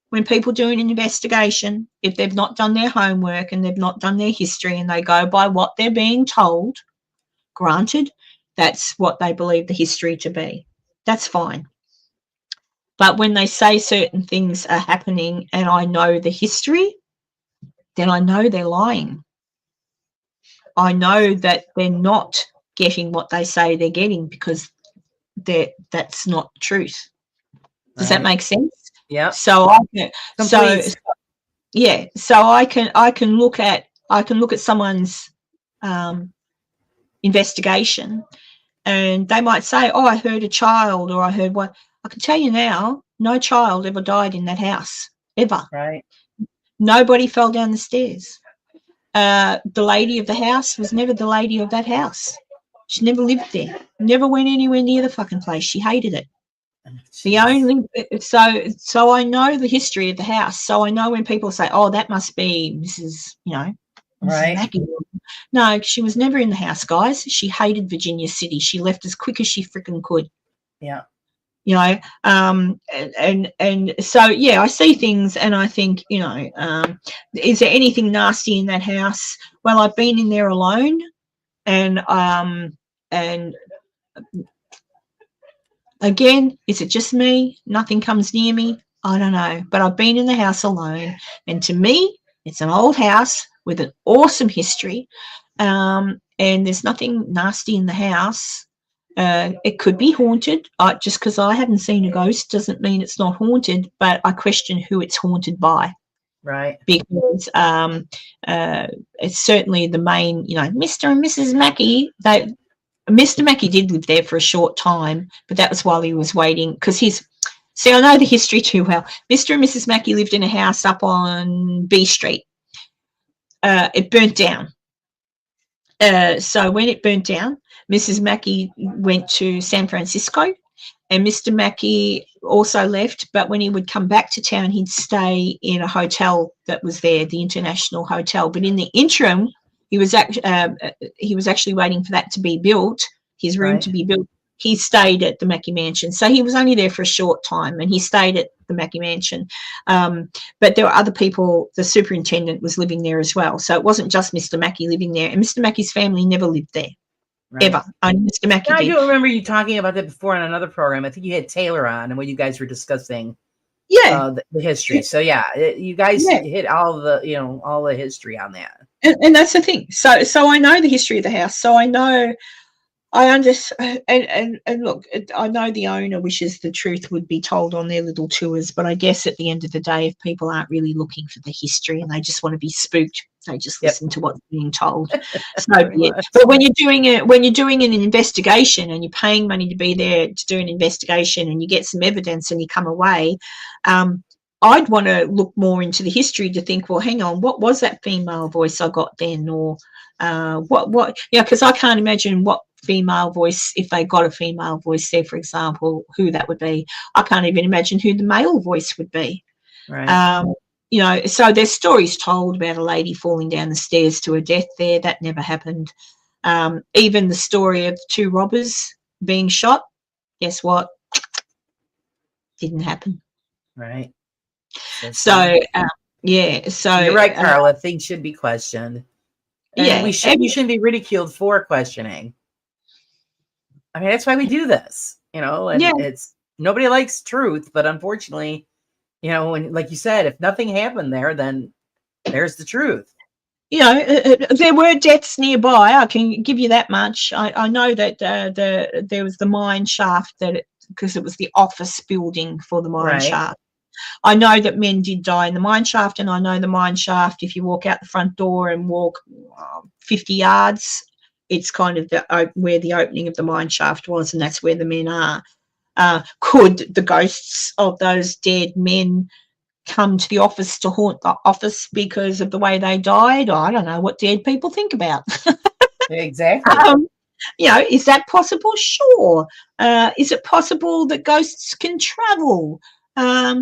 when people do an investigation, if they've not done their homework and they've not done their history and they go by what they're being told, granted, that's what they believe the history to be. That's fine. But when they say certain things are happening and I know the history, then I know they're lying. I know that they're not getting what they say they're getting because that's not the truth. Does that make sense? Yeah. So I can look at someone's investigation, and they might say, "Oh, I heard a child," or "I heard what." I can tell you now, no child ever died in that house ever. Right. Nobody fell down the stairs. The lady of the house was never the lady of that house. She never lived there. Never went anywhere near the fucking place. She hated it. So I know the history of the house. So I know when people say, "Oh, that must be Mrs. Mrs. Mackey." No, she was never in the house, guys. She hated Virginia City. She left as quick as she freaking could. Yeah. And so I see things and I think, is there anything nasty in that house? Well, I've been in there alone, and again, is it just me? Nothing comes near me? I don't know. But I've been in the house alone. And to me, it's an old house with an awesome history. And there's nothing nasty in the house. It could be haunted. Just because I haven't seen a ghost doesn't mean it's not haunted. But I question who it's haunted by. Right. Because it's certainly the main, Mr. and Mrs. Mackey, Mr. Mackey did live there for a short time, but that was while he was waiting because I know the history too well. Mr. and Mrs. Mackey lived in a house up on B Street. It burnt down. So when it burnt down, Mrs. Mackey went to San Francisco, and Mr. Mackey also left, but when he would come back to town, he'd stay in a hotel that was there, the International Hotel. But in the interim, he was actually waiting for that to be built, his room to be built. He stayed at the Mackey Mansion. So he was only there for a short time, and he stayed at the Mackey Mansion. But there were other people. The superintendent was living there as well. So it wasn't just Mr. Mackey living there. And Mr. Mackey's family never lived there, ever. Only Mr. Mackey did. I do remember you talking about that before on another program. I think you had Taylor on, and when you guys were discussing the history. So you guys hit all the history on that. And that's the thing. So I know the history of the house. So I know, I understand. And look, I know the owner wishes the truth would be told on their little tours, but I guess at the end of the day, if people aren't really looking for the history and they just want to be spooked, they just listen to what's being told. So but when you're doing an investigation and you're paying money to be there to do an investigation and you get some evidence and you come away, I'd want to look more into the history to think, well, hang on, what was that female voice I got then? Or because I can't imagine what female voice, if they got a female voice there, for example, who that would be. I can't even imagine who the male voice would be. Right. So there's stories told about a lady falling down the stairs to her death there. That never happened. Even the story of 2 robbers being shot, guess what? Didn't happen. Right. So you're right, Carla. Things should be questioned. And you shouldn't be ridiculed for questioning. I mean, that's why we do this, and it's nobody likes truth, but unfortunately, when, like you said, if nothing happened there, then there's the truth. there were deaths nearby. I can give you that much. I know that there was the mine shaft because it was the office building for the mine Right. shaft. I know that men did die in the mine shaft, and I know the mine shaft, if you walk out the front door and walk 50 yards, it's kind of where the opening of the mine shaft was, and that's where the men are. Could the ghosts of those dead men come to the office to haunt the office because of the way they died? I don't know what dead people think about. Exactly. Is that possible? Sure. Is it possible that ghosts can travel?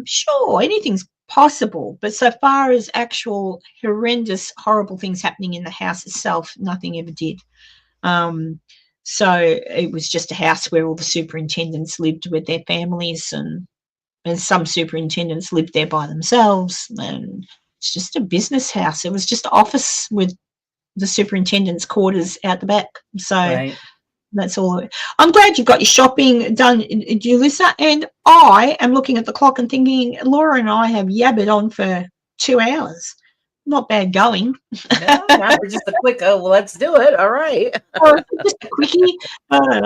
Sure, anything's possible. But so far as actual horrendous, horrible things happening in the house itself, nothing ever did. So it was just a house where all the superintendents lived with their families, and some superintendents lived there by themselves. And it's just a business house. It was just an office with the superintendent's quarters out the back. So Right. that's all. I'm glad you got your shopping done, Julissa. And I am looking at the clock and thinking, Laura and I have yabbered on for 2 hours. Not bad going. No, not just a quick, oh, well, let's do it. All right. Just a quickie. I don't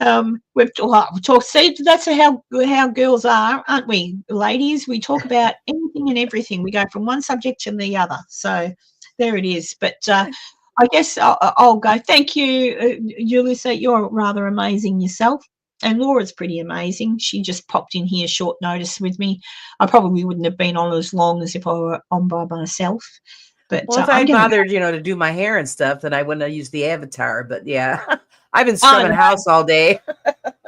know. We've talked. See, that's how girls are, aren't we, ladies? We talk about anything and everything. We go from one subject to the other. So there it is. But I guess I'll go. Thank you, Julissa. You're rather amazing yourself. And Laura's pretty amazing. She just popped in here short notice with me. I probably wouldn't have been on as long as if I were on by myself. But Well, if I bothered, to do my hair and stuff, then I wouldn't have used the avatar. But yeah, I've been scrubbing house all day.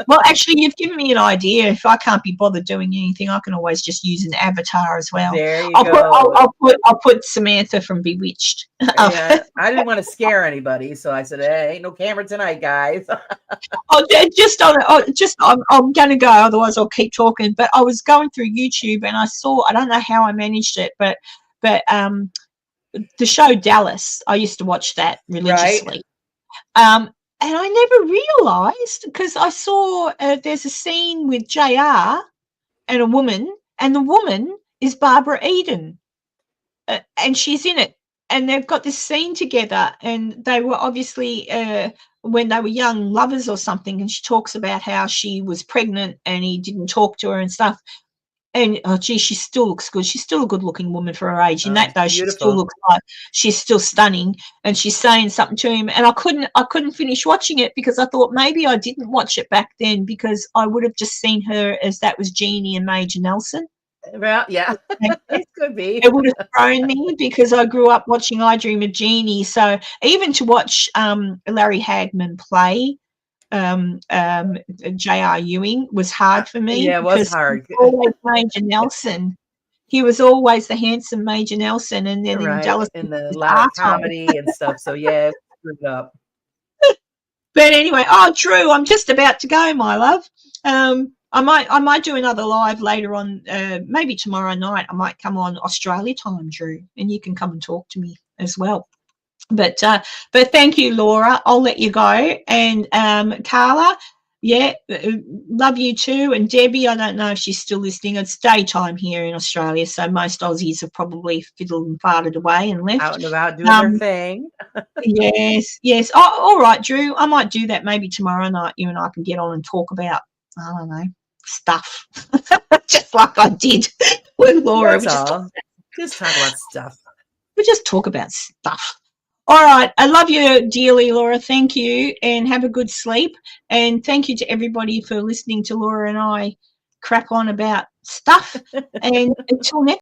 Well, actually, you've given me an idea. If I can't be bothered doing anything, I can always just use an avatar as well. There you go. I'll put Samantha from Bewitched. Yeah, I didn't want to scare anybody, so I said, "Hey, ain't no camera tonight, guys." I'm going to go, otherwise I'll keep talking. But I was going through YouTube and I saw. I don't know how I managed it, but the show Dallas. I used to watch that religiously. Right. And I never realised, because I saw there's a scene with JR and a woman, and the woman is Barbara Eden, and she's in it. And they've got this scene together, and they were obviously, when they were young, lovers or something, and she talks about how she was pregnant and he didn't talk to her and stuff. And, oh, gee, she still looks good. She's still a good-looking woman for her age. In that, though, beautiful. She still looks like she's still stunning. And she's saying something to him. And I couldn't finish watching it because I thought maybe I didn't watch it back then because I would have just seen her as that was Jeannie and Major Nelson. Well, yeah, it could be. It would have thrown me because I grew up watching I Dream of Jeannie. So even to watch Larry Hagman play J.R. Ewing was hard for me. Yeah, it was hard. Always Major Nelson. He was always the handsome Major Nelson, and then in Dallas, in the loud comedy and stuff. So yeah, screwed up. But anyway, Drew, I'm just about to go, my love. I might do another live later on, maybe tomorrow night. I might come on Australia time, Drew, and you can come and talk to me as well. But thank you, Laura. I'll let you go. And Carla, yeah, love you too. And Debbie, I don't know if she's still listening. It's daytime here in Australia, so most Aussies have probably fiddled and farted away and left. Out and about doing their thing. Yes. Oh, all right, Drew. I might do that maybe tomorrow night. You and I can get on and talk about, I don't know, stuff, just like I did with Laura. Just talk about stuff. We just talk about stuff. All right. I love you dearly, Laura. Thank you, and have a good sleep. And thank you to everybody for listening to Laura and I crap on about stuff. And until next